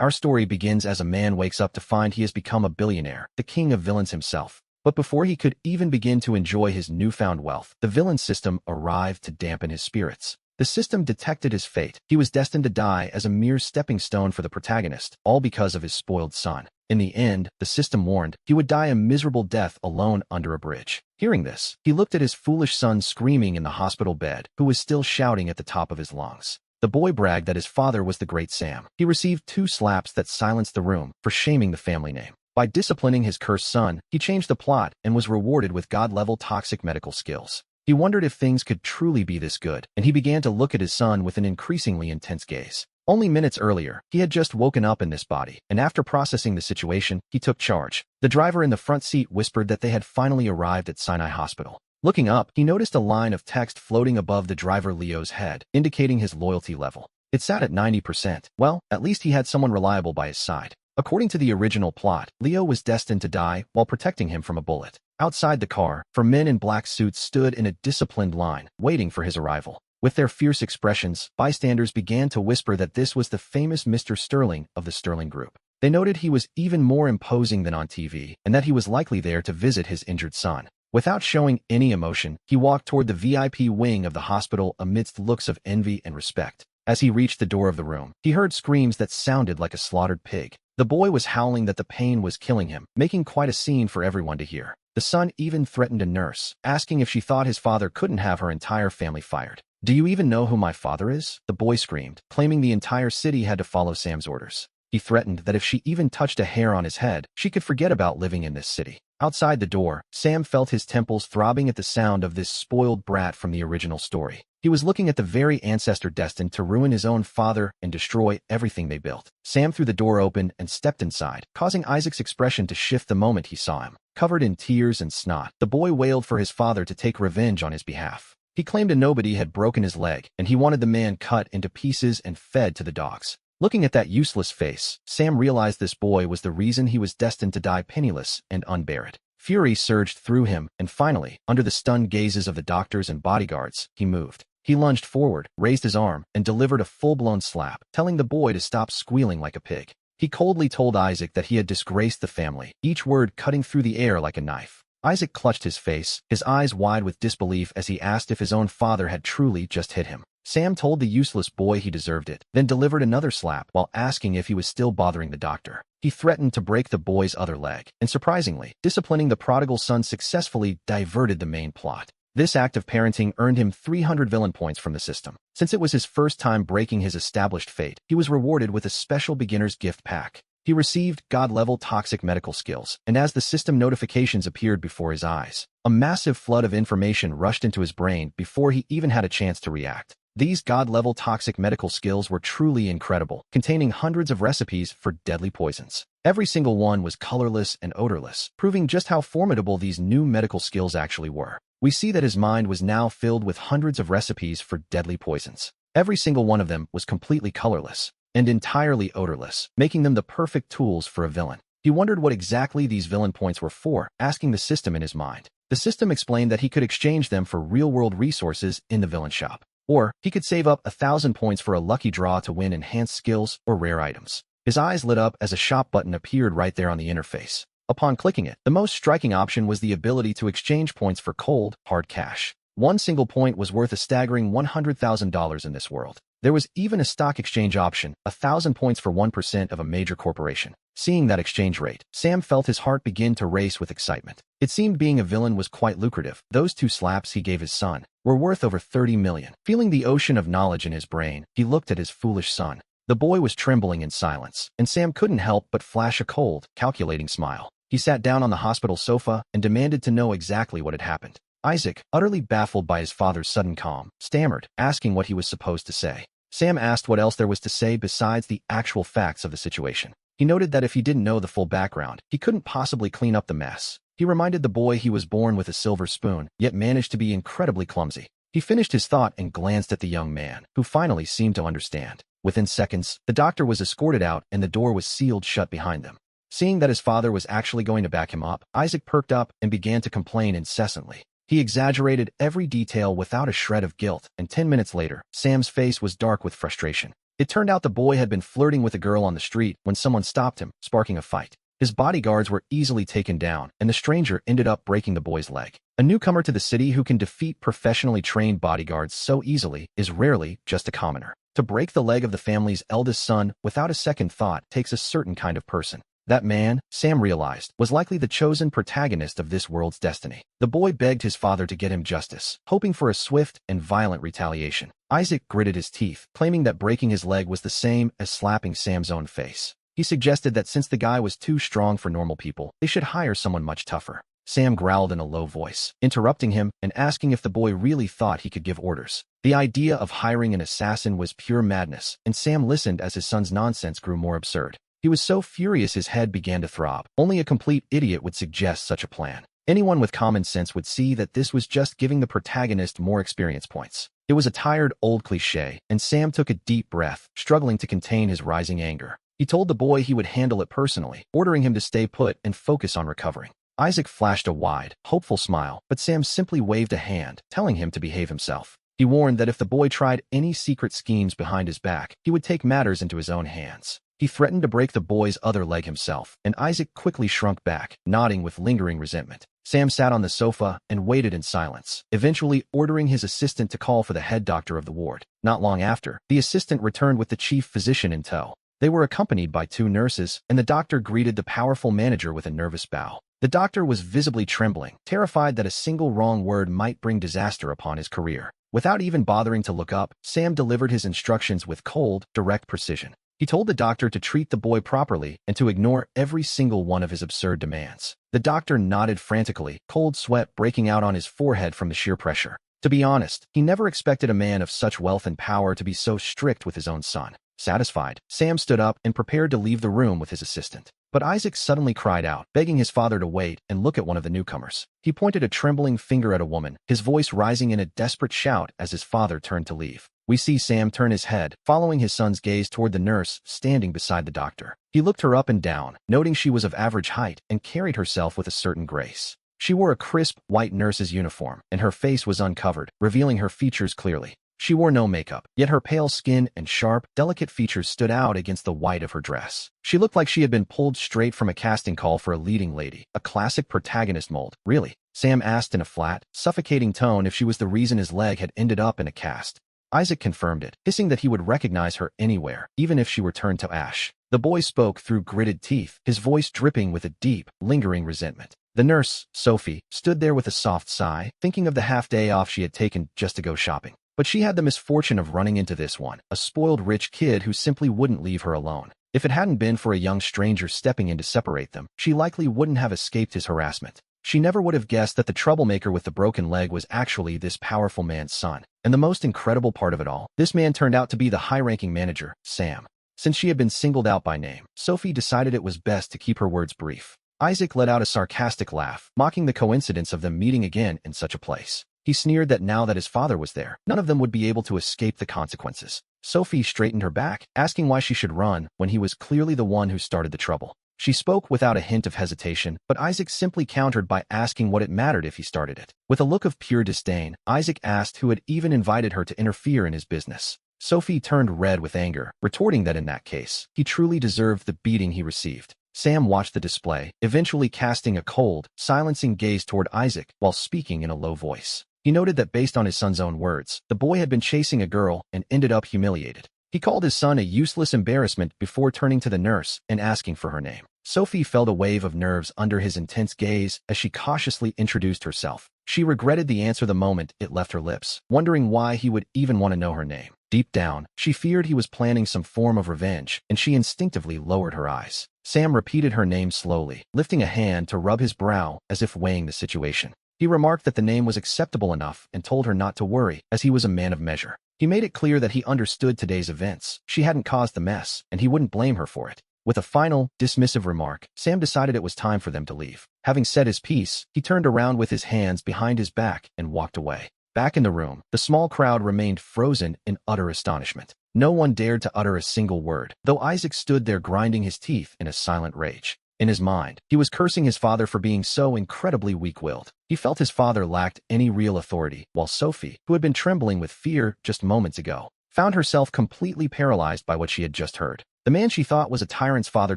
Our story begins as a man wakes up to find he has become a billionaire, the king of villains himself. But before he could even begin to enjoy his newfound wealth, the villain system arrived to dampen his spirits. The system detected his fate. He was destined to die as a mere stepping stone for the protagonist, all because of his spoiled son. In the end, the system warned he would die a miserable death alone under a bridge. Hearing this, he looked at his foolish son screaming in the hospital bed, who was still shouting at the top of his lungs. The boy bragged that his father was the great Sam. He received 2 slaps that silenced the room for shaming the family name. By disciplining his cursed son, he changed the plot and was rewarded with God-level toxic medical skills. He wondered if things could truly be this good, and he began to look at his son with an increasingly intense gaze. Only minutes earlier, he had just woken up in this body, and after processing the situation, he took charge. The driver in the front seat whispered that they had finally arrived at Sinai Hospital. Looking up, he noticed a line of text floating above the driver Leo's head, indicating his loyalty level. It sat at 90%. Well, at least he had someone reliable by his side. According to the original plot, Leo was destined to die while protecting him from a bullet. Outside the car, 4 men in black suits stood in a disciplined line, waiting for his arrival. With their fierce expressions, bystanders began to whisper that this was the famous Mr. Sterling of the Sterling Group. They noted he was even more imposing than on TV, and that he was likely there to visit his injured son. Without showing any emotion, he walked toward the VIP wing of the hospital amidst looks of envy and respect. As he reached the door of the room, he heard screams that sounded like a slaughtered pig. The boy was howling that the pain was killing him, making quite a scene for everyone to hear. The son even threatened a nurse, asking if she thought his father couldn't have her entire family fired. "Do you even know who my father is?" the boy screamed, claiming the entire city had to follow Sam's orders. He threatened that if she even touched a hair on his head, she could forget about living in this city. Outside the door, Sam felt his temples throbbing at the sound of this spoiled brat from the original story. He was looking at the very ancestor destined to ruin his own father and destroy everything they built. Sam threw the door open and stepped inside, causing Isaac's expression to shift the moment he saw him. Covered in tears and snot, the boy wailed for his father to take revenge on his behalf. He claimed a nobody had broken his leg, and he wanted the man cut into pieces and fed to the dogs. Looking at that useless face, Sam realized this boy was the reason he was destined to die penniless and unburied. Fury surged through him, and finally, under the stunned gazes of the doctors and bodyguards, he moved. He lunged forward, raised his arm, and delivered a full-blown slap, telling the boy to stop squealing like a pig. He coldly told Isaac that he had disgraced the family, each word cutting through the air like a knife. Isaac clutched his face, his eyes wide with disbelief as he asked if his own father had truly just hit him. Sam told the useless boy he deserved it, then delivered another slap while asking if he was still bothering the doctor. He threatened to break the boy's other leg, and surprisingly, disciplining the prodigal son successfully diverted the main plot. This act of parenting earned him 300 villain points from the system. Since it was his first time breaking his established fate, he was rewarded with a special beginner's gift pack. He received God-level toxic medical skills, and as the system notifications appeared before his eyes, a massive flood of information rushed into his brain before he even had a chance to react. These God-level toxic medical skills were truly incredible, containing hundreds of recipes for deadly poisons. Every single one was colorless and odorless, proving just how formidable these new medical skills actually were. We see that his mind was now filled with hundreds of recipes for deadly poisons. Every single one of them was completely colorless and entirely odorless, making them the perfect tools for a villain. He wondered what exactly these villain points were for, asking the system in his mind. The system explained that he could exchange them for real-world resources in the villain shop. Or, he could save up 1,000 points for a lucky draw to win enhanced skills or rare items. His eyes lit up as a shop button appeared right there on the interface. Upon clicking it, the most striking option was the ability to exchange points for cold, hard cash. One single point was worth a staggering $100,000 in this world. There was even a stock exchange option, 1,000 points for 1% of a major corporation. Seeing that exchange rate, Sam felt his heart begin to race with excitement. It seemed being a villain was quite lucrative. Those 2 slaps he gave his son were worth over 30 million. Feeling the ocean of knowledge in his brain, he looked at his foolish son. The boy was trembling in silence, and Sam couldn't help but flash a cold, calculating smile. He sat down on the hospital sofa and demanded to know exactly what had happened. Isaac, utterly baffled by his father's sudden calm, stammered, asking what he was supposed to say. Sam asked what else there was to say besides the actual facts of the situation. He noted that if he didn't know the full background, he couldn't possibly clean up the mess. He reminded the boy he was born with a silver spoon, yet managed to be incredibly clumsy. He finished his thought and glanced at the young man, who finally seemed to understand. Within seconds, the doctor was escorted out and the door was sealed shut behind them. Seeing that his father was actually going to back him up, Isaac perked up and began to complain incessantly. He exaggerated every detail without a shred of guilt, and 10 minutes later, Sam's face was dark with frustration. It turned out the boy had been flirting with a girl on the street when someone stopped him, sparking a fight. His bodyguards were easily taken down, and the stranger ended up breaking the boy's leg. A newcomer to the city who can defeat professionally trained bodyguards so easily is rarely just a commoner. To break the leg of the family's eldest son without a second thought takes a certain kind of person. That man, Sam realized, was likely the chosen protagonist of this world's destiny. The boy begged his father to get him justice, hoping for a swift and violent retaliation. Isaac gritted his teeth, claiming that breaking his leg was the same as slapping Sam's own face. He suggested that since the guy was too strong for normal people, they should hire someone much tougher. Sam growled in a low voice, interrupting him and asking if the boy really thought he could give orders. The idea of hiring an assassin was pure madness, and Sam listened as his son's nonsense grew more absurd. He was so furious his head began to throb. Only a complete idiot would suggest such a plan. Anyone with common sense would see that this was just giving the protagonist more experience points. It was a tired, old cliché, and Sam took a deep breath, struggling to contain his rising anger. He told the boy he would handle it personally, ordering him to stay put and focus on recovering. Isaac flashed a wide, hopeful smile, but Sam simply waved a hand, telling him to behave himself. He warned that if the boy tried any secret schemes behind his back, he would take matters into his own hands. He threatened to break the boy's other leg himself, and Isaac quickly shrunk back, nodding with lingering resentment. Sam sat on the sofa and waited in silence, eventually ordering his assistant to call for the head doctor of the ward. Not long after, the assistant returned with the chief physician in tow. They were accompanied by 2 nurses, and the doctor greeted the powerful manager with a nervous bow. The doctor was visibly trembling, terrified that a single wrong word might bring disaster upon his career. Without even bothering to look up, Sam delivered his instructions with cold, direct precision. He told the doctor to treat the boy properly and to ignore every single one of his absurd demands. The doctor nodded frantically, cold sweat breaking out on his forehead from the sheer pressure. To be honest, he never expected a man of such wealth and power to be so strict with his own son. Satisfied, Sam stood up and prepared to leave the room with his assistant. But Isaac suddenly cried out, begging his father to wait and look at one of the newcomers. He pointed a trembling finger at a woman, his voice rising in a desperate shout as his father turned to leave. We see Sam turn his head, following his son's gaze toward the nurse standing beside the doctor. He looked her up and down, noting she was of average height and carried herself with a certain grace. She wore a crisp, white nurse's uniform, and her face was uncovered, revealing her features clearly. She wore no makeup, yet her pale skin and sharp, delicate features stood out against the white of her dress. She looked like she had been pulled straight from a casting call for a leading lady, a classic protagonist mold. Really? Sam asked in a flat, suffocating tone if she was the reason his leg had ended up in a cast. Isaac confirmed it, hissing that he would recognize her anywhere, even if she were turned to ash. The boy spoke through gritted teeth, his voice dripping with a deep, lingering resentment. The nurse, Sophie, stood there with a soft sigh, thinking of the half-day off she had taken just to go shopping. But she had the misfortune of running into this one, a spoiled rich kid who simply wouldn't leave her alone. If it hadn't been for a young stranger stepping in to separate them, she likely wouldn't have escaped his harassment. She never would have guessed that the troublemaker with the broken leg was actually this powerful man's son. And the most incredible part of it all, this man turned out to be the high-ranking manager, Sam. Since she had been singled out by name, Sophie decided it was best to keep her words brief. Isaac let out a sarcastic laugh, mocking the coincidence of them meeting again in such a place. He sneered that now that his father was there, none of them would be able to escape the consequences. Sophie straightened her back, asking why she should run when he was clearly the one who started the trouble. She spoke without a hint of hesitation, but Isaac simply countered by asking what it mattered if he started it. With a look of pure disdain, Isaac asked who had even invited her to interfere in his business. Sophie turned red with anger, retorting that in that case, he truly deserved the beating he received. Sam watched the display, eventually casting a cold, silencing gaze toward Isaac while speaking in a low voice. He noted that based on his son's own words, the boy had been chasing a girl and ended up humiliated. He called his son a useless embarrassment before turning to the nurse and asking for her name. Sophie felt a wave of nerves under his intense gaze as she cautiously introduced herself. She regretted the answer the moment it left her lips, wondering why he would even want to know her name. Deep down, she feared he was planning some form of revenge, and she instinctively lowered her eyes. Sam repeated her name slowly, lifting a hand to rub his brow as if weighing the situation. He remarked that the name was acceptable enough and told her not to worry, as he was a man of measure. He made it clear that he understood today's events. She hadn't caused the mess, and he wouldn't blame her for it. With a final, dismissive remark, Sam decided it was time for them to leave. Having said his piece, he turned around with his hands behind his back and walked away. Back in the room, the small crowd remained frozen in utter astonishment. No one dared to utter a single word, though Isaac stood there grinding his teeth in a silent rage. In his mind, he was cursing his father for being so incredibly weak-willed. He felt his father lacked any real authority, while Sophie, who had been trembling with fear just moments ago, found herself completely paralyzed by what she had just heard. The man she thought was a tyrant's father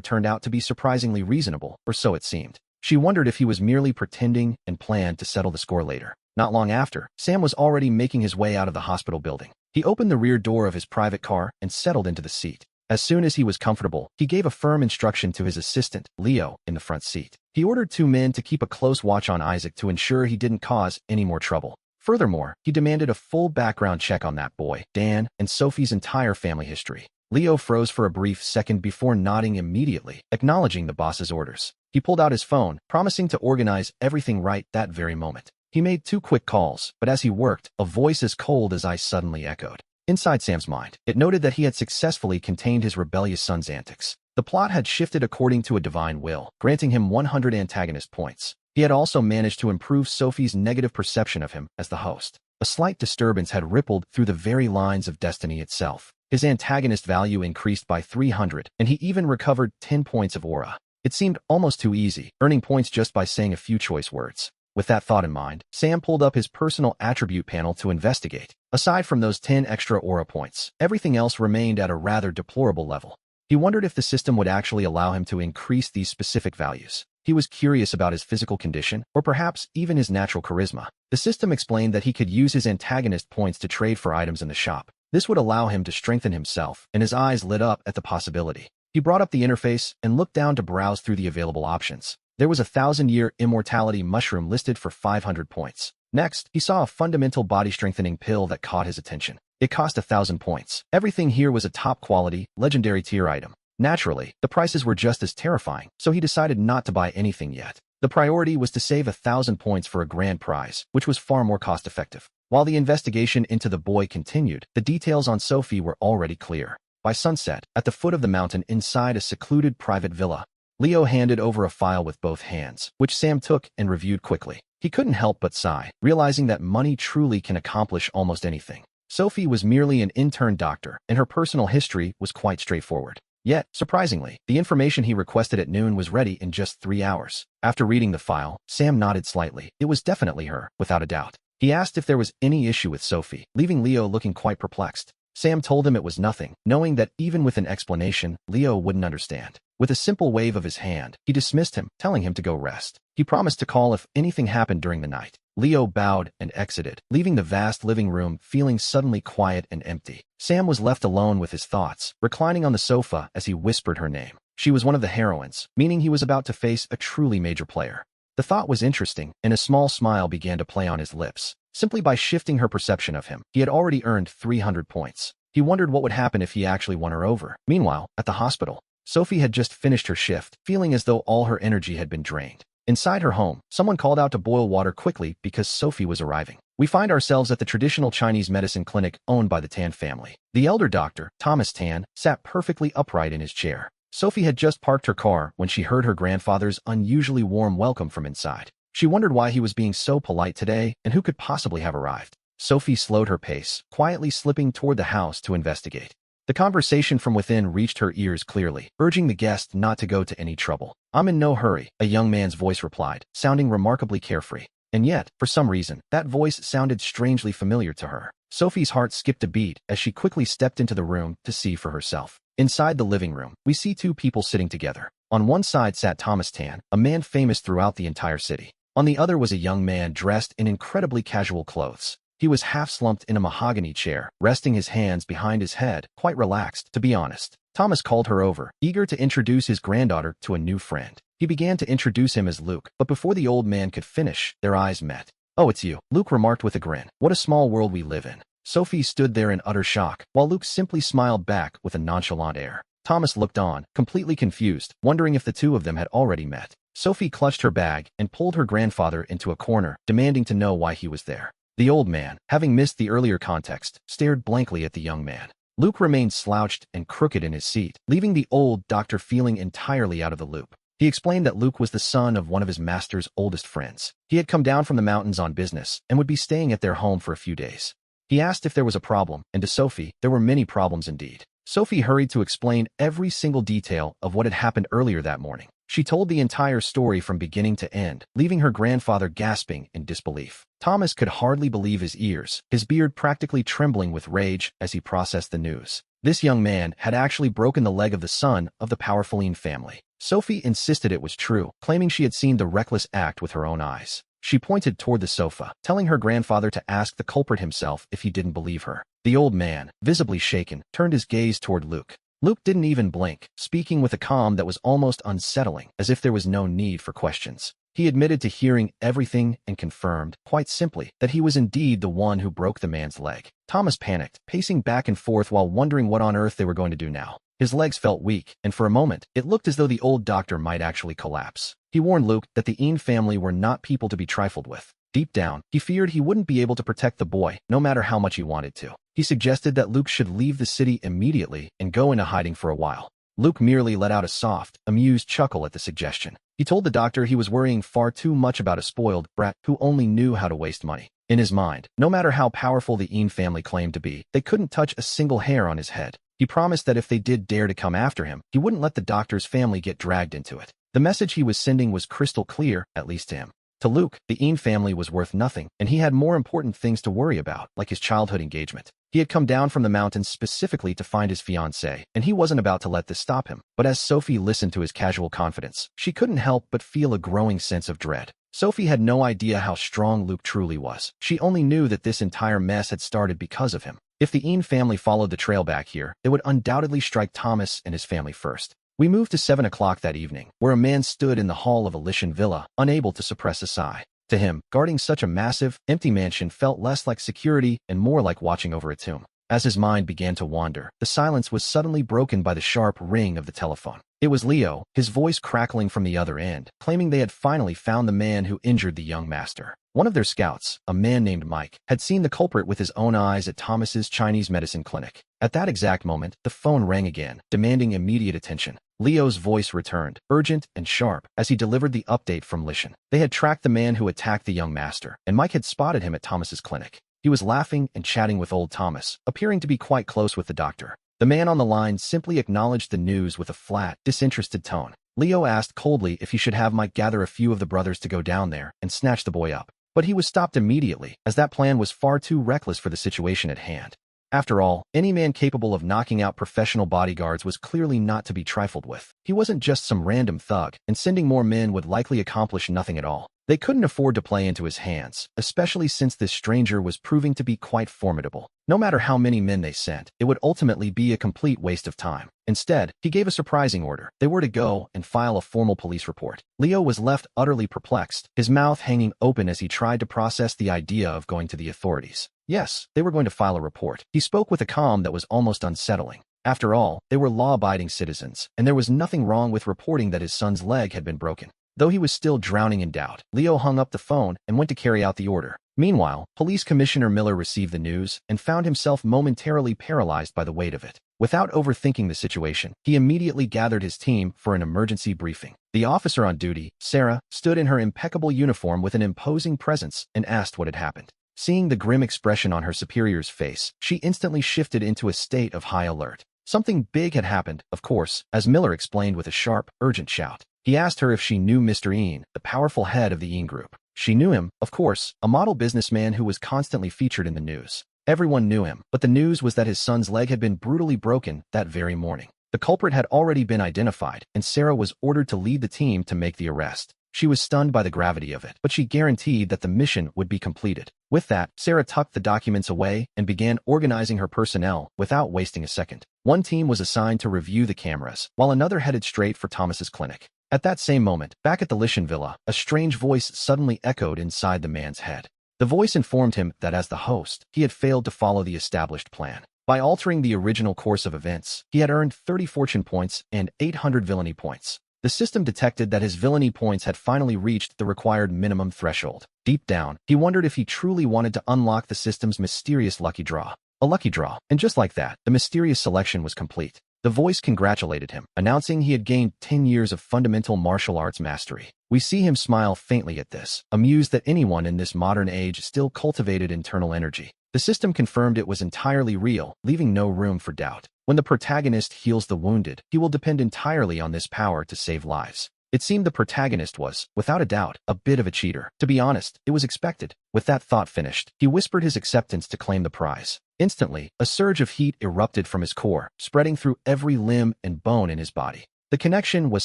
turned out to be surprisingly reasonable, or so it seemed. She wondered if he was merely pretending and planned to settle the score later. Not long after, Sam was already making his way out of the hospital building. He opened the rear door of his private car and settled into the seat. As soon as he was comfortable, he gave a firm instruction to his assistant, Leo, in the front seat. He ordered 2 men to keep a close watch on Isaac to ensure he didn't cause any more trouble. Furthermore, he demanded a full background check on that boy, Dan, and Sophie's entire family history. Leo froze for a brief second before nodding immediately, acknowledging the boss's orders. He pulled out his phone, promising to organize everything right that very moment. He made 2 quick calls, but as he worked, a voice as cold as ice suddenly echoed. Inside Sam's mind, it noted that he had successfully contained his rebellious son's antics. The plot had shifted according to a divine will, granting him 100 antagonist points. He had also managed to improve Sophie's negative perception of him as the host. A slight disturbance had rippled through the very lines of destiny itself. His antagonist value increased by 300, and he even recovered 10 points of aura. It seemed almost too easy, earning points just by saying a few choice words. With that thought in mind, Sam pulled up his personal attribute panel to investigate. Aside from those 10 extra aura points, everything else remained at a rather deplorable level. He wondered if the system would actually allow him to increase these specific values. He was curious about his physical condition, or perhaps even his natural charisma. The system explained that he could use his antagonist points to trade for items in the shop. This would allow him to strengthen himself, and his eyes lit up at the possibility. He brought up the interface and looked down to browse through the available options. There was a 1,000-year immortality mushroom listed for 500 points. Next, he saw a fundamental body-strengthening pill that caught his attention. It cost 1,000 points. Everything here was a top-quality, legendary tier item. Naturally, the prices were just as terrifying, so he decided not to buy anything yet. The priority was to save 1,000 points for a grand prize, which was far more cost-effective. While the investigation into the boy continued, the details on Sophie were already clear. By sunset, at the foot of the mountain inside a secluded private villa, Leo handed over a file with both hands, which Sam took and reviewed quickly. He couldn't help but sigh, realizing that money truly can accomplish almost anything. Sophie was merely an intern doctor, and her personal history was quite straightforward. Yet, surprisingly, the information he requested at noon was ready in just 3 hours. After reading the file, Sam nodded slightly. It was definitely her, without a doubt. He asked if there was any issue with Sophie, leaving Leo looking quite perplexed. Sam told him it was nothing, knowing that even with an explanation, Leo wouldn't understand. With a simple wave of his hand, he dismissed him, telling him to go rest. He promised to call if anything happened during the night. Leo bowed and exited, leaving the vast living room feeling suddenly quiet and empty. Sam was left alone with his thoughts, reclining on the sofa as he whispered her name. She was one of the heroines, meaning he was about to face a truly major player. The thought was interesting, and a small smile began to play on his lips. Simply by shifting her perception of him, he had already earned 300 points. He wondered what would happen if he actually won her over. Meanwhile, at the hospital, Sophie had just finished her shift, feeling as though all her energy had been drained. Inside her home, someone called out to boil water quickly because Sophie was arriving. We find ourselves at the traditional Chinese medicine clinic owned by the Tan family. The elder doctor, Thomas Tan, sat perfectly upright in his chair. Sophie had just parked her car when she heard her grandfather's unusually warm welcome from inside. She wondered why he was being so polite today and who could possibly have arrived. Sophie slowed her pace, quietly slipping toward the house to investigate. The conversation from within reached her ears clearly, urging the guest not to go to any trouble. "I'm in no hurry," a young man's voice replied, sounding remarkably carefree. And yet, for some reason, that voice sounded strangely familiar to her. Sophie's heart skipped a beat as she quickly stepped into the room to see for herself. Inside the living room, we see 2 people sitting together. On one side sat Thomas Tan, a man famous throughout the entire city. On the other was a young man dressed in incredibly casual clothes. He was half-slumped in a mahogany chair, resting his hands behind his head, quite relaxed, to be honest. Thomas called her over, eager to introduce his granddaughter to a new friend. He began to introduce him as Luke, but before the old man could finish, their eyes met. "Oh, it's you," Luke remarked with a grin. "What a small world we live in." Sophie stood there in utter shock, while Luke simply smiled back with a nonchalant air. Thomas looked on, completely confused, wondering if the 2 of them had already met. Sophie clutched her bag and pulled her grandfather into a corner, demanding to know why he was there. The old man, having missed the earlier context, stared blankly at the young man. Luke remained slouched and crooked in his seat, leaving the old doctor feeling entirely out of the loop. He explained that Luke was the son of one of his master's oldest friends. He had come down from the mountains on business and would be staying at their home for a few days. He asked if there was a problem, and to Sophie, there were many problems indeed. Sophie hurried to explain every single detail of what had happened earlier that morning. She told the entire story from beginning to end, leaving her grandfather gasping in disbelief. Thomas could hardly believe his ears, his beard practically trembling with rage as he processed the news. This young man had actually broken the leg of the son of the powerful family. Sophie insisted it was true, claiming she had seen the reckless act with her own eyes. She pointed toward the sofa, telling her grandfather to ask the culprit himself if he didn't believe her. The old man, visibly shaken, turned his gaze toward Luke. Luke didn't even blink, speaking with a calm that was almost unsettling, as if there was no need for questions. He admitted to hearing everything and confirmed, quite simply, that he was indeed the one who broke the man's leg. Thomas panicked, pacing back and forth while wondering what on earth they were going to do now. His legs felt weak, and for a moment, it looked as though the old doctor might actually collapse. He warned Luke that the family were not people to be trifled with. Deep down, he feared he wouldn't be able to protect the boy, no matter how much he wanted to. He suggested that Luke should leave the city immediately and go into hiding for a while. Luke merely let out a soft, amused chuckle at the suggestion. He told the doctor he was worrying far too much about a spoiled brat who only knew how to waste money. In his mind, no matter how powerful the family claimed to be, they couldn't touch a single hair on his head. He promised that if they did dare to come after him, he wouldn't let the doctor's family get dragged into it. The message he was sending was crystal clear, at least to him. To Luke, the family was worth nothing, and he had more important things to worry about, like his childhood engagement. He had come down from the mountains specifically to find his fiancée, and he wasn't about to let this stop him. But as Sophie listened to his casual confidence, she couldn't help but feel a growing sense of dread. Sophie had no idea how strong Luke truly was. She only knew that this entire mess had started because of him. If the family followed the trail back here, they would undoubtedly strike Thomas and his family first. We moved to 7 o'clock that evening, where a man stood in the hall of a Lishan villa, unable to suppress a sigh. To him, guarding such a massive, empty mansion felt less like security and more like watching over a tomb. As his mind began to wander, the silence was suddenly broken by the sharp ring of the telephone. It was Leo, his voice crackling from the other end, claiming they had finally found the man who injured the young master. One of their scouts, a man named Mike, had seen the culprit with his own eyes at Thomas's Chinese medicine clinic. At that exact moment, the phone rang again, demanding immediate attention. Leo's voice returned, urgent and sharp, as he delivered the update from Lishan. They had tracked the man who attacked the young master, and Mike had spotted him at Thomas's clinic. He was laughing and chatting with old Thomas, appearing to be quite close with the doctor. The man on the line simply acknowledged the news with a flat, disinterested tone. Leo asked coldly if he should have Mike gather a few of the brothers to go down there and snatch the boy up. But he was stopped immediately, as that plan was far too reckless for the situation at hand. After all, any man capable of knocking out professional bodyguards was clearly not to be trifled with. He wasn't just some random thug, and sending more men would likely accomplish nothing at all. They couldn't afford to play into his hands, especially since this stranger was proving to be quite formidable. No matter how many men they sent, it would ultimately be a complete waste of time. Instead, he gave a surprising order. They were to go and file a formal police report. Leo was left utterly perplexed, his mouth hanging open as he tried to process the idea of going to the authorities. Yes, they were going to file a report. He spoke with a calm that was almost unsettling. After all, they were law-abiding citizens, and there was nothing wrong with reporting that his son's leg had been broken. Though he was still drowning in doubt, Leo hung up the phone and went to carry out the order. Meanwhile, Police Commissioner Miller received the news and found himself momentarily paralyzed by the weight of it. Without overthinking the situation, he immediately gathered his team for an emergency briefing. The officer on duty, Sarah, stood in her impeccable uniform with an imposing presence and asked what had happened. Seeing the grim expression on her superior's face, she instantly shifted into a state of high alert. Something big had happened, of course, as Miller explained with a sharp, urgent shout. He asked her if she knew Mr. Ian, the powerful head of the Ian Group. She knew him, of course, a model businessman who was constantly featured in the news. Everyone knew him, but the news was that his son's leg had been brutally broken that very morning. The culprit had already been identified, and Sarah was ordered to lead the team to make the arrest. She was stunned by the gravity of it, but she guaranteed that the mission would be completed. With that, Sarah tucked the documents away and began organizing her personnel without wasting a second. One team was assigned to review the cameras, while another headed straight for Thomas's clinic. At that same moment, back at the Lishan villa, a strange voice suddenly echoed inside the man's head. The voice informed him that as the host, he had failed to follow the established plan. By altering the original course of events, he had earned 30 fortune points and 800 villainy points. The system detected that his villainy points had finally reached the required minimum threshold. Deep down, he wondered if he truly wanted to unlock the system's mysterious lucky draw. A lucky draw, and just like that, the mysterious selection was complete. The voice congratulated him, announcing he had gained 10 years of fundamental martial arts mastery. We see him smile faintly at this, amused that anyone in this modern age still cultivated internal energy. The system confirmed it was entirely real, leaving no room for doubt. When the protagonist heals the wounded, he will depend entirely on this power to save lives. It seemed the protagonist was, without a doubt, a bit of a cheater. To be honest, it was expected. With that thought finished, he whispered his acceptance to claim the prize. Instantly, a surge of heat erupted from his core, spreading through every limb and bone in his body. The connection was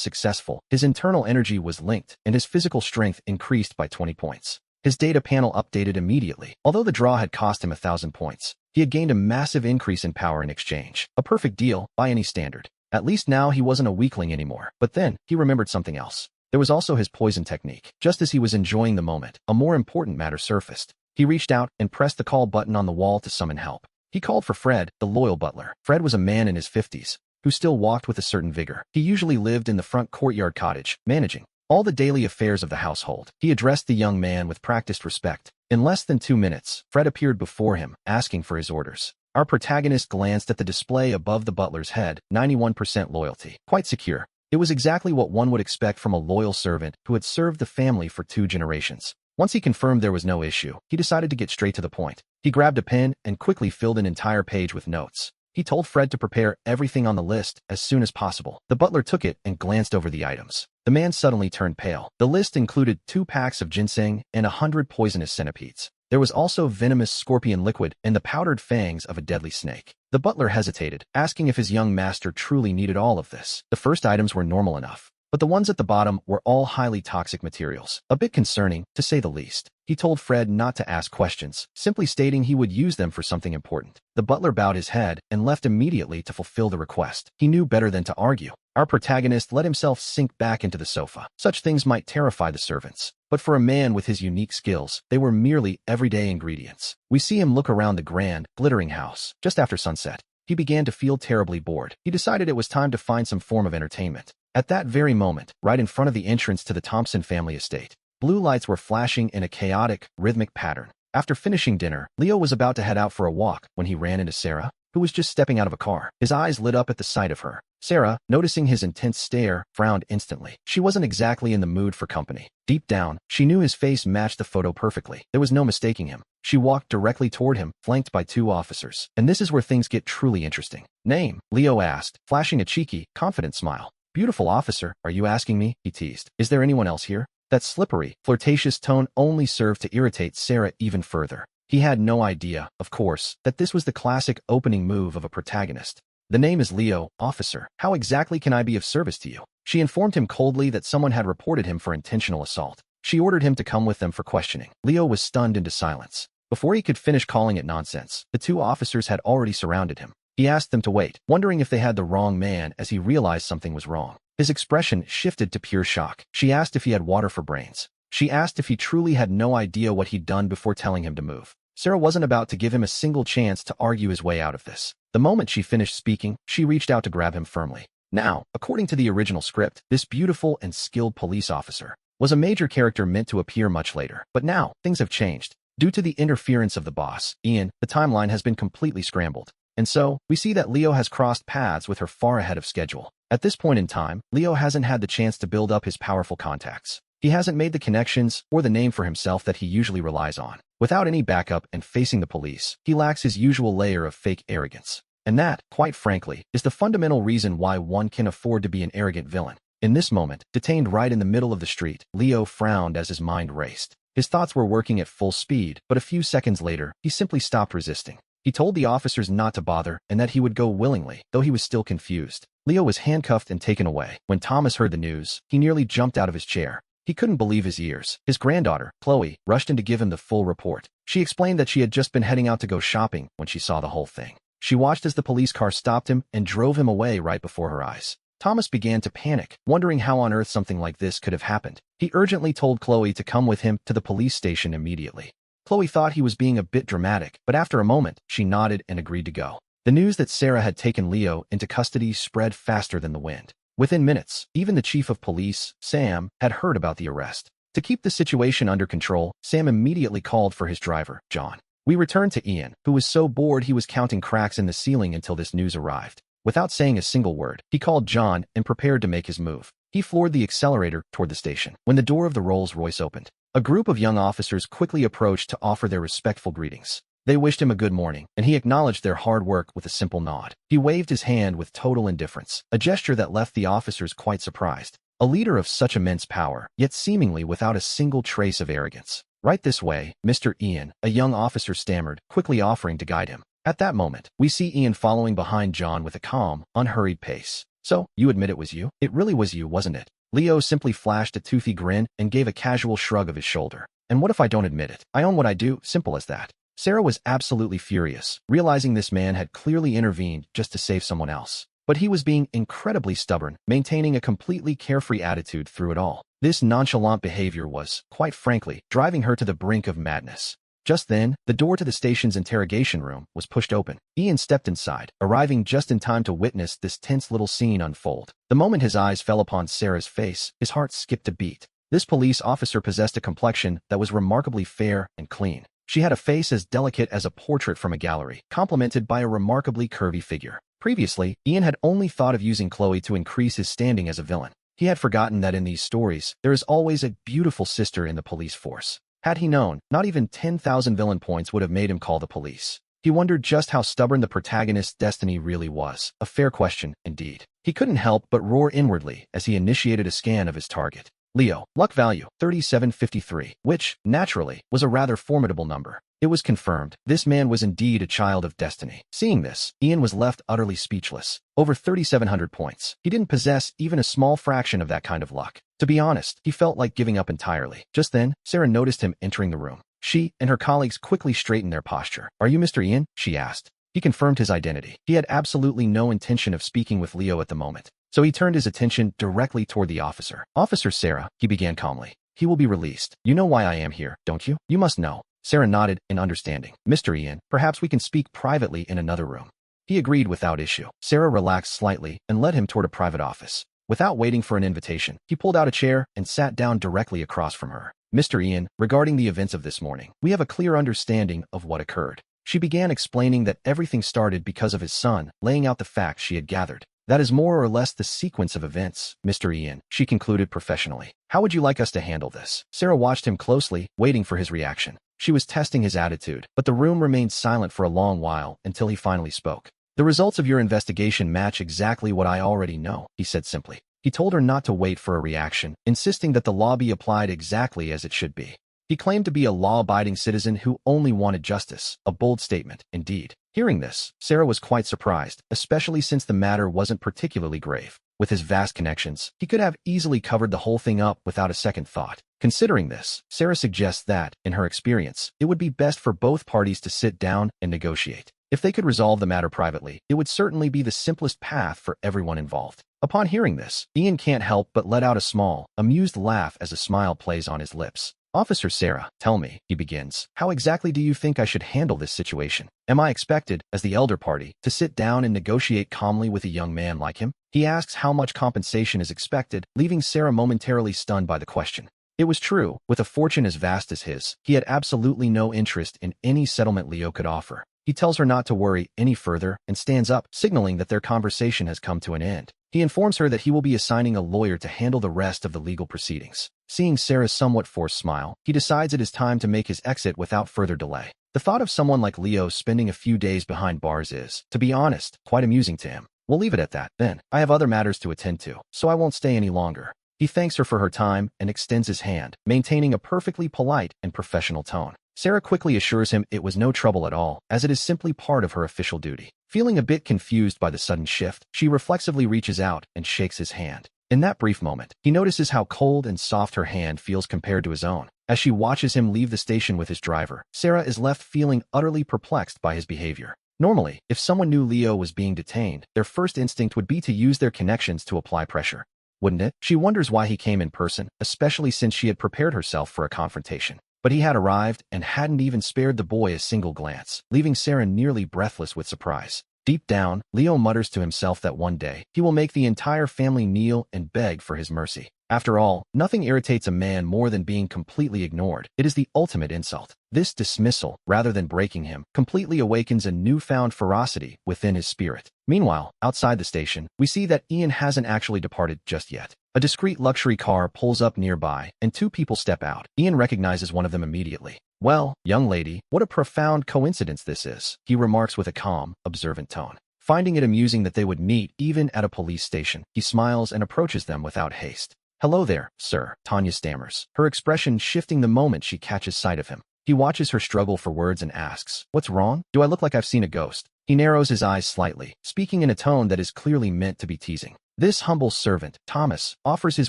successful, his internal energy was linked, and his physical strength increased by 20 points. His data panel updated immediately. Although the draw had cost him 1,000 points, he had gained a massive increase in power in exchange. A perfect deal, by any standard. At least now he wasn't a weakling anymore. But then, he remembered something else. There was also his poison technique. Just as he was enjoying the moment, a more important matter surfaced. He reached out and pressed the call button on the wall to summon help. He called for Fred, the loyal butler. Fred was a man in his 50s, who still walked with a certain vigor. He usually lived in the front courtyard cottage, managing all the daily affairs of the household. He addressed the young man with practiced respect. In less than 2 minutes, Fred appeared before him, asking for his orders. Our protagonist glanced at the display above the butler's head, 91% loyalty. Quite secure. It was exactly what one would expect from a loyal servant who had served the family for 2 generations. Once he confirmed there was no issue, he decided to get straight to the point. He grabbed a pen and quickly filled an entire page with notes. He told Fred to prepare everything on the list as soon as possible. The butler took it and glanced over the items. The man suddenly turned pale. The list included 2 packs of ginseng and 100 poisonous centipedes. There was also venomous scorpion liquid and the powdered fangs of a deadly snake. The butler hesitated, asking if his young master truly needed all of this. The first items were normal enough, but the ones at the bottom were all highly toxic materials. A bit concerning, to say the least. He told Fred not to ask questions, simply stating he would use them for something important. The butler bowed his head and left immediately to fulfill the request. He knew better than to argue. Our protagonist let himself sink back into the sofa. Such things might terrify the servants, but for a man with his unique skills, they were merely everyday ingredients. We see him look around the grand, glittering house. Just after sunset, he began to feel terribly bored. He decided it was time to find some form of entertainment. At that very moment, right in front of the entrance to the Thompson family estate, blue lights were flashing in a chaotic, rhythmic pattern. After finishing dinner, Leo was about to head out for a walk when he ran into Sarah, who was just stepping out of a car. His eyes lit up at the sight of her. Sarah, noticing his intense stare, frowned instantly. She wasn't exactly in the mood for company. Deep down, she knew his face matched the photo perfectly. There was no mistaking him. She walked directly toward him, flanked by 2 officers. And this is where things get truly interesting. "Name?" Leo asked, flashing a cheeky, confident smile. "Beautiful officer, are you asking me?" he teased. "Is there anyone else here?" That slippery, flirtatious tone only served to irritate Sarah even further. He had no idea, of course, that this was the classic opening move of a protagonist. "The name is Leo, officer. How exactly can I be of service to you?" She informed him coldly that someone had reported him for intentional assault. She ordered him to come with them for questioning. Leo was stunned into silence. Before he could finish calling it nonsense, the 2 officers had already surrounded him. He asked them to wait, wondering if they had the wrong man as he realized something was wrong. His expression shifted to pure shock. She asked if he had water for brains. She asked if he truly had no idea what he'd done before telling him to move. Sarah wasn't about to give him a single chance to argue his way out of this. The moment she finished speaking, she reached out to grab him firmly. Now, according to the original script, this beautiful and skilled police officer was a major character meant to appear much later. But now, things have changed. Due to the interference of the boss, Ian, the timeline has been completely scrambled. And so, we see that Leo has crossed paths with her far ahead of schedule. At this point in time, Leo hasn't had the chance to build up his powerful contacts. He hasn't made the connections or the name for himself that he usually relies on. Without any backup and facing the police, he lacks his usual layer of fake arrogance. And that, quite frankly, is the fundamental reason why one can afford to be an arrogant villain. In this moment, detained right in the middle of the street, Leo frowned as his mind raced. His thoughts were working at full speed, but a few seconds later, he simply stopped resisting. He told the officers not to bother and that he would go willingly, though he was still confused. Leo was handcuffed and taken away. When Thomas heard the news, he nearly jumped out of his chair. He couldn't believe his ears. His granddaughter, Chloe, rushed in to give him the full report. She explained that she had just been heading out to go shopping when she saw the whole thing. She watched as the police car stopped him and drove him away right before her eyes. Thomas began to panic, wondering how on earth something like this could have happened. He urgently told Chloe to come with him to the police station immediately. Chloe thought he was being a bit dramatic, but after a moment, she nodded and agreed to go. The news that Sarah had taken Leo into custody spread faster than the wind. Within minutes, even the chief of police, Sam, had heard about the arrest. To keep the situation under control, Sam immediately called for his driver, John. We returned to Ian, who was so bored he was counting cracks in the ceiling until this news arrived. Without saying a single word, he called John and prepared to make his move. He floored the accelerator toward the station. When the door of the Rolls-Royce opened, a group of young officers quickly approached to offer their respectful greetings. They wished him a good morning, and he acknowledged their hard work with a simple nod. He waved his hand with total indifference, a gesture that left the officers quite surprised. a leader of such immense power, yet seemingly without a single trace of arrogance. "Right this way, Mr. Ian," a young officer stammered, quickly offering to guide him. At that moment, we see Ian following behind John with a calm, unhurried pace. "So, you admit it was you? It really was you, wasn't it?" Leo simply flashed a toothy grin and gave a casual shrug of his shoulder. "And what if I don't admit it? I own what I do, simple as that." Sarah was absolutely furious, realizing this man had clearly intervened just to save someone else. But he was being incredibly stubborn, maintaining a completely carefree attitude through it all. This nonchalant behavior was, quite frankly, driving her to the brink of madness. Just then, the door to the station's interrogation room was pushed open. Ian stepped inside, arriving just in time to witness this tense little scene unfold. The moment his eyes fell upon Sarah's face, his heart skipped a beat. This police officer possessed a complexion that was remarkably fair and clean. She had a face as delicate as a portrait from a gallery, complemented by a remarkably curvy figure. Previously, Ian had only thought of using Chloe to increase his standing as a villain. He had forgotten that in these stories, there is always a beautiful sister in the police force. Had he known, not even 10,000 villain points would have made him call the police. He wondered just how stubborn the protagonist's destiny really was. A fair question, indeed. He couldn't help but roar inwardly as he initiated a scan of his target. Leo, luck value, 3753, which, naturally, was a rather formidable number. It was confirmed. This man was indeed a child of destiny. Seeing this, Ian was left utterly speechless. Over 3,700 points. He didn't possess even a small fraction of that kind of luck. To be honest, he felt like giving up entirely. Just then, Sarah noticed him entering the room. She and her colleagues quickly straightened their posture. "Are you Mr. Ian?" she asked. He confirmed his identity. He had absolutely no intention of speaking with Leo at the moment, so he turned his attention directly toward the officer. "Officer Sarah," he began calmly. "He will be released. You know why I am here, don't you?" "You must know." Sarah nodded in understanding. "Mr. Ian, perhaps we can speak privately in another room." He agreed without issue. Sarah relaxed slightly and led him toward a private office. Without waiting for an invitation, he pulled out a chair and sat down directly across from her. "Mr. Ian, regarding the events of this morning, we have a clear understanding of what occurred." She began explaining that everything started because of his son, laying out the facts she had gathered. "That is more or less the sequence of events, Mr. Ian," she concluded professionally. "How would you like us to handle this?" Sarah watched him closely, waiting for his reaction. She was testing his attitude, but the room remained silent for a long while until he finally spoke. "The results of your investigation match exactly what I already know," he said simply. He told her not to wait for a reaction, insisting that the law be applied exactly as it should be. He claimed to be a law-abiding citizen who only wanted justice, a bold statement, indeed. Hearing this, Sarah was quite surprised, especially since the matter wasn't particularly grave. With his vast connections, he could have easily covered the whole thing up without a second thought. Considering this, Sarah suggests that, in her experience, it would be best for both parties to sit down and negotiate. If they could resolve the matter privately, it would certainly be the simplest path for everyone involved. Upon hearing this, Ian can't help but let out a small, amused laugh as a smile plays on his lips. "Officer Sarah, tell me," he begins, "how exactly do you think I should handle this situation? Am I expected, as the elder party, to sit down and negotiate calmly with a young man like him?" He asks how much compensation is expected, leaving Sarah momentarily stunned by the question. It was true, with a fortune as vast as his, he had absolutely no interest in any settlement Leo could offer. He tells her not to worry any further and stands up, signaling that their conversation has come to an end. He informs her that he will be assigning a lawyer to handle the rest of the legal proceedings. Seeing Sarah's somewhat forced smile, he decides it is time to make his exit without further delay. The thought of someone like Leo spending a few days behind bars is, to be honest, quite amusing to him. "We'll leave it at that, then. I have other matters to attend to, so I won't stay any longer." He thanks her for her time and extends his hand, maintaining a perfectly polite and professional tone. Sarah quickly assures him it was no trouble at all, as it is simply part of her official duty. Feeling a bit confused by the sudden shift, she reflexively reaches out and shakes his hand. In that brief moment, he notices how cold and soft her hand feels compared to his own. As she watches him leave the station with his driver, Sarah is left feeling utterly perplexed by his behavior. Normally, if someone knew Leo was being detained, their first instinct would be to use their connections to apply pressure. Wouldn't it? She wonders why he came in person, especially since she had prepared herself for a confrontation. But he had arrived and hadn't even spared the boy a single glance, leaving Sarah nearly breathless with surprise. Deep down, Leo mutters to himself that one day, he will make the entire family kneel and beg for his mercy. After all, nothing irritates a man more than being completely ignored. It is the ultimate insult. This dismissal, rather than breaking him, completely awakens a newfound ferocity within his spirit. Meanwhile, outside the station, we see that Ian hasn't actually departed just yet. A discreet luxury car pulls up nearby, and two people step out. Ian recognizes one of them immediately. "Well, young lady, what a profound coincidence this is," he remarks with a calm, observant tone. Finding it amusing that they would meet even at a police station, he smiles and approaches them without haste. "Hello there, sir," Tanya stammers, her expression shifting the moment she catches sight of him. He watches her struggle for words and asks, "What's wrong? Do I look like I've seen a ghost?" He narrows his eyes slightly, speaking in a tone that is clearly meant to be teasing. "This humble servant, Thomas, offers his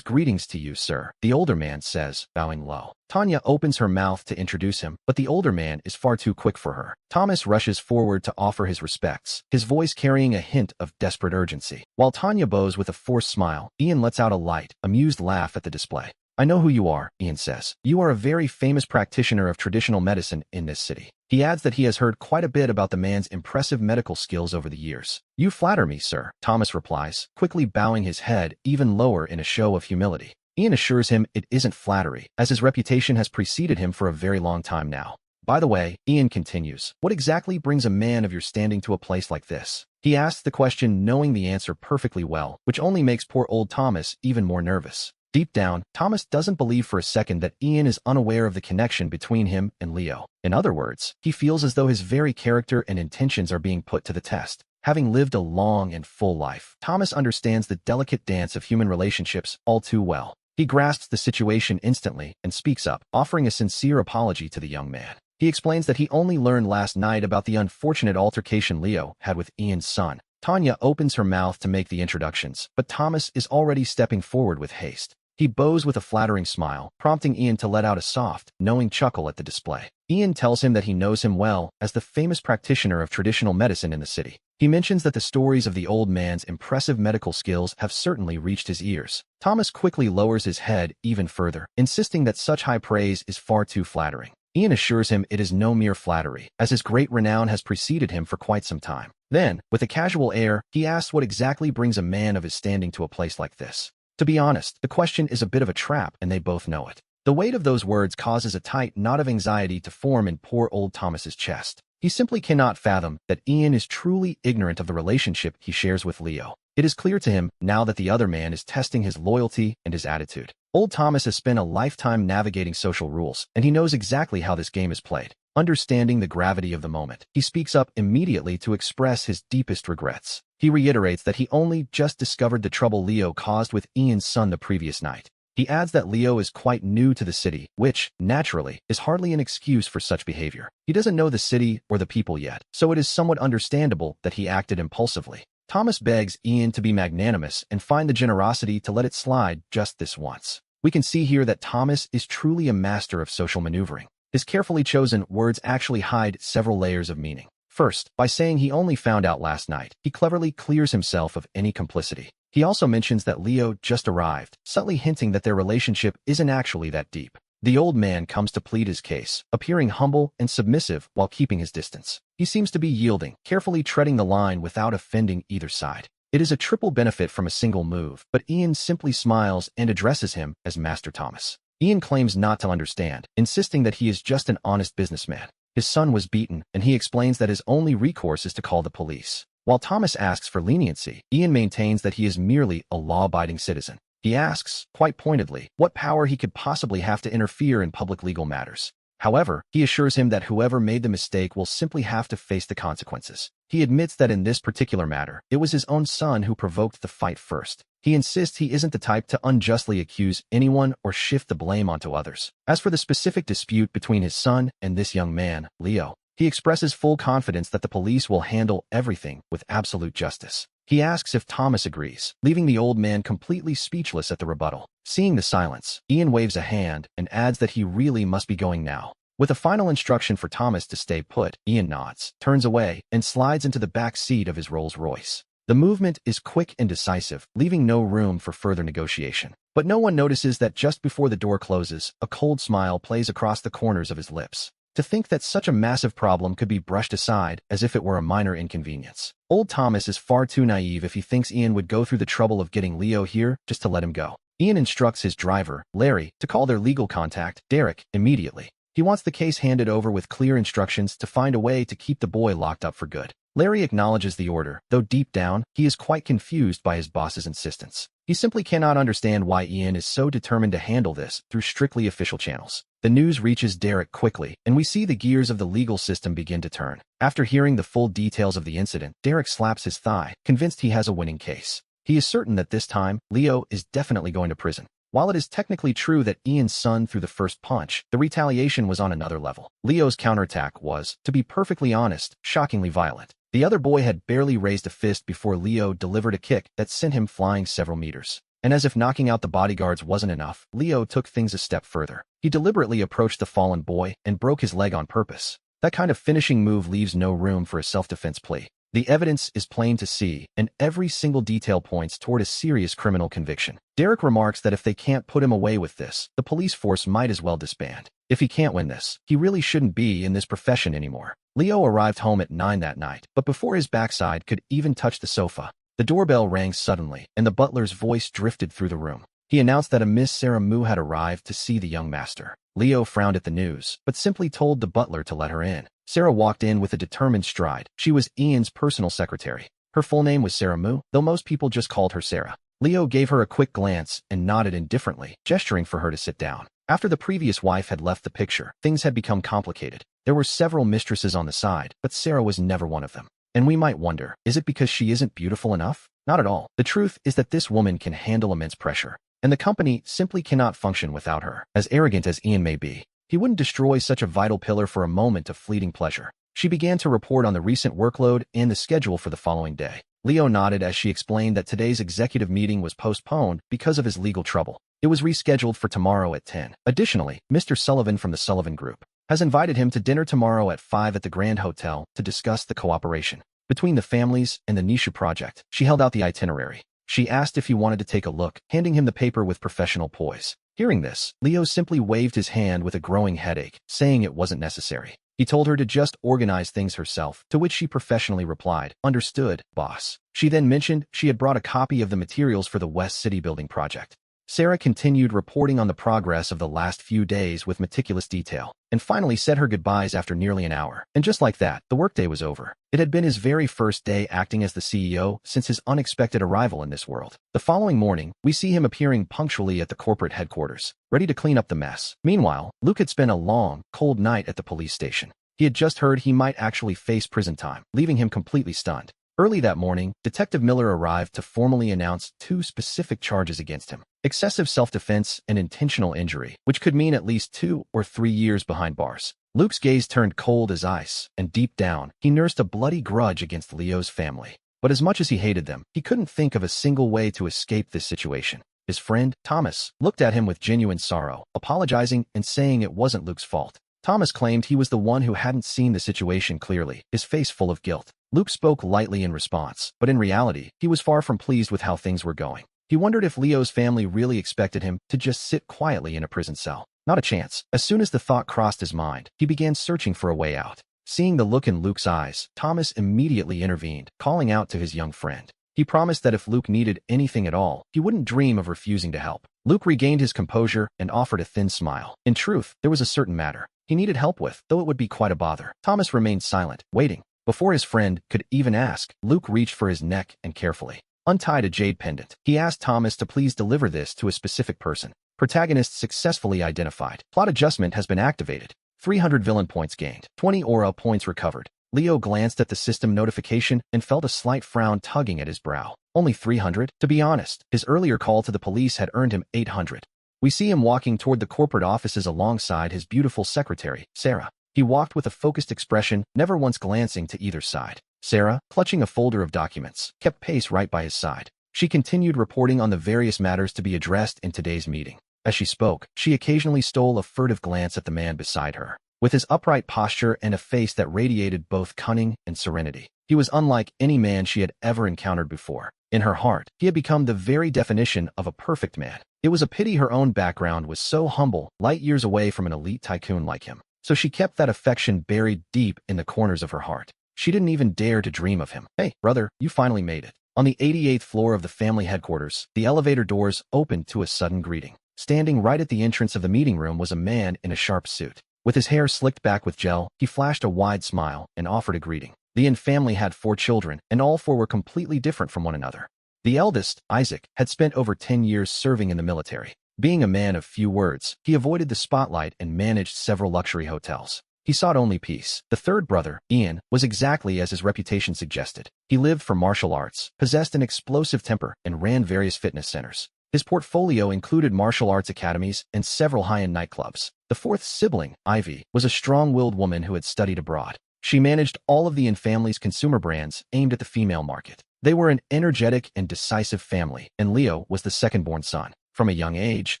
greetings to you, sir," the older man says, bowing low. Tanya opens her mouth to introduce him, but the older man is far too quick for her. Thomas rushes forward to offer his respects, his voice carrying a hint of desperate urgency. While Tanya bows with a forced smile, Ian lets out a light, amused laugh at the display. "I know who you are," Ian says. "You are a very famous practitioner of traditional medicine in this city." He adds that he has heard quite a bit about the man's impressive medical skills over the years. "You flatter me, sir," Thomas replies, quickly bowing his head even lower in a show of humility. Ian assures him it isn't flattery, as his reputation has preceded him for a very long time now. "By the way," Ian continues, "what exactly brings a man of your standing to a place like this?" He asks the question knowing the answer perfectly well, which only makes poor old Thomas even more nervous. Deep down, Thomas doesn't believe for a second that Ian is unaware of the connection between him and Leo. In other words, he feels as though his very character and intentions are being put to the test. Having lived a long and full life, Thomas understands the delicate dance of human relationships all too well. He grasps the situation instantly and speaks up, offering a sincere apology to the young man. He explains that he only learned last night about the unfortunate altercation Leo had with Ian's son. Tanya opens her mouth to make the introductions, but Thomas is already stepping forward with haste. He bows with a flattering smile, prompting Ian to let out a soft, knowing chuckle at the display. Ian tells him that he knows him well as the famous practitioner of traditional medicine in the city. He mentions that the stories of the old man's impressive medical skills have certainly reached his ears. Thomas quickly lowers his head even further, insisting that such high praise is far too flattering. Ian assures him it is no mere flattery, as his great renown has preceded him for quite some time. Then, with a casual air, he asks what exactly brings a man of his standing to a place like this. To be honest, the question is a bit of a trap, and they both know it. The weight of those words causes a tight knot of anxiety to form in poor old Thomas's chest. He simply cannot fathom that Ian is truly ignorant of the relationship he shares with Leo. It is clear to him now that the other man is testing his loyalty and his attitude. Old Thomas has spent a lifetime navigating social rules, and he knows exactly how this game is played. Understanding the gravity of the moment, he speaks up immediately to express his deepest regrets. He reiterates that he only just discovered the trouble Leo caused with Ian's son the previous night. He adds that Leo is quite new to the city, which, naturally, is hardly an excuse for such behavior. He doesn't know the city or the people yet, so it is somewhat understandable that he acted impulsively. Thomas begs Ian to be magnanimous and find the generosity to let it slide just this once. We can see here that Thomas is truly a master of social maneuvering. His carefully chosen words actually hide several layers of meaning. First, by saying he only found out last night, he cleverly clears himself of any complicity. He also mentions that Leo just arrived, subtly hinting that their relationship isn't actually that deep. The old man comes to plead his case, appearing humble and submissive while keeping his distance. He seems to be yielding, carefully treading the line without offending either side. It is a triple benefit from a single move, but Ian simply smiles and addresses him as Master Thomas. Ian claims not to understand, insisting that he is just an honest businessman. His son was beaten, and he explains that his only recourse is to call the police. While Thomas asks for leniency, Ian maintains that he is merely a law-abiding citizen. He asks, quite pointedly, what power he could possibly have to interfere in public legal matters. However, he assures him that whoever made the mistake will simply have to face the consequences. He admits that in this particular matter, it was his own son who provoked the fight first. He insists he isn't the type to unjustly accuse anyone or shift the blame onto others. As for the specific dispute between his son and this young man, Leo, he expresses full confidence that the police will handle everything with absolute justice. He asks if Thomas agrees, leaving the old man completely speechless at the rebuttal. Seeing the silence, Ian waves a hand and adds that he really must be going now. With a final instruction for Thomas to stay put, Ian nods, turns away, and slides into the back seat of his Rolls-Royce. The movement is quick and decisive, leaving no room for further negotiation. But no one notices that just before the door closes, a cold smile plays across the corners of his lips. To think that such a massive problem could be brushed aside as if it were a minor inconvenience. Old Thomas is far too naive if he thinks Ian would go through the trouble of getting Leo here just to let him go. Ian instructs his driver, Larry, to call their legal contact, Derek, immediately. He wants the case handed over with clear instructions to find a way to keep the boy locked up for good. Larry acknowledges the order, though deep down, he is quite confused by his boss's insistence. He simply cannot understand why Ian is so determined to handle this through strictly official channels. The news reaches Derek quickly, and we see the gears of the legal system begin to turn. After hearing the full details of the incident, Derek slaps his thigh, convinced he has a winning case. He is certain that this time, Leo is definitely going to prison. While it is technically true that Ian's son threw the first punch, the retaliation was on another level. Leo's counterattack was, to be perfectly honest, shockingly violent. The other boy had barely raised a fist before Leo delivered a kick that sent him flying several meters. And as if knocking out the bodyguards wasn't enough, Leo took things a step further. He deliberately approached the fallen boy and broke his leg on purpose. That kind of finishing move leaves no room for a self-defense plea. The evidence is plain to see, and every single detail points toward a serious criminal conviction. Derek remarks that if they can't put him away with this, the police force might as well disband. If he can't win this, he really shouldn't be in this profession anymore. Leo arrived home at 9 that night, but before his backside could even touch the sofa, the doorbell rang suddenly, and the butler's voice drifted through the room. He announced that a Miss Sarah Moo had arrived to see the young master. Leo frowned at the news, but simply told the butler to let her in. Sarah walked in with a determined stride. She was Ian's personal secretary. Her full name was Sarah Moo, though most people just called her Sarah. Leo gave her a quick glance and nodded indifferently, gesturing for her to sit down. After the previous wife had left the picture, things had become complicated. There were several mistresses on the side, but Sarah was never one of them. And we might wonder, is it because she isn't beautiful enough? Not at all. The truth is that this woman can handle immense pressure, and the company simply cannot function without her. As arrogant as Ian may be, he wouldn't destroy such a vital pillar for a moment of fleeting pleasure. She began to report on the recent workload and the schedule for the following day. Leo nodded as she explained that today's executive meeting was postponed because of his legal trouble. It was rescheduled for tomorrow at 10. Additionally, Mr. Sullivan from the Sullivan Group has invited him to dinner tomorrow at 5 at the Grand Hotel to discuss the cooperation between the families and the Nishu project. She held out the itinerary. She asked if he wanted to take a look, handing him the paper with professional poise. Hearing this, Leo simply waved his hand with a growing headache, saying it wasn't necessary. He told her to just organize things herself, to which she professionally replied, "Understood, boss." She then mentioned she had brought a copy of the materials for the West City building project. Sarah continued reporting on the progress of the last few days with meticulous detail, and finally said her goodbyes after nearly an hour. And just like that, the workday was over. It had been his very first day acting as the CEO since his unexpected arrival in this world. The following morning, we see him appearing punctually at the corporate headquarters, ready to clean up the mess. Meanwhile, Luke had spent a long, cold night at the police station. He had just heard he might actually face prison time, leaving him completely stunned. Early that morning, Detective Miller arrived to formally announce 2 specific charges against him: excessive self-defense and intentional injury, which could mean at least 2 or 3 years behind bars. Luke's gaze turned cold as ice, and deep down, he nursed a bloody grudge against Leo's family. But as much as he hated them, he couldn't think of a single way to escape this situation. His friend, Thomas, looked at him with genuine sorrow, apologizing and saying it wasn't Luke's fault. Thomas claimed he was the one who hadn't seen the situation clearly, his face full of guilt. Luke spoke lightly in response, but in reality, he was far from pleased with how things were going. He wondered if Leo's family really expected him to just sit quietly in a prison cell. Not a chance. As soon as the thought crossed his mind, he began searching for a way out. Seeing the look in Luke's eyes, Thomas immediately intervened, calling out to his young friend. He promised that if Luke needed anything at all, he wouldn't dream of refusing to help. Luke regained his composure and offered a thin smile. In truth, there was a certain matter he needed help with, though it would be quite a bother. Thomas remained silent, waiting. Before his friend could even ask, Luke reached for his neck and carefully untied a jade pendant. He asked Thomas to please deliver this to a specific person. Protagonist successfully identified. Plot adjustment has been activated. 300 villain points gained. 20 aura points recovered. Leo glanced at the system notification and felt a slight frown tugging at his brow. Only 300? To be honest, his earlier call to the police had earned him 800. We see him walking toward the corporate offices alongside his beautiful secretary, Sarah. He walked with a focused expression, never once glancing to either side. Sarah, clutching a folder of documents, kept pace right by his side. She continued reporting on the various matters to be addressed in today's meeting. As she spoke, she occasionally stole a furtive glance at the man beside her. With his upright posture and a face that radiated both cunning and serenity, he was unlike any man she had ever encountered before. In her heart, he had become the very definition of a perfect man. It was a pity her own background was so humble, light years away from an elite tycoon like him. So she kept that affection buried deep in the corners of her heart. She didn't even dare to dream of him. "Hey, brother, you finally made it." On the 88th floor of the family headquarters, the elevator doors opened to a sudden greeting. Standing right at the entrance of the meeting room was a man in a sharp suit. With his hair slicked back with gel, he flashed a wide smile and offered a greeting. The Yin family had 4 children, and all 4 were completely different from one another. The eldest, Isaac, had spent over 10 years serving in the military. Being a man of few words, he avoided the spotlight and managed several luxury hotels. He sought only peace. The third brother, Ian, was exactly as his reputation suggested. He lived for martial arts, possessed an explosive temper, and ran various fitness centers. His portfolio included martial arts academies and several high-end nightclubs. The fourth sibling, Ivy, was a strong-willed woman who had studied abroad. She managed all of the Yin family's consumer brands aimed at the female market. They were an energetic and decisive family, and Leo was the second-born son. From a young age,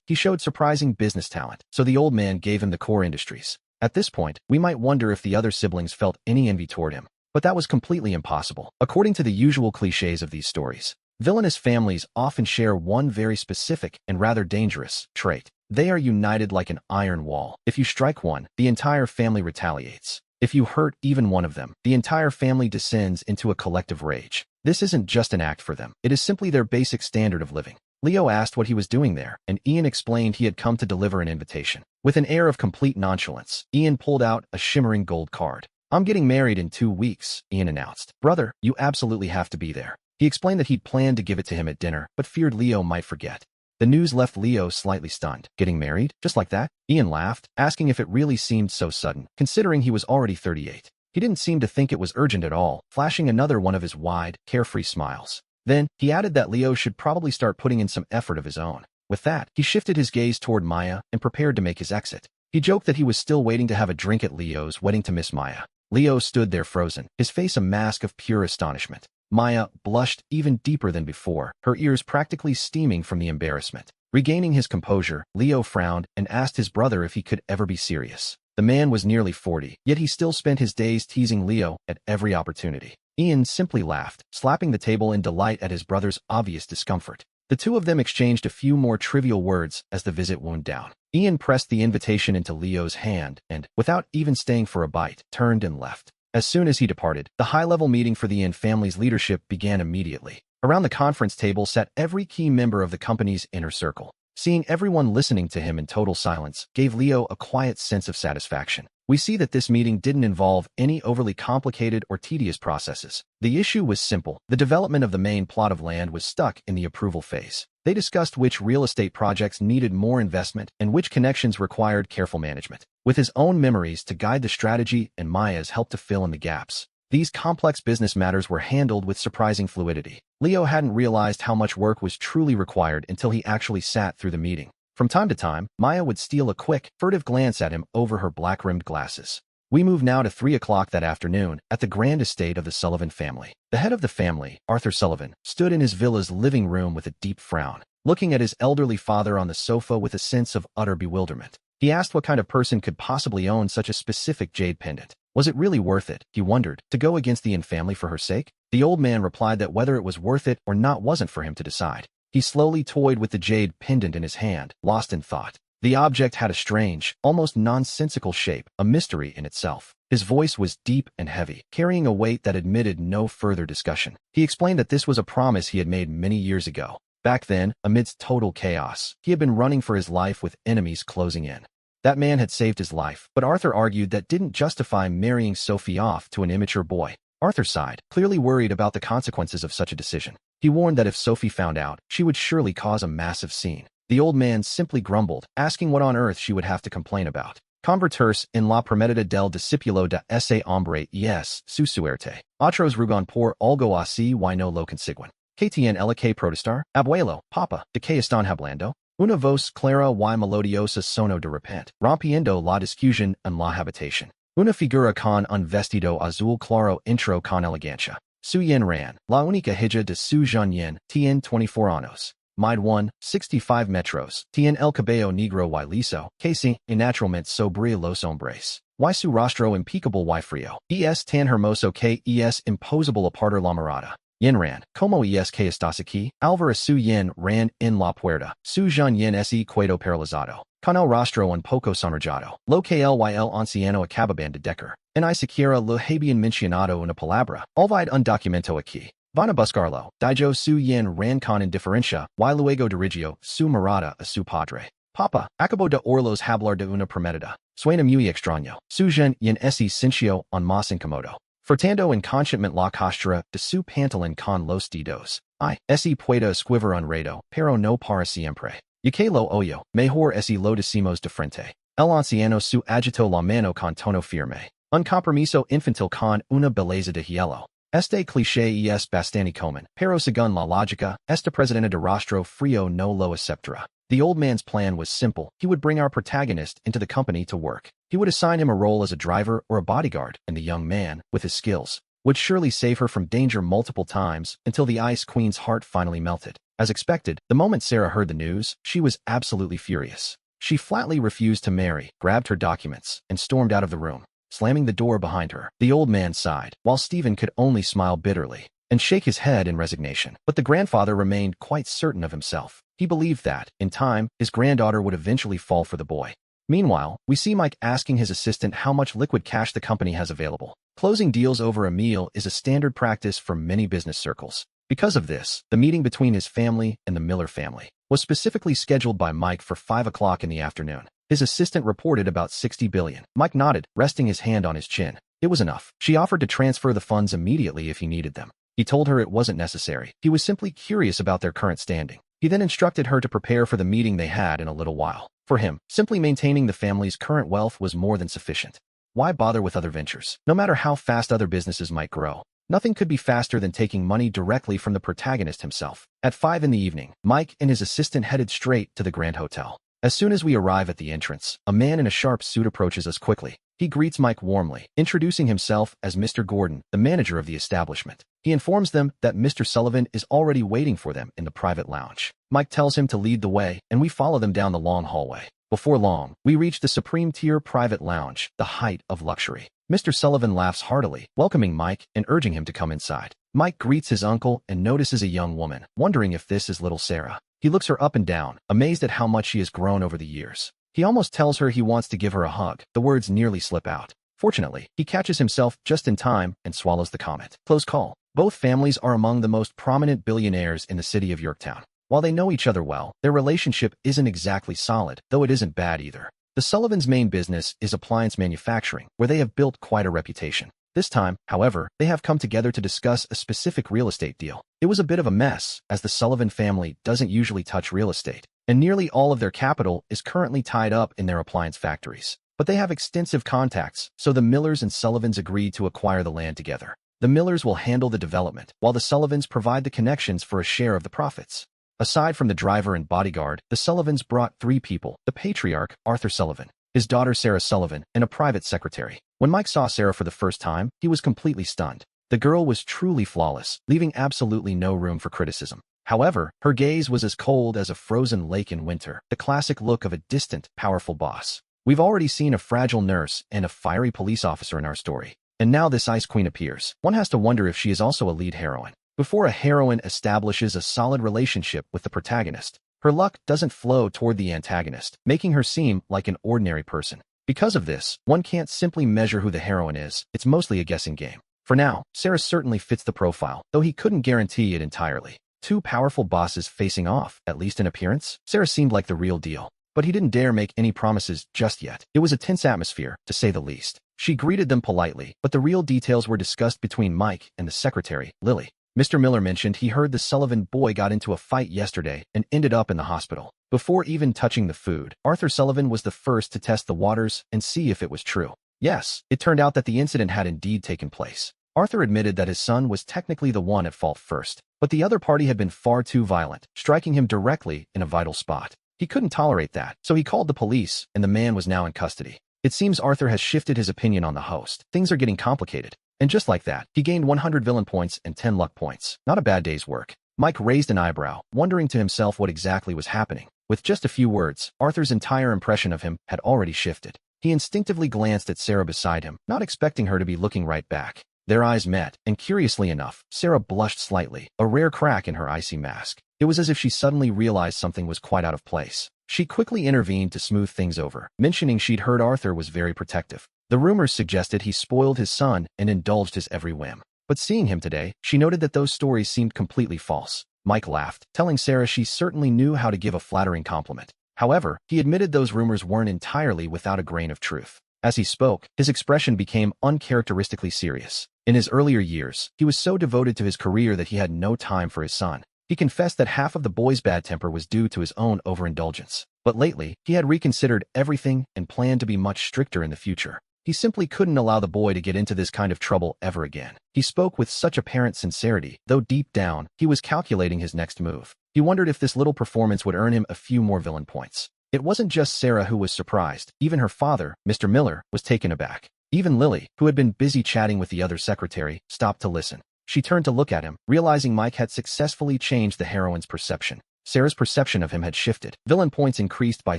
he showed surprising business talent, so the old man gave him the core industries. At this point, we might wonder if the other siblings felt any envy toward him, but that was completely impossible. According to the usual cliches of these stories, villainous families often share one very specific and rather dangerous trait. They are united like an iron wall. If you strike one, the entire family retaliates. If you hurt even one of them, the entire family descends into a collective rage. This isn't just an act for them. It is simply their basic standard of living. Leo asked what he was doing there, and Ian explained he had come to deliver an invitation. With an air of complete nonchalance, Ian pulled out a shimmering gold card. "I'm getting married in 2 weeks," Ian announced. "Brother, you absolutely have to be there." He explained that he'd planned to give it to him at dinner, but feared Leo might forget. The news left Leo slightly stunned. "Getting married? Just like that?" Ian laughed, asking if it really seemed so sudden, considering he was already 38. He didn't seem to think it was urgent at all, flashing another one of his wide, carefree smiles. Then, he added that Leo should probably start putting in some effort of his own. With that, he shifted his gaze toward Maya and prepared to make his exit. He joked that he was still waiting to have a drink at Leo's wedding to Miss Maya. Leo stood there frozen, his face a mask of pure astonishment. Maya blushed even deeper than before, her ears practically steaming from the embarrassment. Regaining his composure, Leo frowned and asked his brother if he could ever be serious. The man was nearly 40, yet he still spent his days teasing Leo at every opportunity. Ian simply laughed, slapping the table in delight at his brother's obvious discomfort. The two of them exchanged a few more trivial words as the visit wound down. Ian pressed the invitation into Leo's hand and, without even staying for a bite, turned and left. As soon as he departed, the high-level meeting for the Yin family's leadership began immediately. Around the conference table sat every key member of the company's inner circle. Seeing everyone listening to him in total silence gave Leo a quiet sense of satisfaction. We see that this meeting didn't involve any overly complicated or tedious processes. The issue was simple. The development of the main plot of land was stuck in the approval phase. They discussed which real estate projects needed more investment and which connections required careful management. With his own memories to guide the strategy and Maya's help to fill in the gaps, these complex business matters were handled with surprising fluidity. Leo hadn't realized how much work was truly required until he actually sat through the meeting. From time to time, Maya would steal a quick, furtive glance at him over her black-rimmed glasses. We move now to 3 o'clock that afternoon at the grand estate of the Sullivan family. The head of the family, Arthur Sullivan, stood in his villa's living room with a deep frown, looking at his elderly father on the sofa with a sense of utter bewilderment. He asked what kind of person could possibly own such a specific jade pendant. Was it really worth it, he wondered, to go against the Yin family for her sake? The old man replied that whether it was worth it or not wasn't for him to decide. He slowly toyed with the jade pendant in his hand, lost in thought. The object had a strange, almost nonsensical shape, a mystery in itself. His voice was deep and heavy, carrying a weight that admitted no further discussion. He explained that this was a promise he had made many years ago. Back then, amidst total chaos, he had been running for his life with enemies closing in. That man had saved his life, but Arthur argued that didn't justify marrying Sophie off to an immature boy. Arthur sighed, clearly worried about the consequences of such a decision. He warned that if Sophie found out, she would surely cause a massive scene. The old man simply grumbled, asking what on earth she would have to complain about. Convertirse en la prometida del discípulo de ese hombre es su suerte. Otros rugan por algo así y no lo consiguen. Que tien el que protestar? Abuelo, papa, de que están hablando? Una voz clara y melodiosa sonó de repente, rompiendo la discusión en la habitación. Una figura con un vestido azul claro entró con elegancia. Su Yin ran, la única hija de su Jean Yin, tien 24 años. Mide 1, 65 metros, tien el cabello negro y liso, que si, naturalmente sobre los hombres. Y su rostro impecable y frío. Es tan hermoso que es imposible apartar la mirada. Yin ran, como es que estás aquí? Alvara su Yin ran en la puerta. Su Jean Yin se quedó paralizado. Con el rostro un poco sonrojado. Lo que el anciano acababan de decir. En ni siquiera lo habían mencionado una palabra. Olvide un documento aquí. Van a buscarlo. Dijo su Yin ran con indiferencia, y luego dirigió su mirada a su padre. Papa, acabo de orlos hablar de una prometida. Suena muy extraño. Su Jean Yin se sintió un más incómodo. Furtando inconscientemente la costura de su pantalón con los dedos. Ese puede esquivar un reto, pero no para siempre. Y que lo oyo, mejor ese lo decimos de frente. El anciano su agitó la mano con tono firme. Un compromiso infantil con una belleza de hielo. Este cliché es bastante común, pero según la lógica, esta presidente de rostro frío no lo aceptará. The old man's plan was simple. He would bring our protagonist into the company to work. He would assign him a role as a driver or a bodyguard, and the young man, with his skills, would surely save her from danger multiple times until the Ice Queen's heart finally melted. As expected, the moment Sarah heard the news, she was absolutely furious. She flatly refused to marry, grabbed her documents, and stormed out of the room, slamming the door behind her. The old man sighed, while Stephen could only smile bitterly and shake his head in resignation. But the grandfather remained quite certain of himself. He believed that, in time, his granddaughter would eventually fall for the boy. Meanwhile, we see Mike asking his assistant how much liquid cash the company has available. Closing deals over a meal is a standard practice for many business circles. Because of this, the meeting between his family and the Miller family was specifically scheduled by Mike for 5 o'clock in the afternoon. His assistant reported about 60 billion. Mike nodded, resting his hand on his chin. It was enough. She offered to transfer the funds immediately if he needed them. He told her it wasn't necessary. He was simply curious about their current standing. He then instructed her to prepare for the meeting they had in a little while. For him, simply maintaining the family's current wealth was more than sufficient. Why bother with other ventures? No matter how fast other businesses might grow, nothing could be faster than taking money directly from the protagonist himself. At 5 in the evening, Mike and his assistant headed straight to the Grand Hotel. As soon as we arrive at the entrance, a man in a sharp suit approaches us quickly. He greets Mike warmly, introducing himself as Mr. Gordon, the manager of the establishment. He informs them that Mr. Sullivan is already waiting for them in the private lounge. Mike tells him to lead the way, and we follow them down the long hallway. Before long, we reach the supreme-tier private lounge, the height of luxury. Mr. Sullivan laughs heartily, welcoming Mike and urging him to come inside. Mike greets his uncle and notices a young woman, wondering if this is little Sarah. He looks her up and down, amazed at how much she has grown over the years. He almost tells her he wants to give her a hug. The words nearly slip out. Fortunately, he catches himself just in time and swallows the comment. Close call. Both families are among the most prominent billionaires in the city of Yorktown. While they know each other well, their relationship isn't exactly solid, though it isn't bad either. The Sullivans' main business is appliance manufacturing, where they have built quite a reputation. This time, however, they have come together to discuss a specific real estate deal. It was a bit of a mess, as the Sullivan family doesn't usually touch real estate, and nearly all of their capital is currently tied up in their appliance factories. But they have extensive contacts, so the Millers and Sullivans agreed to acquire the land together. The Millers will handle the development, while the Sullivans provide the connections for a share of the profits. Aside from the driver and bodyguard, the Sullivans brought 3 people: the patriarch, Arthur Sullivan, his daughter Sarah Sullivan, and a private secretary. When Mike saw Sarah for the first time, he was completely stunned. The girl was truly flawless, leaving absolutely no room for criticism. However, her gaze was as cold as a frozen lake in winter, the classic look of a distant, powerful boss. We've already seen a fragile nurse and a fiery police officer in our story, and now this Ice Queen appears. One has to wonder if she is also a lead heroine. Before a heroine establishes a solid relationship with the protagonist, her luck doesn't flow toward the antagonist, making her seem like an ordinary person. Because of this, one can't simply measure who the heroine is. It's mostly a guessing game. For now, Sarah certainly fits the profile, though he couldn't guarantee it entirely. 2 powerful bosses facing off, at least in appearance. Sarah seemed like the real deal, but he didn't dare make any promises just yet. It was a tense atmosphere, to say the least. She greeted them politely, but the real details were discussed between Mike and the secretary, Lily. Mr. Miller mentioned he heard the Sullivan boy got into a fight yesterday and ended up in the hospital. Before even touching the food, Arthur Sullivan was the first to test the waters and see if it was true. Yes, it turned out that the incident had indeed taken place. Arthur admitted that his son was technically the one at fault first, but the other party had been far too violent, striking him directly in a vital spot. He couldn't tolerate that, so he called the police, and the man was now in custody. It seems Arthur has shifted his opinion on the host. Things are getting complicated. And just like that, he gained 100 villain points and 10 luck points. Not a bad day's work. Mike raised an eyebrow, wondering to himself what exactly was happening. With just a few words, Arthur's entire impression of him had already shifted. He instinctively glanced at Sarah beside him, not expecting her to be looking right back. Their eyes met, and curiously enough, Sarah blushed slightly, a rare crack in her icy mask. It was as if she suddenly realized something was quite out of place. She quickly intervened to smooth things over, mentioning she'd heard Arthur was very protective. The rumors suggested he spoiled his son and indulged his every whim. But seeing him today, she noted that those stories seemed completely false. Mike laughed, telling Sarah she certainly knew how to give a flattering compliment. However, he admitted those rumors weren't entirely without a grain of truth. As he spoke, his expression became uncharacteristically serious. In his earlier years, he was so devoted to his career that he had no time for his son. He confessed that half of the boy's bad temper was due to his own overindulgence. But lately, he had reconsidered everything and planned to be much stricter in the future. He simply couldn't allow the boy to get into this kind of trouble ever again. He spoke with such apparent sincerity, though deep down, he was calculating his next move. He wondered if this little performance would earn him a few more villain points. It wasn't just Sarah who was surprised. Even her father, Mr. Miller, was taken aback. Even Lily, who had been busy chatting with the other secretary, stopped to listen. She turned to look at him, realizing Mike had successfully changed the heroine's perception. Sarah's perception of him had shifted. Villain points increased by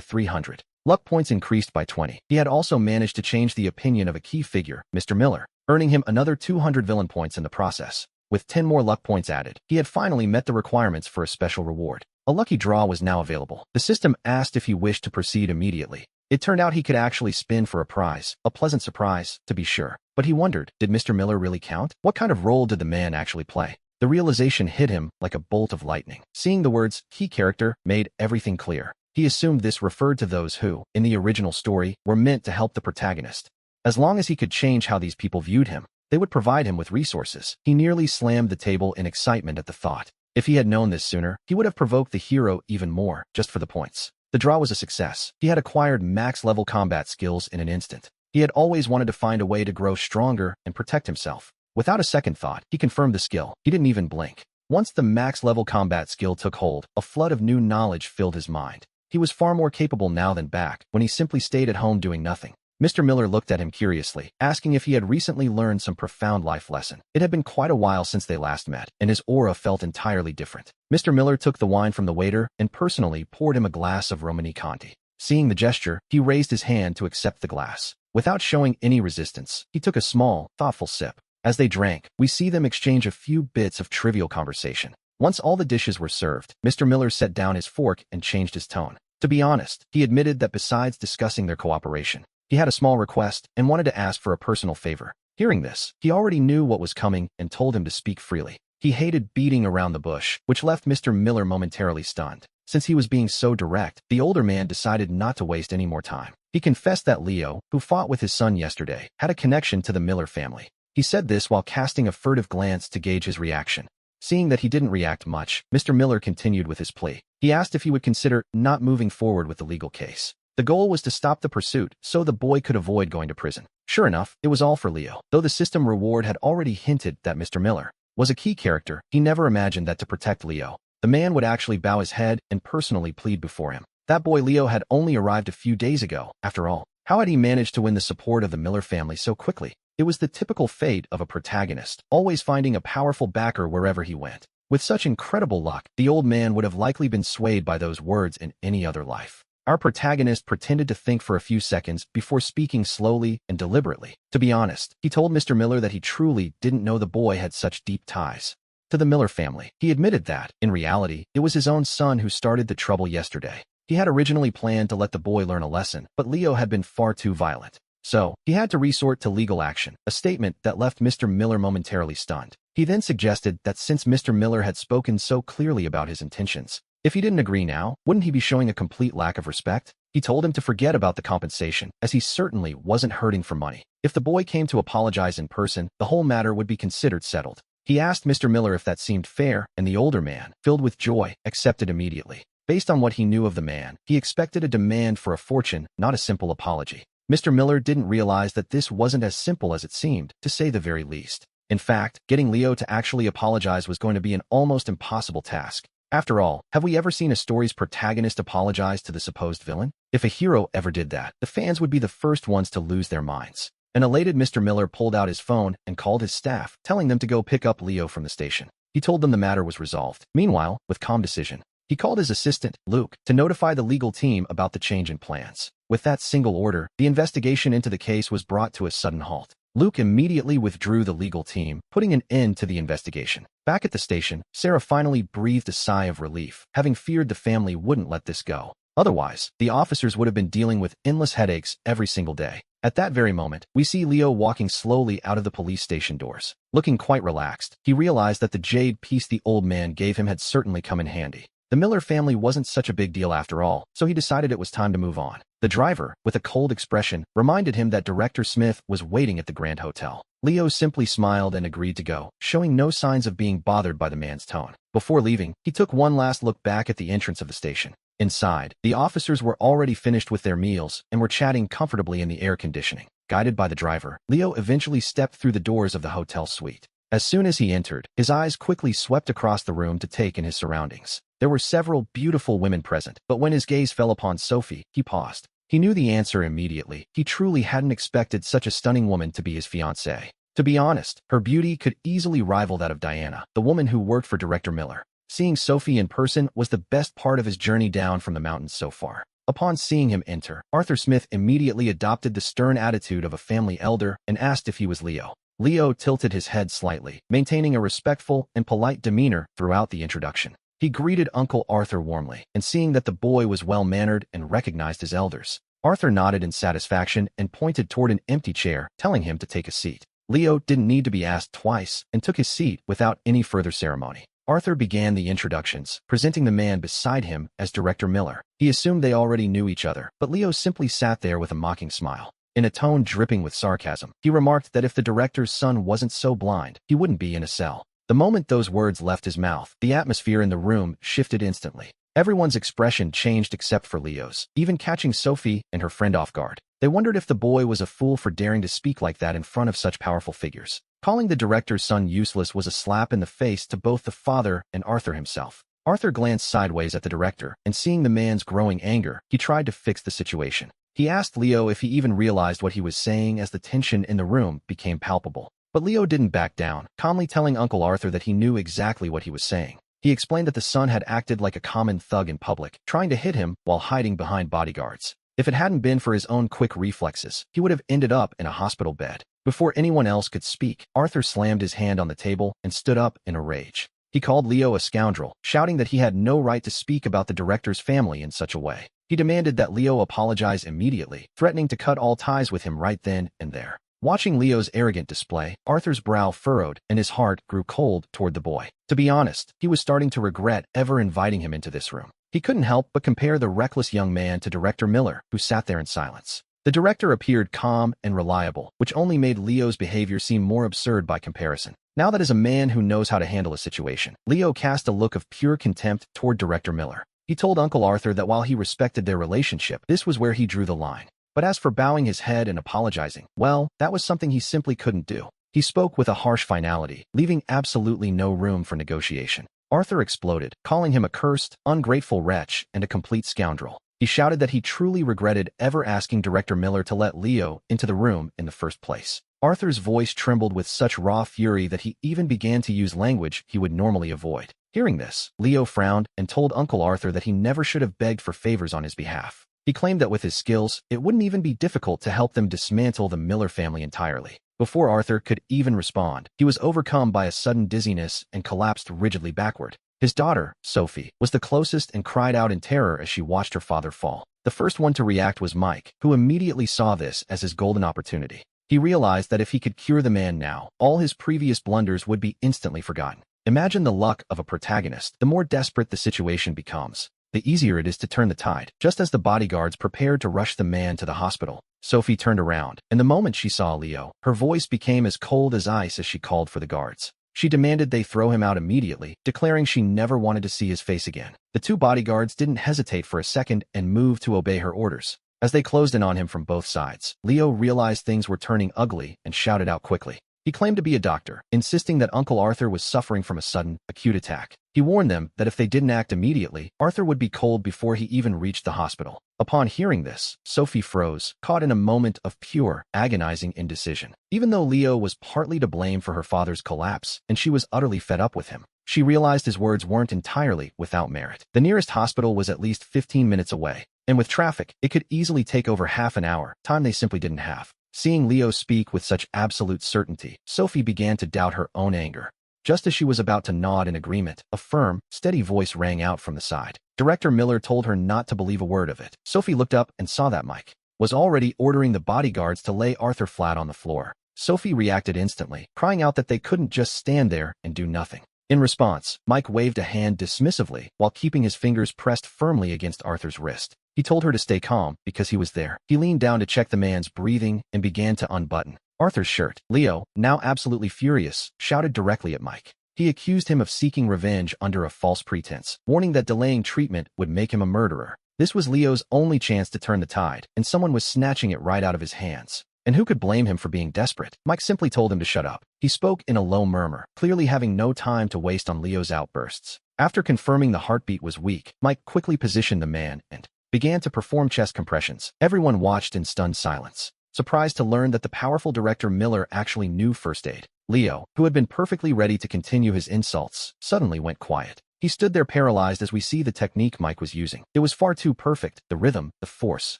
300. Luck points increased by 20. He had also managed to change the opinion of a key figure, Mr. Miller, earning him another 200 villain points in the process. With 10 more luck points added, he had finally met the requirements for a special reward. A lucky draw was now available. The system asked if he wished to proceed immediately. It turned out he could actually spin for a prize, a pleasant surprise, to be sure. But he wondered, did Mr. Miller really count? What kind of role did the man actually play? The realization hit him like a bolt of lightning. Seeing the words, key character, made everything clear. He assumed this referred to those who, in the original story, were meant to help the protagonist. As long as he could change how these people viewed him, they would provide him with resources. He nearly slammed the table in excitement at the thought. If he had known this sooner, he would have provoked the hero even more, just for the points. The draw was a success. He had acquired max-level combat skills in an instant. He had always wanted to find a way to grow stronger and protect himself. Without a second thought, he confirmed the skill. He didn't even blink. Once the max-level combat skill took hold, a flood of new knowledge filled his mind. He was far more capable now than back, when he simply stayed at home doing nothing. Mr. Miller looked at him curiously, asking if he had recently learned some profound life lesson. It had been quite a while since they last met, and his aura felt entirely different. Mr. Miller took the wine from the waiter and personally poured him a glass of Romani Conti. Seeing the gesture, he raised his hand to accept the glass. Without showing any resistance, he took a small, thoughtful sip. As they drank, we see them exchange a few bits of trivial conversation. Once all the dishes were served, Mr. Miller set down his fork and changed his tone. To be honest, he admitted that besides discussing their cooperation, he had a small request and wanted to ask for a personal favor. Hearing this, he already knew what was coming and told him to speak freely. He hated beating around the bush, which left Mr. Miller momentarily stunned. Since he was being so direct, the older man decided not to waste any more time. He confessed that Leo, who fought with his son yesterday, had a connection to the Miller family. He said this while casting a furtive glance to gauge his reaction. Seeing that he didn't react much, Mr. Miller continued with his plea. He asked if he would consider not moving forward with the legal case. The goal was to stop the pursuit so the boy could avoid going to prison. Sure enough, it was all for Leo. Though the system reward had already hinted that Mr. Miller was a key character, he never imagined that to protect Leo, the man would actually bow his head and personally plead before him. That boy Leo had only arrived a few days ago, after all. How had he managed to win the support of the Miller family so quickly? It was the typical fate of a protagonist, always finding a powerful backer wherever he went. With such incredible luck, the old man would have likely been swayed by those words in any other life. Our protagonist pretended to think for a few seconds before speaking slowly and deliberately. To be honest, he told Mr. Miller that he truly didn't know the boy had such deep ties to the Miller family. He admitted that, in reality, it was his own son who started the trouble yesterday. He had originally planned to let the boy learn a lesson, but Leo had been far too violent. So, he had to resort to legal action, a statement that left Mr. Miller momentarily stunned. He then suggested that since Mr. Miller had spoken so clearly about his intentions, if he didn't agree now, wouldn't he be showing a complete lack of respect? He told him to forget about the compensation, as he certainly wasn't hurting for money. If the boy came to apologize in person, the whole matter would be considered settled. He asked Mr. Miller if that seemed fair, and the older man, filled with joy, accepted immediately. Based on what he knew of the man, he expected a demand for a fortune, not a simple apology. Mr. Miller didn't realize that this wasn't as simple as it seemed, to say the very least. In fact, getting Leo to actually apologize was going to be an almost impossible task. After all, have we ever seen a story's protagonist apologize to the supposed villain? If a hero ever did that, the fans would be the first ones to lose their minds. An elated Mr. Miller pulled out his phone and called his staff, telling them to go pick up Leo from the station. He told them the matter was resolved. Meanwhile, with calm decision, he called his assistant, Luke, to notify the legal team about the change in plans. With that single order, the investigation into the case was brought to a sudden halt. Luke immediately withdrew the legal team, putting an end to the investigation. Back at the station, Sarah finally breathed a sigh of relief, having feared the family wouldn't let this go. Otherwise, the officers would have been dealing with endless headaches every single day. At that very moment, we see Leo walking slowly out of the police station doors. Looking quite relaxed, he realized that the jade piece the old man gave him had certainly come in handy. The Miller family wasn't such a big deal after all, so he decided it was time to move on. The driver, with a cold expression, reminded him that Director Smith was waiting at the Grand Hotel. Leo simply smiled and agreed to go, showing no signs of being bothered by the man's tone. Before leaving, he took one last look back at the entrance of the station. Inside, the officers were already finished with their meals and were chatting comfortably in the air conditioning. Guided by the driver, Leo eventually stepped through the doors of the hotel suite. As soon as he entered, his eyes quickly swept across the room to take in his surroundings. There were several beautiful women present, but when his gaze fell upon Sophie, he paused. He knew the answer immediately. He truly hadn't expected such a stunning woman to be his fiancée. To be honest, her beauty could easily rival that of Diana, the woman who worked for Director Miller. Seeing Sophie in person was the best part of his journey down from the mountains so far. Upon seeing him enter, Arthur Smith immediately adopted the stern attitude of a family elder and asked if he was Leo. Leo tilted his head slightly, maintaining a respectful and polite demeanor throughout the introduction. He greeted Uncle Arthur warmly, and seeing that the boy was well-mannered and recognized his elders, Arthur nodded in satisfaction and pointed toward an empty chair, telling him to take a seat. Leo didn't need to be asked twice and took his seat without any further ceremony. Arthur began the introductions, presenting the man beside him as Director Miller. He assumed they already knew each other, but Leo simply sat there with a mocking smile. In a tone dripping with sarcasm, he remarked that if the director's son wasn't so blind, he wouldn't be in a cell. The moment those words left his mouth, the atmosphere in the room shifted instantly. Everyone's expression changed except for Leo's, even catching Sophie and her friend off guard. They wondered if the boy was a fool for daring to speak like that in front of such powerful figures. Calling the director's son useless was a slap in the face to both the father and Arthur himself. Arthur glanced sideways at the director, and seeing the man's growing anger, he tried to fix the situation. He asked Leo if he even realized what he was saying as the tension in the room became palpable. But Leo didn't back down, calmly telling Uncle Arthur that he knew exactly what he was saying. He explained that the son had acted like a common thug in public, trying to hit him while hiding behind bodyguards. If it hadn't been for his own quick reflexes, he would have ended up in a hospital bed. Before anyone else could speak, Arthur slammed his hand on the table and stood up in a rage. He called Leo a scoundrel, shouting that he had no right to speak about the director's family in such a way. He demanded that Leo apologize immediately, threatening to cut all ties with him right then and there. Watching Leo's arrogant display, Arthur's brow furrowed and his heart grew cold toward the boy. To be honest, he was starting to regret ever inviting him into this room. He couldn't help but compare the reckless young man to Director Miller, who sat there in silence. The director appeared calm and reliable, which only made Leo's behavior seem more absurd by comparison. Now that as a man who knows how to handle a situation, Leo cast a look of pure contempt toward Director Miller. He told Uncle Arthur that while he respected their relationship, this was where he drew the line. But as for bowing his head and apologizing, well, that was something he simply couldn't do. He spoke with a harsh finality, leaving absolutely no room for negotiation. Arthur exploded, calling him a cursed, ungrateful wretch and a complete scoundrel. He shouted that he truly regretted ever asking Director Miller to let Leo into the room in the first place. Arthur's voice trembled with such raw fury that he even began to use language he would normally avoid. Hearing this, Leo frowned and told Uncle Arthur that he never should have begged for favors on his behalf. He claimed that with his skills, it wouldn't even be difficult to help them dismantle the Miller family entirely. Before Arthur could even respond, he was overcome by a sudden dizziness and collapsed rigidly backward. His daughter, Sophie, was the closest and cried out in terror as she watched her father fall. The first one to react was Mike, who immediately saw this as his golden opportunity. He realized that if he could cure the man now, all his previous blunders would be instantly forgotten. Imagine the luck of a protagonist. The more desperate the situation becomes, the easier it is to turn the tide. Just as the bodyguards prepared to rush the man to the hospital, Sophie turned around, and the moment she saw Leo, her voice became as cold as ice as she called for the guards. She demanded they throw him out immediately, declaring she never wanted to see his face again. The two bodyguards didn't hesitate for a second and moved to obey her orders. As they closed in on him from both sides, Leo realized things were turning ugly and shouted out quickly. He claimed to be a doctor, insisting that Uncle Arthur was suffering from a sudden, acute attack. He warned them that if they didn't act immediately, Arthur would be cold before he even reached the hospital. Upon hearing this, Sophie froze, caught in a moment of pure, agonizing indecision. Even though Leo was partly to blame for her father's collapse, and she was utterly fed up with him, she realized his words weren't entirely without merit. The nearest hospital was at least 15 minutes away, and with traffic, it could easily take over half an hour, time they simply didn't have. Seeing Leo speak with such absolute certainty, Sophie began to doubt her own anger. Just as she was about to nod in agreement, a firm, steady voice rang out from the side. Director Miller told her not to believe a word of it. Sophie looked up and saw that Mike was already ordering the bodyguards to lay Arthur flat on the floor. Sophie reacted instantly, crying out that they couldn't just stand there and do nothing. In response, Mike waved a hand dismissively while keeping his fingers pressed firmly against Arthur's wrist. He told her to stay calm because he was there. He leaned down to check the man's breathing and began to unbutton Arthur's shirt. Leo, now absolutely furious, shouted directly at Mike. He accused him of seeking revenge under a false pretense, warning that delaying treatment would make him a murderer. This was Leo's only chance to turn the tide, and someone was snatching it right out of his hands. And who could blame him for being desperate? Mike simply told him to shut up. He spoke in a low murmur, clearly having no time to waste on Leo's outbursts. After confirming the heartbeat was weak, Mike quickly positioned the man and began to perform chest compressions. Everyone watched in stunned silence, surprised to learn that the powerful director Miller actually knew first aid. Leo, who had been perfectly ready to continue his insults, suddenly went quiet. He stood there paralyzed as we see the technique Mike was using. It was far too perfect. The rhythm, the force,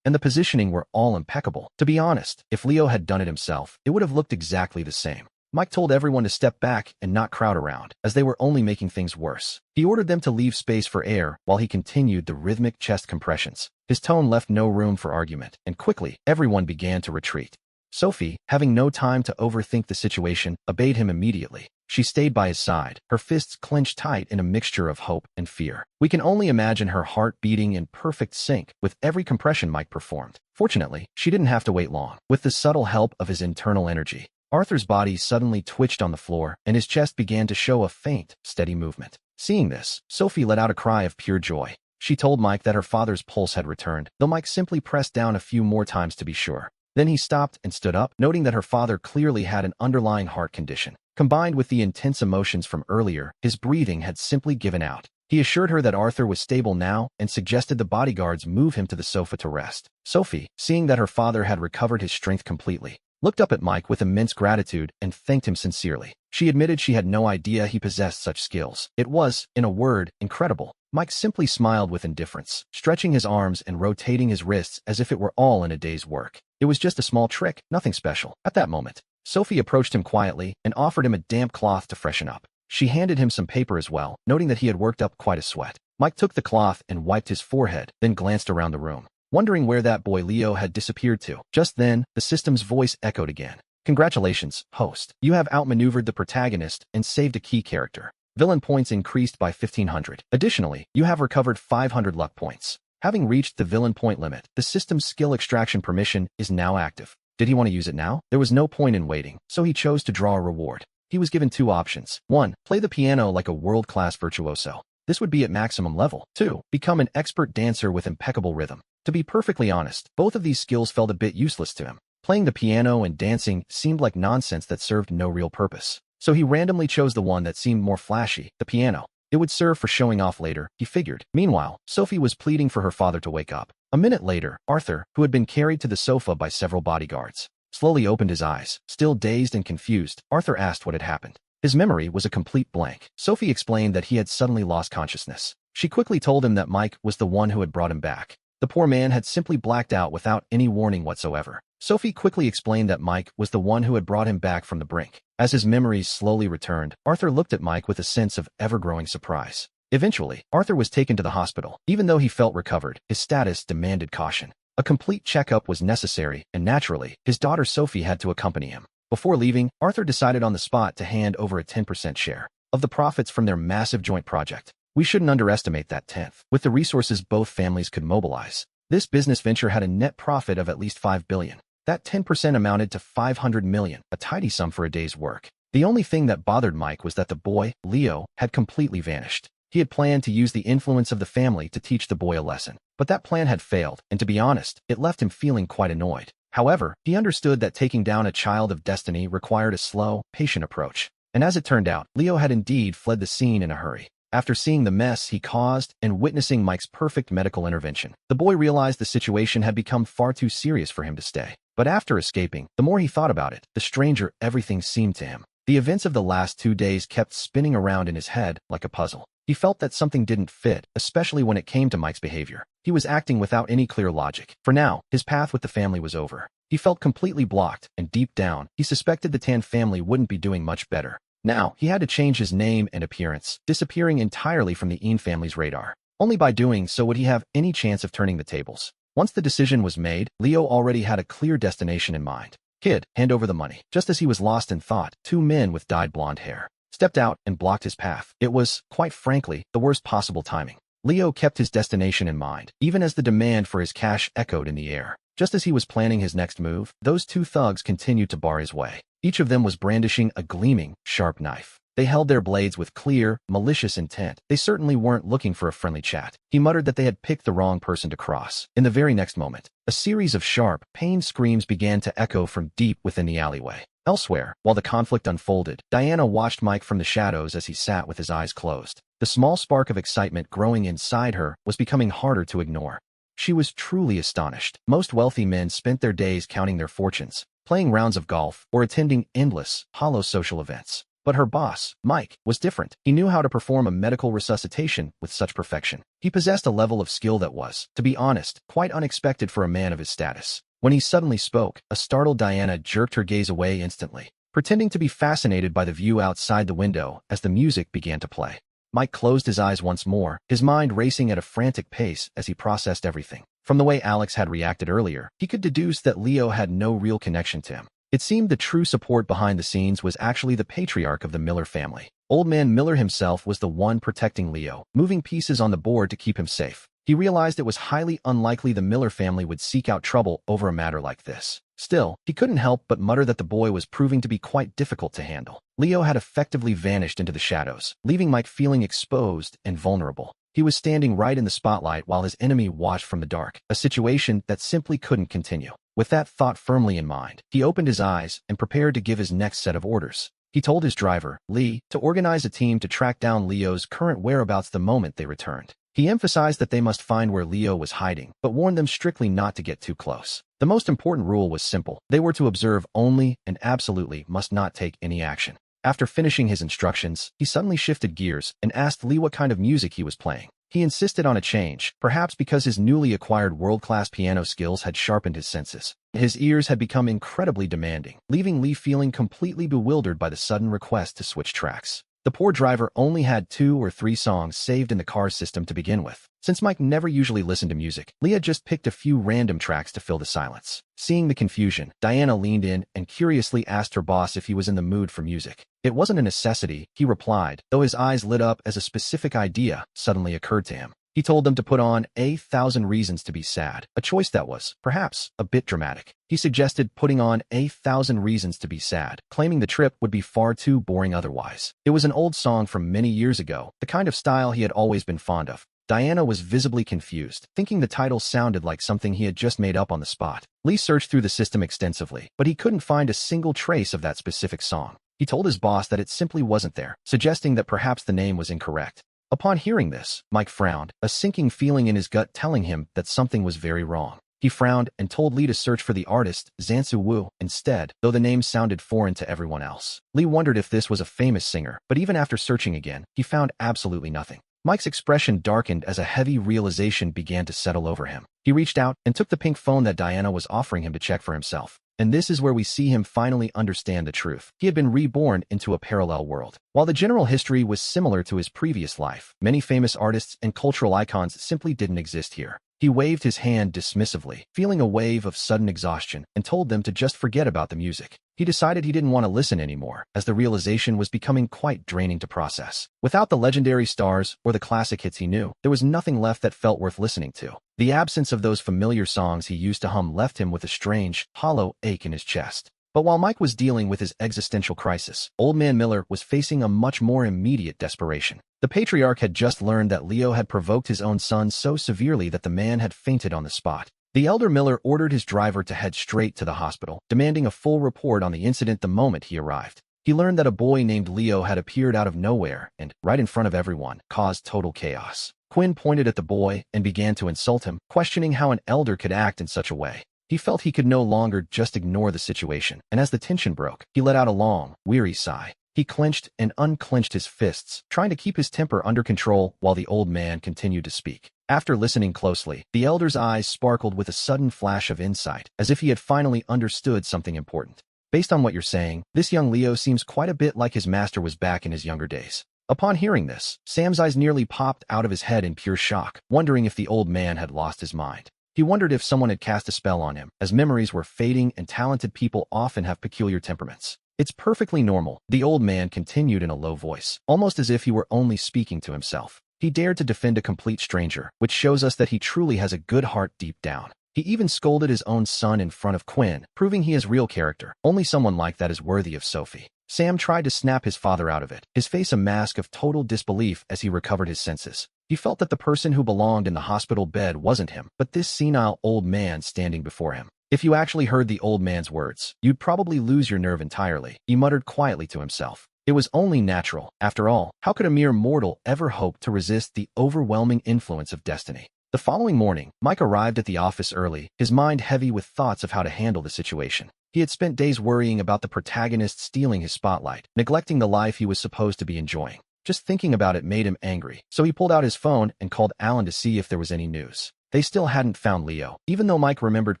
and the positioning were all impeccable. To be honest, if Leo had done it himself, it would have looked exactly the same. Mike told everyone to step back and not crowd around, as they were only making things worse. He ordered them to leave space for air while he continued the rhythmic chest compressions. His tone left no room for argument, and quickly, everyone began to retreat. Sophie, having no time to overthink the situation, obeyed him immediately. She stayed by his side, her fists clenched tight in a mixture of hope and fear. We can only imagine her heart beating in perfect sync with every compression Mike performed. Fortunately, she didn't have to wait long. With the subtle help of his internal energy, Arthur's body suddenly twitched on the floor, and his chest began to show a faint, steady movement. Seeing this, Sophie let out a cry of pure joy. She told Mike that her father's pulse had returned, though Mike simply pressed down a few more times to be sure. Then he stopped and stood up, noting that her father clearly had an underlying heart condition. Combined with the intense emotions from earlier, his breathing had simply given out. He assured her that Arthur was stable now and suggested the bodyguards move him to the sofa to rest. Sophie, seeing that her father had recovered his strength completely, looked up at Mike with immense gratitude and thanked him sincerely. She admitted she had no idea he possessed such skills. It was, in a word, incredible. Mike simply smiled with indifference, stretching his arms and rotating his wrists as if it were all in a day's work. It was just a small trick, nothing special. At that moment, Sophie approached him quietly and offered him a damp cloth to freshen up. She handed him some paper as well, noting that he had worked up quite a sweat. Mike took the cloth and wiped his forehead, then glanced around the room, wondering where that boy Leo had disappeared to. Just then, the system's voice echoed again. Congratulations, host. You have outmaneuvered the protagonist and saved a key character. Villain points increased by 1,500. Additionally, you have recovered 500 luck points. Having reached the villain point limit, the system's skill extraction permission is now active. Did he want to use it now? There was no point in waiting, so he chose to draw a reward. He was given two options. 1. Play the piano like a world-class virtuoso. This would be at maximum level. 2. Become an expert dancer with impeccable rhythm. To be perfectly honest, both of these skills felt a bit useless to him. Playing the piano and dancing seemed like nonsense that served no real purpose. So he randomly chose the one that seemed more flashy, the piano. It would serve for showing off later, he figured. Meanwhile, Sophie was pleading for her father to wake up. A minute later, Arthur, who had been carried to the sofa by several bodyguards, slowly opened his eyes. Still dazed and confused, Arthur asked what had happened. His memory was a complete blank. Sophie explained that he had suddenly lost consciousness. She quickly told him that Mike was the one who had brought him back. The poor man had simply blacked out without any warning whatsoever. Sophie quickly explained that Mike was the one who had brought him back from the brink. As his memories slowly returned, Arthur looked at Mike with a sense of ever-growing surprise. Eventually, Arthur was taken to the hospital. Even though he felt recovered, his status demanded caution. A complete checkup was necessary, and naturally, his daughter Sophie had to accompany him. Before leaving, Arthur decided on the spot to hand over a 10% share of the profits from their massive joint project. We shouldn't underestimate that 10th. With the resources both families could mobilize, this business venture had a net profit of at least $5 billion. That 10% amounted to $500 million, a tidy sum for a day's work. The only thing that bothered Mike was that the boy, Leo, had completely vanished. He had planned to use the influence of the family to teach the boy a lesson. But that plan had failed, and to be honest, it left him feeling quite annoyed. However, he understood that taking down a child of destiny required a slow, patient approach. And as it turned out, Leo had indeed fled the scene in a hurry. After seeing the mess he caused and witnessing Mike's perfect medical intervention, the boy realized the situation had become far too serious for him to stay. But after escaping, the more he thought about it, the stranger everything seemed to him. The events of the last 2 days kept spinning around in his head like a puzzle. He felt that something didn't fit, especially when it came to Mike's behavior. He was acting without any clear logic. For now, his path with the family was over. He felt completely blocked, and deep down, he suspected the Tan family wouldn't be doing much better. Now, he had to change his name and appearance, disappearing entirely from the Een family's radar. Only by doing so would he have any chance of turning the tables. Once the decision was made, Leo already had a clear destination in mind. Kid, hand over the money. Just as he was lost in thought, 2 men with dyed blonde hair stepped out and blocked his path. It was, quite frankly, the worst possible timing. Leo kept his destination in mind, even as the demand for his cash echoed in the air. Just as he was planning his next move, those 2 thugs continued to bar his way. Each of them was brandishing a gleaming, sharp knife. They held their blades with clear, malicious intent. They certainly weren't looking for a friendly chat. He muttered that they had picked the wrong person to cross. In the very next moment, a series of sharp, pained screams began to echo from deep within the alleyway. Elsewhere, while the conflict unfolded, Diana watched Mike from the shadows as he sat with his eyes closed. The small spark of excitement growing inside her was becoming harder to ignore. She was truly astonished. Most wealthy men spent their days counting their fortunes, playing rounds of golf, or attending endless, hollow social events. But her boss, Mike, was different. He knew how to perform a medical resuscitation with such perfection. He possessed a level of skill that was, to be honest, quite unexpected for a man of his status. When he suddenly spoke, a startled Diana jerked her gaze away instantly, pretending to be fascinated by the view outside the window as the music began to play. Mike closed his eyes once more, his mind racing at a frantic pace as he processed everything. From the way Alex had reacted earlier, he could deduce that Leo had no real connection to him. It seemed the true support behind the scenes was actually the patriarch of the Miller family. Old man Miller himself was the one protecting Leo, moving pieces on the board to keep him safe. He realized it was highly unlikely the Miller family would seek out trouble over a matter like this. Still, he couldn't help but mutter that the boy was proving to be quite difficult to handle. Leo had effectively vanished into the shadows, leaving Mike feeling exposed and vulnerable. He was standing right in the spotlight while his enemy watched from the dark, a situation that simply couldn't continue. With that thought firmly in mind, he opened his eyes and prepared to give his next set of orders. He told his driver, Lee, to organize a team to track down Leo's current whereabouts the moment they returned. He emphasized that they must find where Leo was hiding, but warned them strictly not to get too close. The most important rule was simple. They were to observe only and absolutely must not take any action. After finishing his instructions, he suddenly shifted gears and asked Lee what kind of music he was playing. He insisted on a change, perhaps because his newly acquired world-class piano skills had sharpened his senses. His ears had become incredibly demanding, leaving Lee feeling completely bewildered by the sudden request to switch tracks. The poor driver only had 2 or 3 songs saved in the car's system to begin with. Since Mike never usually listened to music, Lee had just picked a few random tracks to fill the silence. Seeing the confusion, Diana leaned in and curiously asked her boss if he was in the mood for music. It wasn't a necessity, he replied, though his eyes lit up as a specific idea suddenly occurred to him. He told them to put on 1,000 Reasons to be Sad, a choice that was, perhaps, a bit dramatic. He suggested putting on 1,000 Reasons to be Sad, claiming the trip would be far too boring otherwise. It was an old song from many years ago, the kind of style he had always been fond of. Diana was visibly confused, thinking the title sounded like something he had just made up on the spot. Lee searched through the system extensively, but he couldn't find a single trace of that specific song. He told his boss that it simply wasn't there, suggesting that perhaps the name was incorrect. Upon hearing this, Mike frowned, a sinking feeling in his gut telling him that something was very wrong. He frowned and told Lee to search for the artist, Zansu Wu, instead, though the name sounded foreign to everyone else. Lee wondered if this was a famous singer, but even after searching again, he found absolutely nothing. Mike's expression darkened as a heavy realization began to settle over him. He reached out and took the pink phone that Diana was offering him to check for himself. And this is where we see him finally understand the truth. He had been reborn into a parallel world. While the general history was similar to his previous life, many famous artists and cultural icons simply didn't exist here. He waved his hand dismissively, feeling a wave of sudden exhaustion, and told them to just forget about the music. He decided he didn't want to listen anymore, as the realization was becoming quite draining to process. Without the legendary stars or the classic hits he knew, there was nothing left that felt worth listening to. The absence of those familiar songs he used to hum left him with a strange, hollow ache in his chest. But while Mike was dealing with his existential crisis, Old Man Miller was facing a much more immediate desperation. The patriarch had just learned that Leo had provoked his own son so severely that the man had fainted on the spot. The elder Miller ordered his driver to head straight to the hospital, demanding a full report on the incident the moment he arrived. He learned that a boy named Leo had appeared out of nowhere and, right in front of everyone, caused total chaos. Quinn pointed at the boy and began to insult him, questioning how an elder could act in such a way. He felt he could no longer just ignore the situation, and as the tension broke, he let out a long, weary sigh. He clenched and unclenched his fists, trying to keep his temper under control while the old man continued to speak. After listening closely, the elder's eyes sparkled with a sudden flash of insight, as if he had finally understood something important. Based on what you're saying, this young Leo seems quite a bit like his master was back in his younger days. Upon hearing this, Sam's eyes nearly popped out of his head in pure shock, wondering if the old man had lost his mind. He wondered if someone had cast a spell on him, as memories were fading and talented people often have peculiar temperaments. It's perfectly normal, the old man continued in a low voice, almost as if he were only speaking to himself. He dared to defend a complete stranger, which shows us that he truly has a good heart deep down. He even scolded his own son in front of Quinn, proving he has real character. Only someone like that is worthy of Sophie. Sam tried to snap his father out of it, his face a mask of total disbelief as he recovered his senses. He felt that the person who belonged in the hospital bed wasn't him, but this senile old man standing before him. If you actually heard the old man's words, you'd probably lose your nerve entirely, he muttered quietly to himself. It was only natural. After all, how could a mere mortal ever hope to resist the overwhelming influence of destiny? The following morning, Mike arrived at the office early, his mind heavy with thoughts of how to handle the situation. He had spent days worrying about the protagonist stealing his spotlight, neglecting the life he was supposed to be enjoying. Just thinking about it made him angry, so he pulled out his phone and called Alan to see if there was any news. They still hadn't found Leo, even though Mike remembered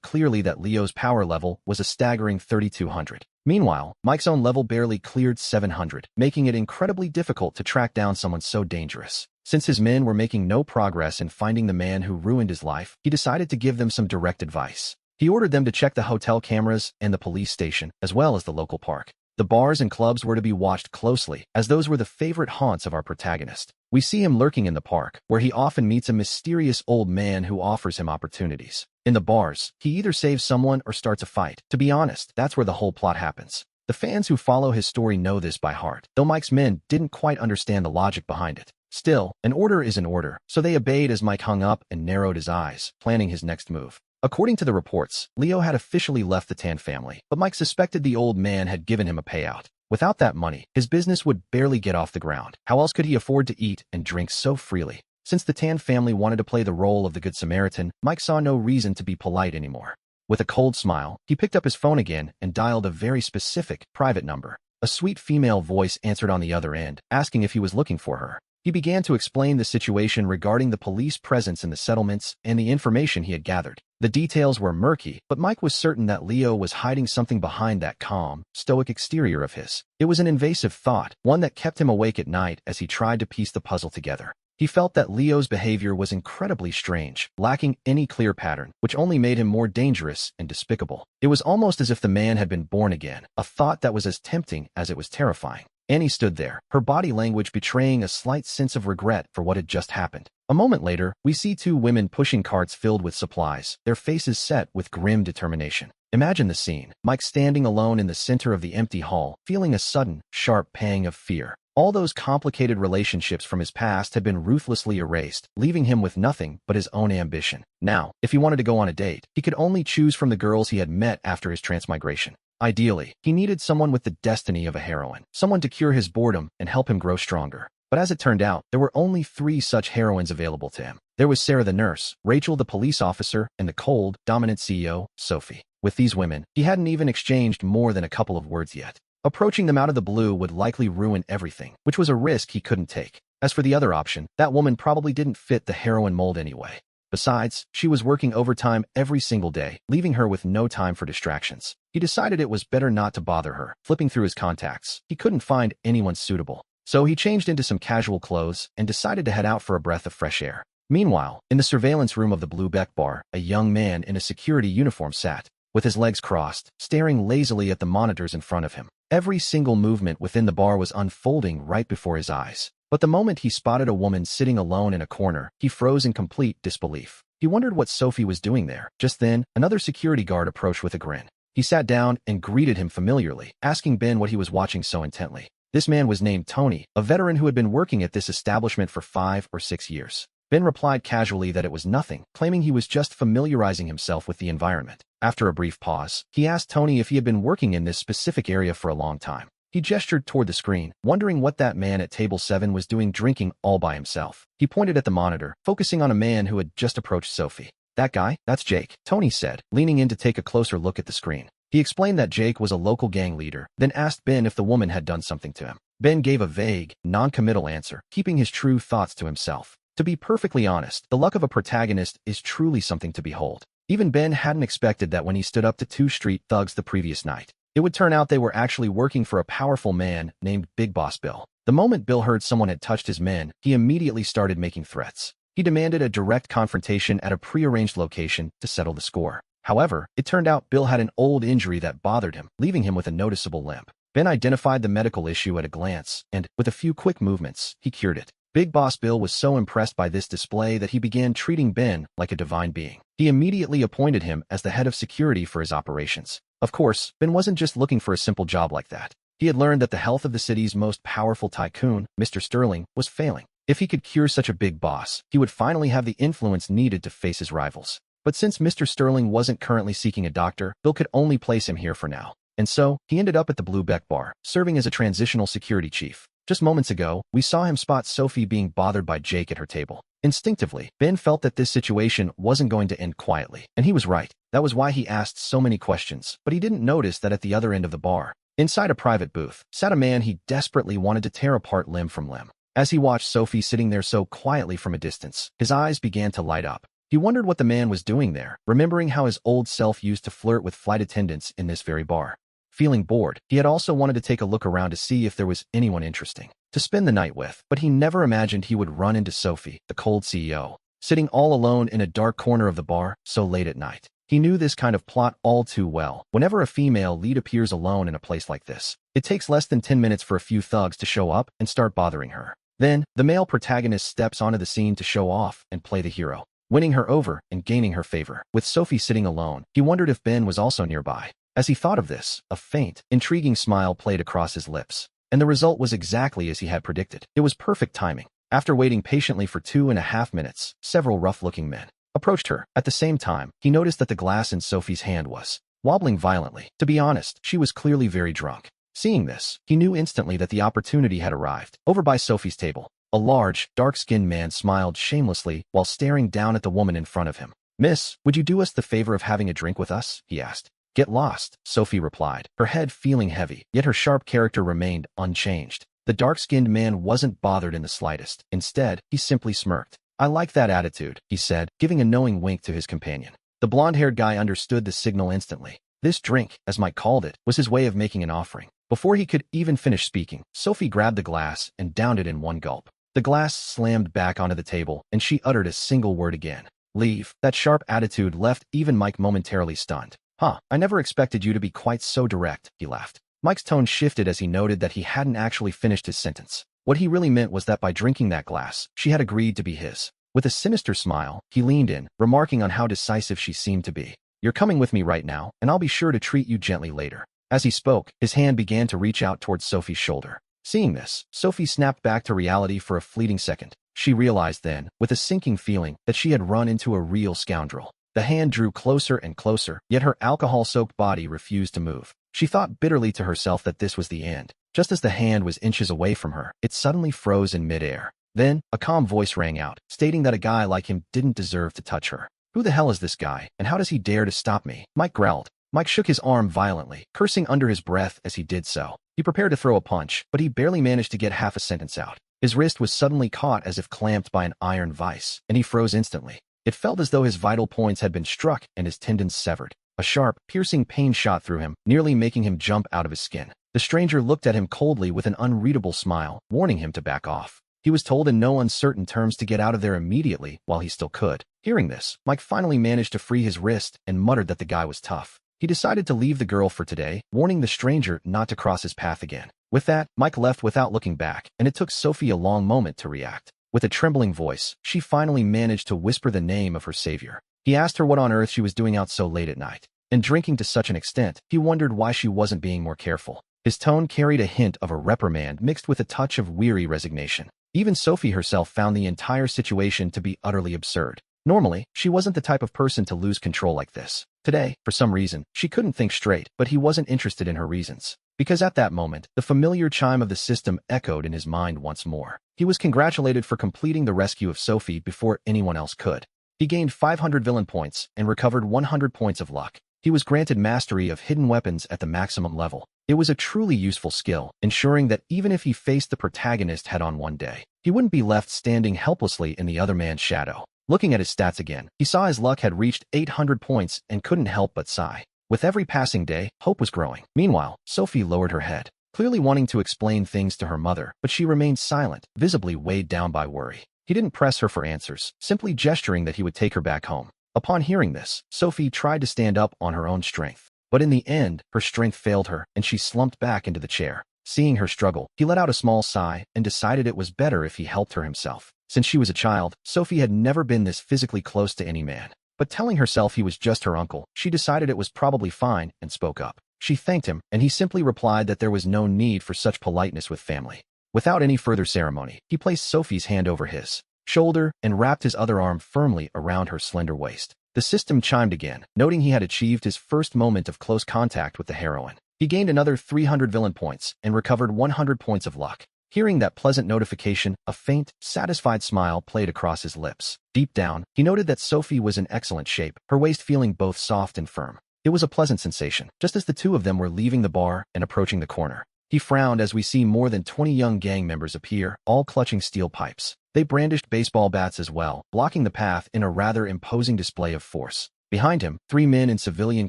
clearly that Leo's power level was a staggering 3,200. Meanwhile, Mike's own level barely cleared 700, making it incredibly difficult to track down someone so dangerous. Since his men were making no progress in finding the man who ruined his life, he decided to give them some direct advice. He ordered them to check the hotel cameras and the police station, as well as the local park. The bars and clubs were to be watched closely, as those were the favorite haunts of our protagonist. We see him lurking in the park, where he often meets a mysterious old man who offers him opportunities. In the bars, he either saves someone or starts a fight. To be honest, that's where the whole plot happens. The fans who follow his story know this by heart, though Mike's men didn't quite understand the logic behind it. Still, an order is an order, so they obeyed as Mike hung up and narrowed his eyes, planning his next move. According to the reports, Leo had officially left the Tan family, but Mike suspected the old man had given him a payout. Without that money, his business would barely get off the ground. How else could he afford to eat and drink so freely? Since the Tan family wanted to play the role of the Good Samaritan, Mike saw no reason to be polite anymore. With a cold smile, he picked up his phone again and dialed a very specific, private number. A sweet female voice answered on the other end, asking if he was looking for her. He began to explain the situation regarding the police presence in the settlements and the information he had gathered. The details were murky, but Mike was certain that Leo was hiding something behind that calm, stoic exterior of his. It was an invasive thought, one that kept him awake at night as he tried to piece the puzzle together. He felt that Leo's behavior was incredibly strange, lacking any clear pattern, which only made him more dangerous and despicable. It was almost as if the man had been born again, a thought that was as tempting as it was terrifying. Annie stood there, her body language betraying a slight sense of regret for what had just happened. A moment later, we see two women pushing carts filled with supplies, their faces set with grim determination. Imagine the scene, Mike standing alone in the center of the empty hall, feeling a sudden, sharp pang of fear. All those complicated relationships from his past had been ruthlessly erased, leaving him with nothing but his own ambition. Now, if he wanted to go on a date, he could only choose from the girls he had met after his transmigration. Ideally, he needed someone with the destiny of a heroine, someone to cure his boredom and help him grow stronger. But as it turned out, there were only 3 such heroines available to him. There was Sarah the nurse, Rachel the police officer, and the cold, dominant CEO, Sophie. With these women, he hadn't even exchanged more than a couple of words yet. Approaching them out of the blue would likely ruin everything, which was a risk he couldn't take. As for the other option, that woman probably didn't fit the heroine mold anyway. Besides, she was working overtime every single day, leaving her with no time for distractions. He decided it was better not to bother her. Flipping through his contacts, he couldn't find anyone suitable. So he changed into some casual clothes and decided to head out for a breath of fresh air. Meanwhile, in the surveillance room of the Blue Beck Bar, a young man in a security uniform sat, with his legs crossed, staring lazily at the monitors in front of him. Every single movement within the bar was unfolding right before his eyes. But the moment he spotted a woman sitting alone in a corner, he froze in complete disbelief. He wondered what Sophie was doing there. Just then, another security guard approached with a grin. He sat down and greeted him familiarly, asking Ben what he was watching so intently. This man was named Tony, a veteran who had been working at this establishment for 5 or 6 years. Ben replied casually that it was nothing, claiming he was just familiarizing himself with the environment. After a brief pause, he asked Tony if he had been working in this specific area for a long time. He gestured toward the screen, wondering what that man at table 7 was doing drinking all by himself. He pointed at the monitor, focusing on a man who had just approached Sophie. "That guy? That's Jake," Tony said, leaning in to take a closer look at the screen. He explained that Jake was a local gang leader, then asked Ben if the woman had done something to him. Ben gave a vague, non-committal answer, keeping his true thoughts to himself. To be perfectly honest, the luck of a protagonist is truly something to behold. Even Ben hadn't expected that when he stood up to 2 street thugs the previous night. It would turn out they were actually working for a powerful man named Big Boss Bill. The moment Bill heard someone had touched his men, he immediately started making threats. He demanded a direct confrontation at a prearranged location to settle the score. However, it turned out Bill had an old injury that bothered him, leaving him with a noticeable limp. Ben identified the medical issue at a glance, and, with a few quick movements, he cured it. Big Boss Bill was so impressed by this display that he began treating Ben like a divine being. He immediately appointed him as the head of security for his operations. Of course, Ben wasn't just looking for a simple job like that. He had learned that the health of the city's most powerful tycoon, Mr. Sterling, was failing. If he could cure such a big boss, he would finally have the influence needed to face his rivals. But since Mr. Sterling wasn't currently seeking a doctor, Bill could only place him here for now. And so, he ended up at the Blue Beck Bar, serving as a transitional security chief. Just moments ago, we saw him spot Sophie being bothered by Jake at her table. Instinctively, Ben felt that this situation wasn't going to end quietly, and he was right. That was why he asked so many questions, but he didn't notice that at the other end of the bar, inside a private booth, sat a man he desperately wanted to tear apart limb from limb. As he watched Sophie sitting there so quietly from a distance, his eyes began to light up. He wondered what the man was doing there, remembering how his old self used to flirt with flight attendants in this very bar. Feeling bored, he had also wanted to take a look around to see if there was anyone interesting to spend the night with, but he never imagined he would run into Sophie, the cold CEO, sitting all alone in a dark corner of the bar so late at night. He knew this kind of plot all too well. Whenever a female lead appears alone in a place like this, it takes less than 10 minutes for a few thugs to show up and start bothering her. Then, the male protagonist steps onto the scene to show off and play the hero, winning her over and gaining her favor. With Sophie sitting alone, he wondered if Ben was also nearby. As he thought of this, a faint, intriguing smile played across his lips. And the result was exactly as he had predicted. It was perfect timing. After waiting patiently for 2.5 minutes, several rough-looking men approached her. At the same time, he noticed that the glass in Sophie's hand was wobbling violently. To be honest, she was clearly very drunk. Seeing this, he knew instantly that the opportunity had arrived. Over by Sophie's table, a large, dark-skinned man smiled shamelessly while staring down at the woman in front of him. "Miss, would you do us the favor of having a drink with us?" he asked. "Get lost," Sophie replied, her head feeling heavy, yet her sharp character remained unchanged. The dark-skinned man wasn't bothered in the slightest. Instead, he simply smirked. "I like that attitude," he said, giving a knowing wink to his companion. The blonde-haired guy understood the signal instantly. This drink, as Mike called it, was his way of making an offering. Before he could even finish speaking, Sophie grabbed the glass and downed it in one gulp. The glass slammed back onto the table, and she uttered a single word again. "Leave." That sharp attitude left even Mike momentarily stunned. "Huh, I never expected you to be quite so direct," he laughed. Mike's tone shifted as he noted that he hadn't actually finished his sentence. What he really meant was that by drinking that glass, she had agreed to be his. With a sinister smile, he leaned in, remarking on how decisive she seemed to be. "You're coming with me right now, and I'll be sure to treat you gently later." As he spoke, his hand began to reach out towards Sophie's shoulder. Seeing this, Sophie snapped back to reality for a fleeting second. She realized then, with a sinking feeling, that she had run into a real scoundrel. The hand drew closer and closer, yet her alcohol-soaked body refused to move. She thought bitterly to herself that this was the end. Just as the hand was inches away from her, it suddenly froze in midair. Then, a calm voice rang out, stating that a guy like him didn't deserve to touch her. "Who the hell is this guy, and how does he dare to stop me?" Mike growled. Mike shook his arm violently, cursing under his breath as he did so. He prepared to throw a punch, but he barely managed to get half a sentence out. His wrist was suddenly caught as if clamped by an iron vise, and he froze instantly. It felt as though his vital points had been struck and his tendons severed. A sharp, piercing pain shot through him, nearly making him jump out of his skin. The stranger looked at him coldly with an unreadable smile, warning him to back off. He was told in no uncertain terms to get out of there immediately while he still could. Hearing this, Mike finally managed to free his wrist and muttered that the guy was tough. He decided to leave the girl for today, warning the stranger not to cross his path again. With that, Mike left without looking back, and it took Sophie a long moment to react. With a trembling voice, she finally managed to whisper the name of her savior. He asked her what on earth she was doing out so late at night. And drinking to such an extent, he wondered why she wasn't being more careful. His tone carried a hint of a reprimand mixed with a touch of weary resignation. Even Sophie herself found the entire situation to be utterly absurd. Normally, she wasn't the type of person to lose control like this. Today, for some reason, she couldn't think straight, but he wasn't interested in her reasons. Because at that moment, the familiar chime of the system echoed in his mind once more. He was congratulated for completing the rescue of Sophie before anyone else could. He gained 500 villain points and recovered 100 points of luck. He was granted mastery of hidden weapons at the maximum level. It was a truly useful skill, ensuring that even if he faced the protagonist head-on one day, he wouldn't be left standing helplessly in the other man's shadow. Looking at his stats again, he saw his luck had reached 800 points and couldn't help but sigh. With every passing day, hope was growing. Meanwhile, Sophie lowered her head, clearly wanting to explain things to her mother, but she remained silent, visibly weighed down by worry. He didn't press her for answers, simply gesturing that he would take her back home. Upon hearing this, Sophie tried to stand up on her own strength. But in the end, her strength failed her, and she slumped back into the chair. Seeing her struggle, he let out a small sigh and decided it was better if he helped her himself. Since she was a child, Sophie had never been this physically close to any man. But telling herself he was just her uncle, she decided it was probably fine and spoke up. She thanked him, and he simply replied that there was no need for such politeness with family. Without any further ceremony, he placed Sophie's hand over his shoulder and wrapped his other arm firmly around her slender waist. The system chimed again, noting he had achieved his first moment of close contact with the heroine. He gained another 300 villain points and recovered 100 points of luck. Hearing that pleasant notification, a faint, satisfied smile played across his lips. Deep down, he noted that Sophie was in excellent shape, her waist feeling both soft and firm. It was a pleasant sensation, just as the two of them were leaving the bar and approaching the corner. He frowned as we see more than 20 young gang members appear, all clutching steel pipes. They brandished baseball bats as well, blocking the path in a rather imposing display of force. Behind him, 3 men in civilian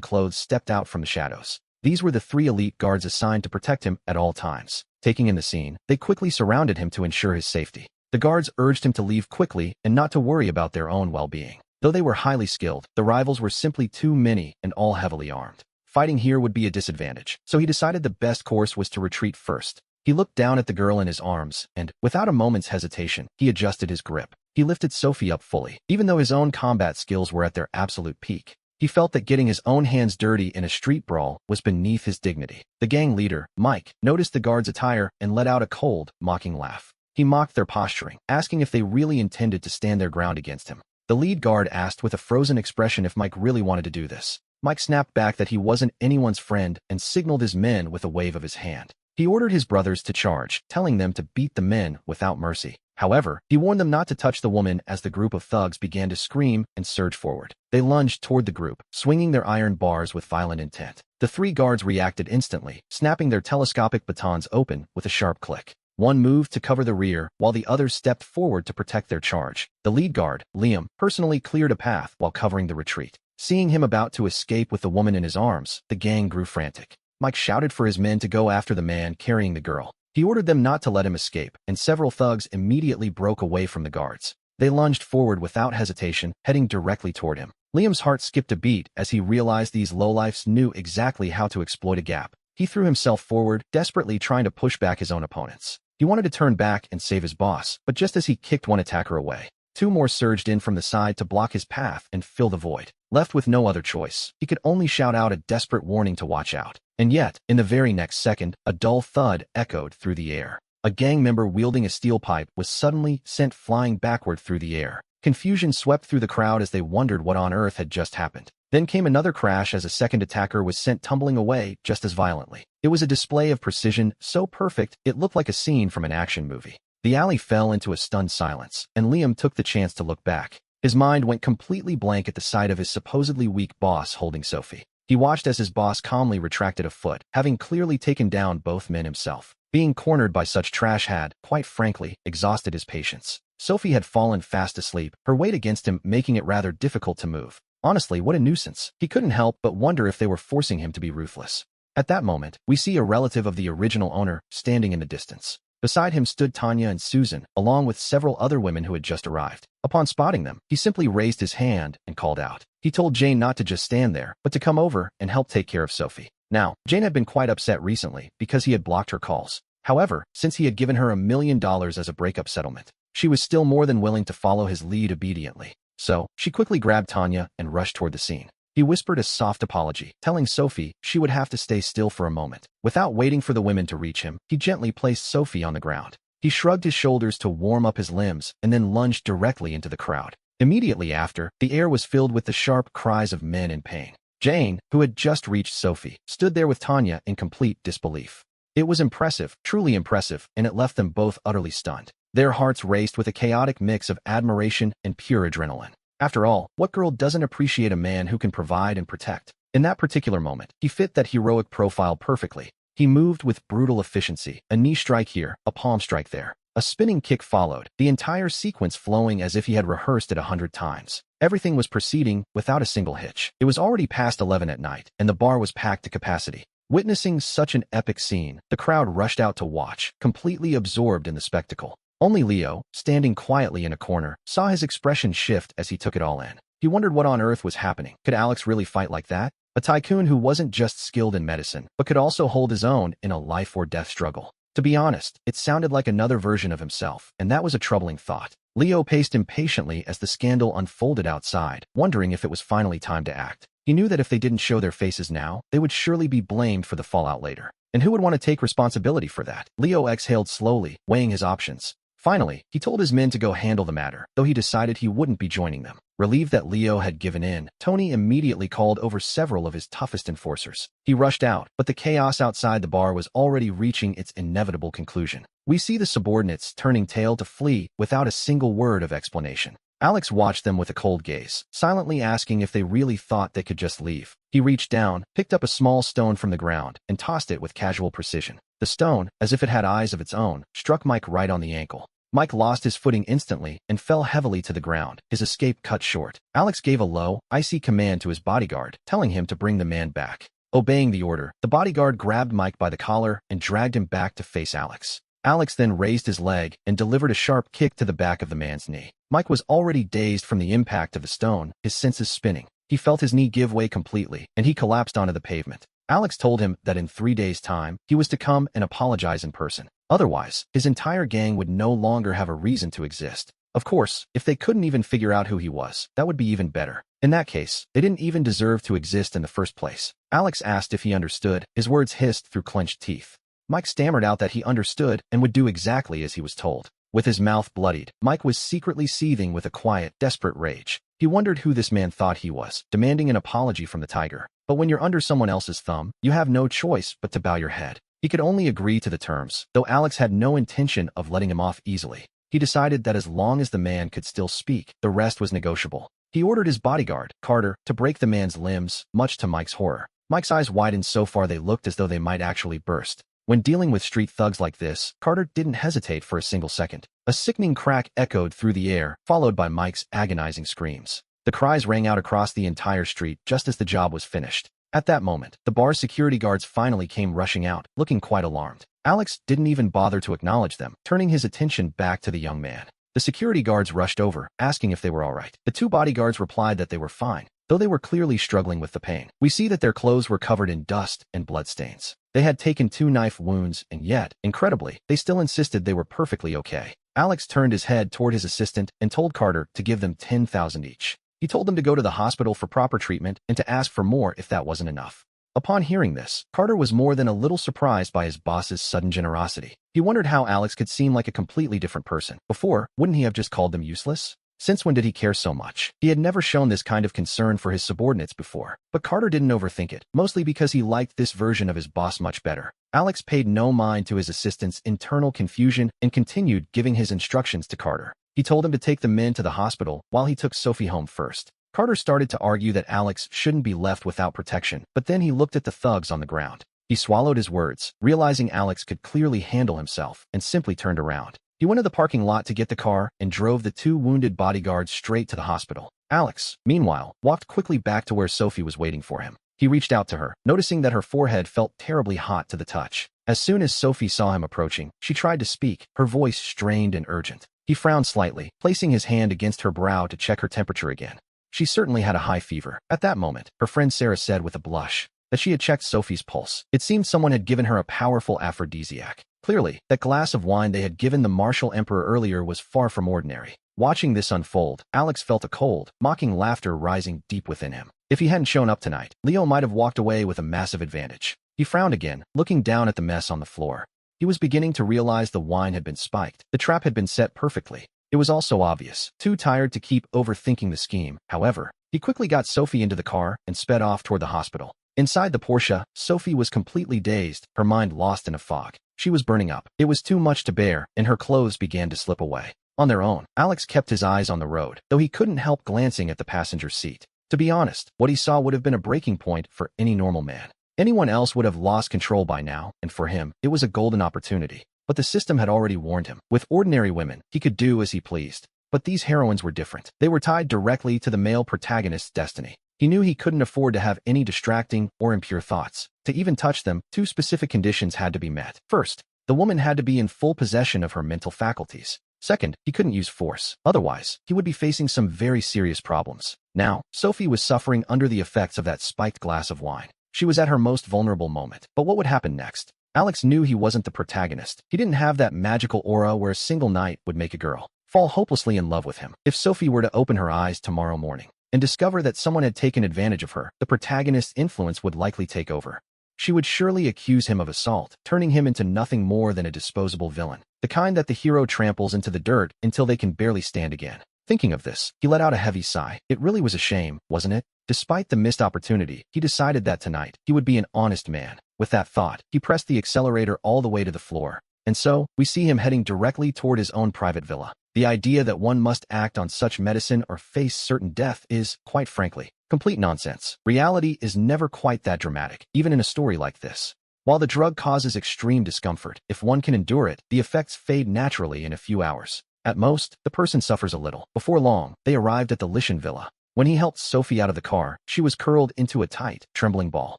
clothes stepped out from the shadows. These were the 3 elite guards assigned to protect him at all times. Taking in the scene, they quickly surrounded him to ensure his safety. The guards urged him to leave quickly and not to worry about their own well-being. Though they were highly skilled, the rivals were simply too many and all heavily armed. Fighting here would be a disadvantage, so he decided the best course was to retreat first. He looked down at the girl in his arms, and, without a moment's hesitation, he adjusted his grip. He lifted Sophie up fully. Even though his own combat skills were at their absolute peak, he felt that getting his own hands dirty in a street brawl was beneath his dignity. The gang leader, Mike, noticed the guard's attire and let out a cold, mocking laugh. He mocked their posturing, asking if they really intended to stand their ground against him. The lead guard asked with a frozen expression if Mike really wanted to do this. Mike snapped back that he wasn't anyone's friend and signaled his men with a wave of his hand. He ordered his brothers to charge, telling them to beat the men without mercy. However, he warned them not to touch the woman as the group of thugs began to scream and surge forward. They lunged toward the group, swinging their iron bars with violent intent. The 3 guards reacted instantly, snapping their telescopic batons open with a sharp click. One moved to cover the rear, while the others stepped forward to protect their charge. The lead guard, Liam, personally cleared a path while covering the retreat. Seeing him about to escape with the woman in his arms, the gang grew frantic. Mike shouted for his men to go after the man carrying the girl. He ordered them not to let him escape, and several thugs immediately broke away from the guards. They lunged forward without hesitation, heading directly toward him. Liam's heart skipped a beat as he realized these lowlifes knew exactly how to exploit a gap. He threw himself forward, desperately trying to push back his own opponents. He wanted to turn back and save his boss, but just as he kicked one attacker away, 2 more surged in from the side to block his path and fill the void. Left with no other choice, he could only shout out a desperate warning to watch out. And yet, in the very next second, a dull thud echoed through the air. A gang member wielding a steel pipe was suddenly sent flying backward through the air. Confusion swept through the crowd as they wondered what on earth had just happened. Then came another crash as a second attacker was sent tumbling away just as violently. It was a display of precision so perfect it looked like a scene from an action movie. The alley fell into a stunned silence, and Liam took the chance to look back. His mind went completely blank at the sight of his supposedly weak boss holding Sophie. He watched as his boss calmly retracted a foot, having clearly taken down both men himself. Being cornered by such trash had, quite frankly, exhausted his patience. Sophie had fallen fast asleep, her weight against him making it rather difficult to move. Honestly, what a nuisance. He couldn't help but wonder if they were forcing him to be ruthless. At that moment, we see a relative of the original owner standing in the distance. Beside him stood Tanya and Susan, along with several other women who had just arrived. Upon spotting them, he simply raised his hand and called out. He told Jane not to just stand there, but to come over and help take care of Sophie. Now, Jane had been quite upset recently because he had blocked her calls. However, since he had given her $1 million as a breakup settlement, she was still more than willing to follow his lead obediently. So, she quickly grabbed Tanya and rushed toward the scene. He whispered a soft apology, telling Sophie she would have to stay still for a moment. Without waiting for the women to reach him, he gently placed Sophie on the ground. He shrugged his shoulders to warm up his limbs and then lunged directly into the crowd. Immediately after, the air was filled with the sharp cries of men in pain. Jane, who had just reached Sophie, stood there with Tanya in complete disbelief. It was impressive, truly impressive, and it left them both utterly stunned. Their hearts raced with a chaotic mix of admiration and pure adrenaline. After all, what girl doesn't appreciate a man who can provide and protect? In that particular moment, he fit that heroic profile perfectly. He moved with brutal efficiency, a knee strike here, a palm strike there. A spinning kick followed, the entire sequence flowing as if he had rehearsed it 100 times. Everything was proceeding without a single hitch. It was already past 11 at night, and the bar was packed to capacity. Witnessing such an epic scene, the crowd rushed out to watch, completely absorbed in the spectacle. Only Leo, standing quietly in a corner, saw his expression shift as he took it all in. He wondered what on earth was happening. Could Alex really fight like that? A tycoon who wasn't just skilled in medicine, but could also hold his own in a life-or-death struggle. To be honest, it sounded like another version of himself, and that was a troubling thought. Leo paced impatiently as the scandal unfolded outside, wondering if it was finally time to act. He He knew that if they didn't show their faces now, they would surely be blamed for the fallout later. And who would want to take responsibility for that? Leo exhaled slowly, weighing his options. Finally, he told his men to go handle the matter, though he decided he wouldn't be joining them. Relieved that Leo had given in, Tony immediately called over several of his toughest enforcers. He rushed out, but the chaos outside the bar was already reaching its inevitable conclusion. We see the subordinates turning tail to flee without a single word of explanation. Alex watched them with a cold gaze, silently asking if they really thought they could just leave. He reached down, picked up a small stone from the ground, and tossed it with casual precision. The stone, as if it had eyes of its own, struck Mike right on the ankle. Mike lost his footing instantly and fell heavily to the ground, his escape cut short. Alex gave a low, icy command to his bodyguard, telling him to bring the man back. Obeying the order, the bodyguard grabbed Mike by the collar and dragged him back to face Alex. Alex then raised his leg and delivered a sharp kick to the back of the man's knee. Mike was already dazed from the impact of the stone, his senses spinning. He felt his knee give way completely, and he collapsed onto the pavement. Alex told him that in 3 days' time, he was to come and apologize in person. Otherwise, his entire gang would no longer have a reason to exist. Of course, if they couldn't even figure out who he was, that would be even better. In that case, they didn't even deserve to exist in the first place. Alex asked if he understood. His words hissed through clenched teeth. Mike stammered out that he understood and would do exactly as he was told. With his mouth bloodied, Mike was secretly seething with a quiet, desperate rage. He wondered who this man thought he was, demanding an apology from the tiger. But when you're under someone else's thumb, you have no choice but to bow your head. He could only agree to the terms, though Alex had no intention of letting him off easily. He decided that as long as the man could still speak, the rest was negotiable. He ordered his bodyguard, Carter, to break the man's limbs, much to Mike's horror. Mike's eyes widened so far they looked as though they might actually burst. When dealing with street thugs like this, Carter didn't hesitate for a single second. A sickening crack echoed through the air, followed by Mike's agonizing screams. The cries rang out across the entire street just as the job was finished. At that moment, the bar's security guards finally came rushing out, looking quite alarmed. Alex didn't even bother to acknowledge them, turning his attention back to the young man. The security guards rushed over, asking if they were all right. The 2 bodyguards replied that they were fine, though they were clearly struggling with the pain. We see that their clothes were covered in dust and bloodstains. They had taken 2 knife wounds, and yet, incredibly, they still insisted they were perfectly okay. Alex turned his head toward his assistant and told Carter to give them 10,000 each. He told them to go to the hospital for proper treatment and to ask for more if that wasn't enough. Upon hearing this, Carter was more than a little surprised by his boss's sudden generosity. He wondered how Alex could seem like a completely different person. Before, wouldn't he have just called them useless? Since when did he care so much? He had never shown this kind of concern for his subordinates before. But Carter didn't overthink it, mostly because he liked this version of his boss much better. Alex paid no mind to his assistant's internal confusion and continued giving his instructions to Carter. He told him to take the men to the hospital while he took Sophie home first. Carter started to argue that Alex shouldn't be left without protection, but then he looked at the thugs on the ground. He swallowed his words, realizing Alex could clearly handle himself, and simply turned around. He went to the parking lot to get the car and drove the 2 wounded bodyguards straight to the hospital. Alex, meanwhile, walked quickly back to where Sophie was waiting for him. He reached out to her, noticing that her forehead felt terribly hot to the touch. As soon as Sophie saw him approaching, she tried to speak, her voice strained and urgent. He frowned slightly, placing his hand against her brow to check her temperature again. She certainly had a high fever. At that moment, her friend Sarah said with a blush that she had checked Sophie's pulse. It seemed someone had given her a powerful aphrodisiac. Clearly, that glass of wine they had given the martial emperor earlier was far from ordinary. Watching this unfold, Alex felt a cold, mocking laughter rising deep within him. If he hadn't shown up tonight, Leo might have walked away with a massive advantage. He frowned again, looking down at the mess on the floor. He was beginning to realize the wine had been spiked. The trap had been set perfectly. It was also obvious. Too tired to keep overthinking the scheme, however, he quickly got Sophie into the car and sped off toward the hospital. Inside the Porsche, Sophie was completely dazed, her mind lost in a fog. She was burning up. It was too much to bear, and her clothes began to slip away. On their own, Alex kept his eyes on the road, though he couldn't help glancing at the passenger seat. To be honest, what he saw would have been a breaking point for any normal man. Anyone else would have lost control by now, and for him, it was a golden opportunity. But the system had already warned him. With ordinary women, he could do as he pleased. But these heroines were different. They were tied directly to the male protagonist's destiny. He knew he couldn't afford to have any distracting or impure thoughts. To even touch them, 2 specific conditions had to be met. First, the woman had to be in full possession of her mental faculties. Second, he couldn't use force. Otherwise, he would be facing some very serious problems. Now, Sophie was suffering under the effects of that spiked glass of wine. She was at her most vulnerable moment. But what would happen next? Alex knew he wasn't the protagonist. He didn't have that magical aura where a single night would make a girl fall hopelessly in love with him. If Sophie were to open her eyes tomorrow morning, and discover that someone had taken advantage of her, the protagonist's influence would likely take over. She would surely accuse him of assault, turning him into nothing more than a disposable villain, the kind that the hero tramples into the dirt until they can barely stand again. Thinking of this, he let out a heavy sigh. It really was a shame, wasn't it? Despite the missed opportunity, he decided that tonight, he would be an honest man. With that thought, he pressed the accelerator all the way to the floor. And so, we see him heading directly toward his own private villa. The idea that one must act on such medicine or face certain death is, quite frankly, complete nonsense. Reality is never quite that dramatic, even in a story like this. While the drug causes extreme discomfort, if one can endure it, the effects fade naturally in a few hours. At most, the person suffers a little. Before long, they arrived at the Lishan villa. When he helped Sophie out of the car, she was curled into a tight, trembling ball.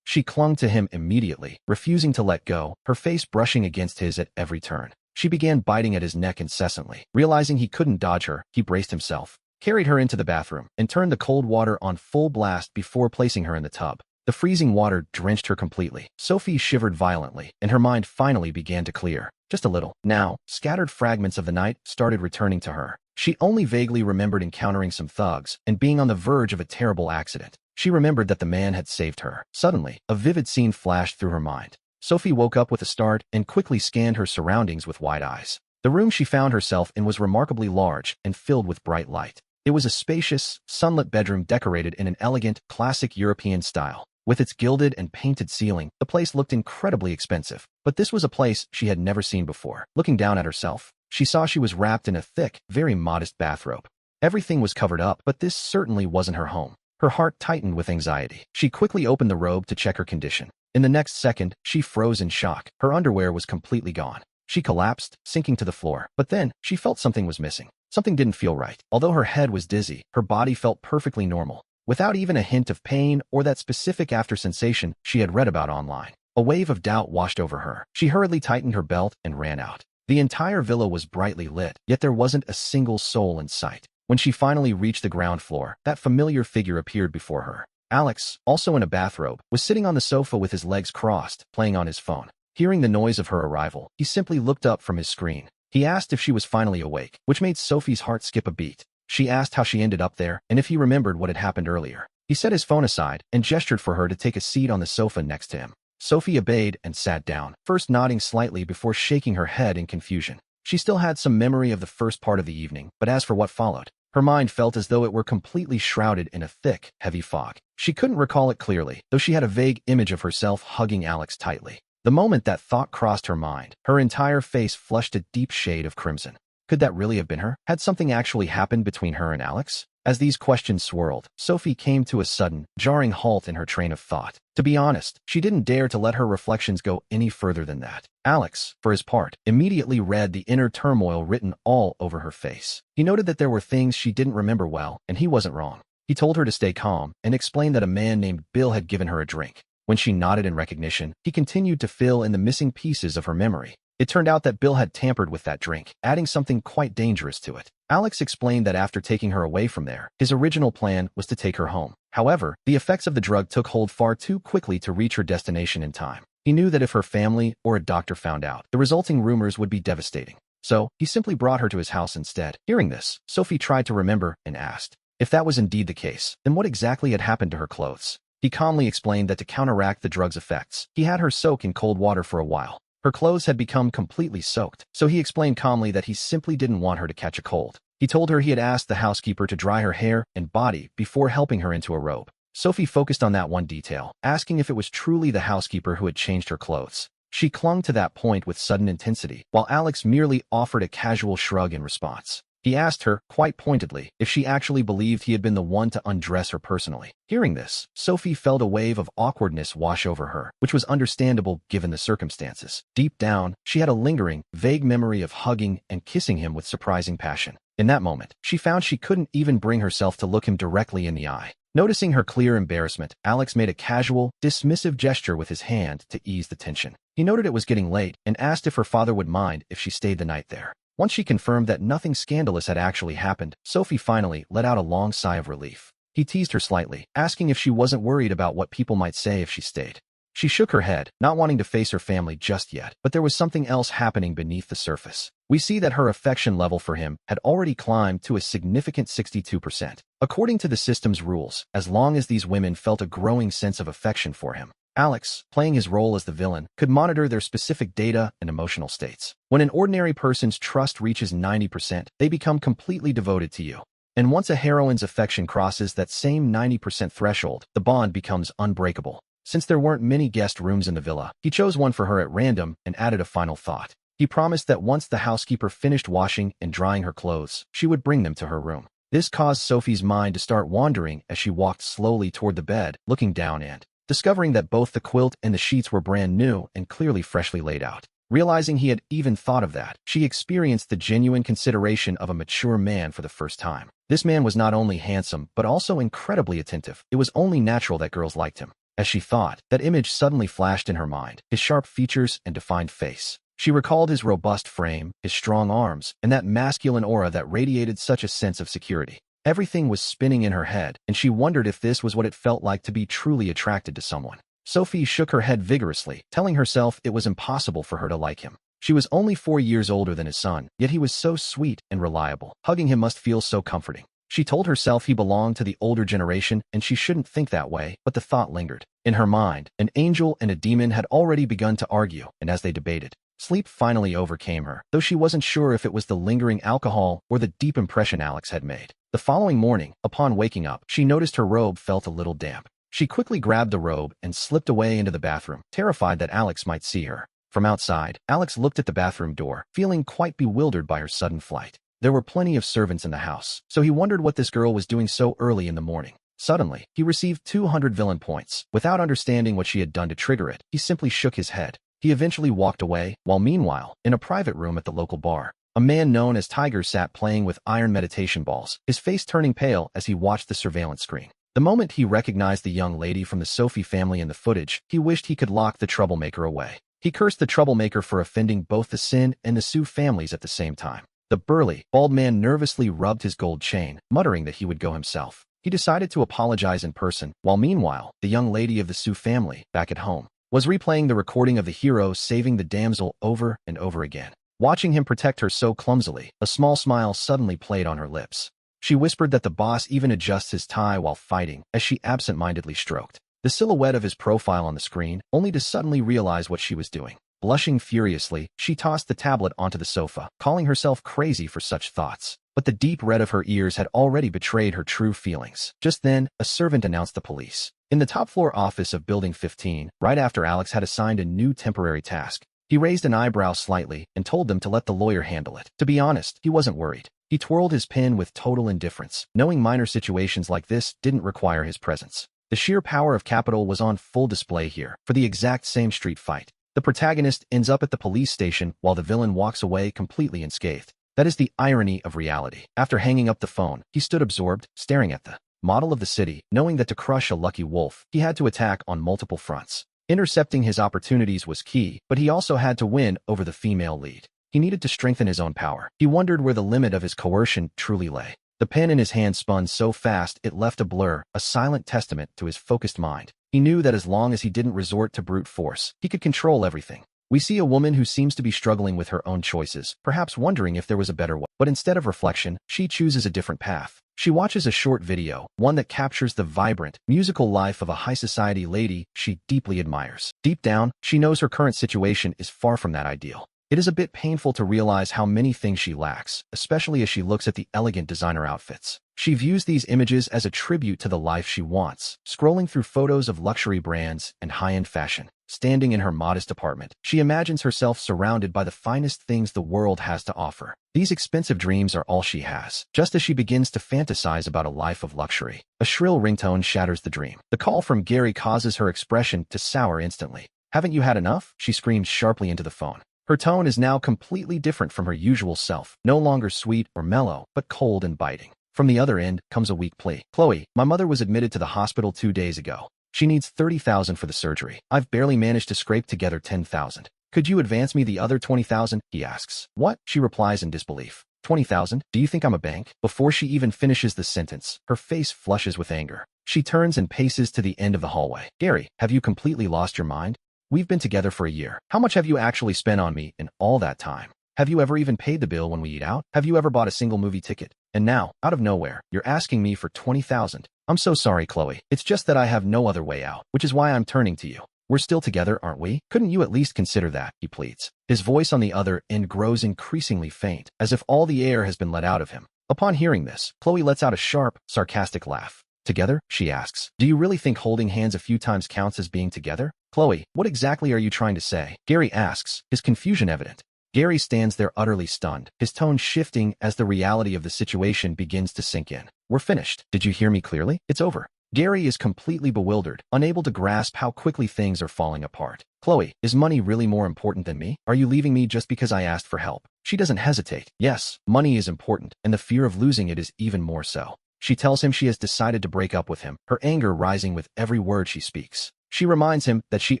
She clung to him immediately, refusing to let go, her face brushing against his at every turn. She began biting at his neck incessantly. Realizing he couldn't dodge her, he braced himself, carried her into the bathroom, and turned the cold water on full blast before placing her in the tub. The freezing water drenched her completely. Sophie shivered violently, and her mind finally began to clear. Just a little. Now, scattered fragments of the night started returning to her. She only vaguely remembered encountering some thugs and being on the verge of a terrible accident. She remembered that the man had saved her. Suddenly, a vivid scene flashed through her mind. Sophie woke up with a start and quickly scanned her surroundings with wide eyes. The room she found herself in was remarkably large and filled with bright light. It was a spacious, sunlit bedroom decorated in an elegant, classic European style. With its gilded and painted ceiling, the place looked incredibly expensive. But this was a place she had never seen before. Looking down at herself, she saw she was wrapped in a thick, very modest bathrobe. Everything was covered up, but this certainly wasn't her home. Her heart tightened with anxiety. She quickly opened the robe to check her condition. In the next second, she froze in shock. Her underwear was completely gone. She collapsed, sinking to the floor. But then, she felt something was missing. Something didn't feel right. Although her head was dizzy, her body felt perfectly normal, without even a hint of pain or that specific after sensation she had read about online. A wave of doubt washed over her. She hurriedly tightened her belt and ran out. The entire villa was brightly lit, yet there wasn't a single soul in sight. When she finally reached the ground floor, that familiar figure appeared before her. Alex, also in a bathrobe, was sitting on the sofa with his legs crossed, playing on his phone. Hearing the noise of her arrival, he simply looked up from his screen. He asked if she was finally awake, which made Sophie's heart skip a beat. She asked how she ended up there and if he remembered what had happened earlier. He set his phone aside and gestured for her to take a seat on the sofa next to him. Sophie obeyed and sat down, first nodding slightly before shaking her head in confusion. She still had some memory of the first part of the evening, but as for what followed, her mind felt as though it were completely shrouded in a thick, heavy fog. She couldn't recall it clearly, though she had a vague image of herself hugging Alex tightly. The moment that thought crossed her mind, her entire face flushed a deep shade of crimson. Could that really have been her? Had something actually happened between her and Alex? As these questions swirled, Sophie came to a sudden, jarring halt in her train of thought. To be honest, she didn't dare to let her reflections go any further than that. Alex, for his part, immediately read the inner turmoil written all over her face. He noted that there were things she didn't remember well, and he wasn't wrong. He told her to stay calm and explained that a man named Bill had given her a drink. When she nodded in recognition, he continued to fill in the missing pieces of her memory. It turned out that Bill had tampered with that drink, adding something quite dangerous to it. Alex explained that after taking her away from there, his original plan was to take her home. However, the effects of the drug took hold far too quickly to reach her destination in time. He knew that if her family or a doctor found out, the resulting rumors would be devastating. So, he simply brought her to his house instead. Hearing this, Sophie tried to remember and asked, if that was indeed the case, then what exactly had happened to her clothes? He calmly explained that to counteract the drug's effects, he had her soak in cold water for a while. Her clothes had become completely soaked, so he explained calmly that he simply didn't want her to catch a cold. He told her he had asked the housekeeper to dry her hair and body before helping her into a robe. Sophie focused on that one detail, asking if it was truly the housekeeper who had changed her clothes. She clung to that point with sudden intensity, while Alex merely offered a casual shrug in response. He asked her, quite pointedly, if she actually believed he had been the one to undress her personally. Hearing this, Sophie felt a wave of awkwardness wash over her, which was understandable given the circumstances. Deep down, she had a lingering, vague memory of hugging and kissing him with surprising passion. In that moment, she found she couldn't even bring herself to look him directly in the eye. Noticing her clear embarrassment, Alex made a casual, dismissive gesture with his hand to ease the tension. He noted it was getting late and asked if her father would mind if she stayed the night there. Once she confirmed that nothing scandalous had actually happened, Sophie finally let out a long sigh of relief. He teased her slightly, asking if she wasn't worried about what people might say if she stayed. She shook her head, not wanting to face her family just yet, but there was something else happening beneath the surface. We see that her affection level for him had already climbed to a significant 62%. According to the system's rules, as long as these women felt a growing sense of affection for him, Alex, playing his role as the villain, could monitor their specific data and emotional states. When an ordinary person's trust reaches 90%, they become completely devoted to you. And once a heroine's affection crosses that same 90% threshold, the bond becomes unbreakable. Since there weren't many guest rooms in the villa, he chose one for her at random and added a final thought. He promised that once the housekeeper finished washing and drying her clothes, she would bring them to her room. This caused Sophie's mind to start wandering as she walked slowly toward the bed, looking down and discovering that both the quilt and the sheets were brand new and clearly freshly laid out. Realizing he had even thought of that, she experienced the genuine consideration of a mature man for the first time. This man was not only handsome, but also incredibly attentive. It was only natural that girls liked him. As she thought, that image suddenly flashed in her mind, his sharp features and defined face. She recalled his robust frame, his strong arms, and that masculine aura that radiated such a sense of security. Everything was spinning in her head, and she wondered if this was what it felt like to be truly attracted to someone. Sophie shook her head vigorously, telling herself it was impossible for her to like him. She was only 4 years older than his son, yet he was so sweet and reliable. Hugging him must feel so comforting. She told herself he belonged to the older generation and she shouldn't think that way, but the thought lingered. In her mind, an angel and a demon had already begun to argue, and as they debated, sleep finally overcame her, though she wasn't sure if it was the lingering alcohol or the deep impression Alex had made. The following morning, upon waking up, she noticed her robe felt a little damp. She quickly grabbed the robe and slipped away into the bathroom, terrified that Alex might see her. From outside, Alex looked at the bathroom door, feeling quite bewildered by her sudden flight. There were plenty of servants in the house, so he wondered what this girl was doing so early in the morning. Suddenly, he received 200 villain points. Without understanding what she had done to trigger it, he simply shook his head. He eventually walked away, while meanwhile, in a private room at the local bar, a man known as Tiger sat playing with iron meditation balls, his face turning pale as he watched the surveillance screen. The moment he recognized the young lady from the Sophie family in the footage, he wished he could lock the troublemaker away. He cursed the troublemaker for offending both the Sin and the Sue families at the same time. The burly, bald man nervously rubbed his gold chain, muttering that he would go himself. He decided to apologize in person, while meanwhile, the young lady of the Sue family, back at home, was replaying the recording of the hero saving the damsel over and over again. Watching him protect her so clumsily, a small smile suddenly played on her lips. She whispered that the boss even adjusts his tie while fighting, as she absent-mindedly stroked the silhouette of his profile on the screen, only to suddenly realize what she was doing. Blushing furiously, she tossed the tablet onto the sofa, calling herself crazy for such thoughts. But the deep red of her ears had already betrayed her true feelings. Just then, a servant announced the police. In the top-floor office of Building 15, right after Alex had assigned a new temporary task, he raised an eyebrow slightly and told them to let the lawyer handle it. To be honest, he wasn't worried. He twirled his pen with total indifference, knowing minor situations like this didn't require his presence. The sheer power of capital was on full display here. For the exact same street fight, the protagonist ends up at the police station while the villain walks away completely unscathed. That is the irony of reality. After hanging up the phone, he stood absorbed, staring at the model of the city, knowing that to crush a lucky wolf, he had to attack on multiple fronts. Intercepting his opportunities was key, but he also had to win over the female lead. He needed to strengthen his own power. He wondered where the limit of his coercion truly lay. The pen in his hand spun so fast it left a blur, a silent testament to his focused mind. He knew that as long as he didn't resort to brute force, he could control everything. We see a woman who seems to be struggling with her own choices, perhaps wondering if there was a better way. But instead of reflection, she chooses a different path. She watches a short video, one that captures the vibrant, musical life of a high-society lady she deeply admires. Deep down, she knows her current situation is far from that ideal. It is a bit painful to realize how many things she lacks, especially as she looks at the elegant designer outfits. She views these images as a tribute to the life she wants, scrolling through photos of luxury brands and high-end fashion. Standing in her modest apartment, she imagines herself surrounded by the finest things the world has to offer. These expensive dreams are all she has. Just as she begins to fantasize about a life of luxury, a shrill ringtone shatters the dream. The call from Gary causes her expression to sour instantly. "Haven't you had enough?" she screams sharply into the phone. Her tone is now completely different from her usual self, no longer sweet or mellow, but cold and biting. From the other end comes a weak plea. "Chloe, my mother was admitted to the hospital 2 days ago. She needs $30,000 for the surgery. I've barely managed to scrape together $10,000. Could you advance me the other $20,000? He asks. "What?" she replies in disbelief. $20,000? Do you think I'm a bank?" Before she even finishes the sentence, her face flushes with anger. She turns and paces to the end of the hallway. Gary, have you completely lost your mind? We've been together for a year. How much have you actually spent on me in all that time? Have you ever even paid the bill when we eat out? Have you ever bought a single movie ticket? And now, out of nowhere, you're asking me for 20,000. I'm so sorry, Chloe. It's just that I have no other way out, which is why I'm turning to you. We're still together, aren't we? Couldn't you at least consider that, he pleads. His voice on the other end grows increasingly faint, as if all the air has been let out of him. Upon hearing this, Chloe lets out a sharp, sarcastic laugh. Together? She asks. Do you really think holding hands a few times counts as being together? Chloe, what exactly are you trying to say? Gary asks, his confusion evident. Gary stands there utterly stunned, his tone shifting as the reality of the situation begins to sink in. We're finished. Did you hear me clearly? It's over. Gary is completely bewildered, unable to grasp how quickly things are falling apart. Chloe, is money really more important than me? Are you leaving me just because I asked for help? She doesn't hesitate. Yes, money is important, and the fear of losing it is even more so. She tells him she has decided to break up with him, her anger rising with every word she speaks. She reminds him that she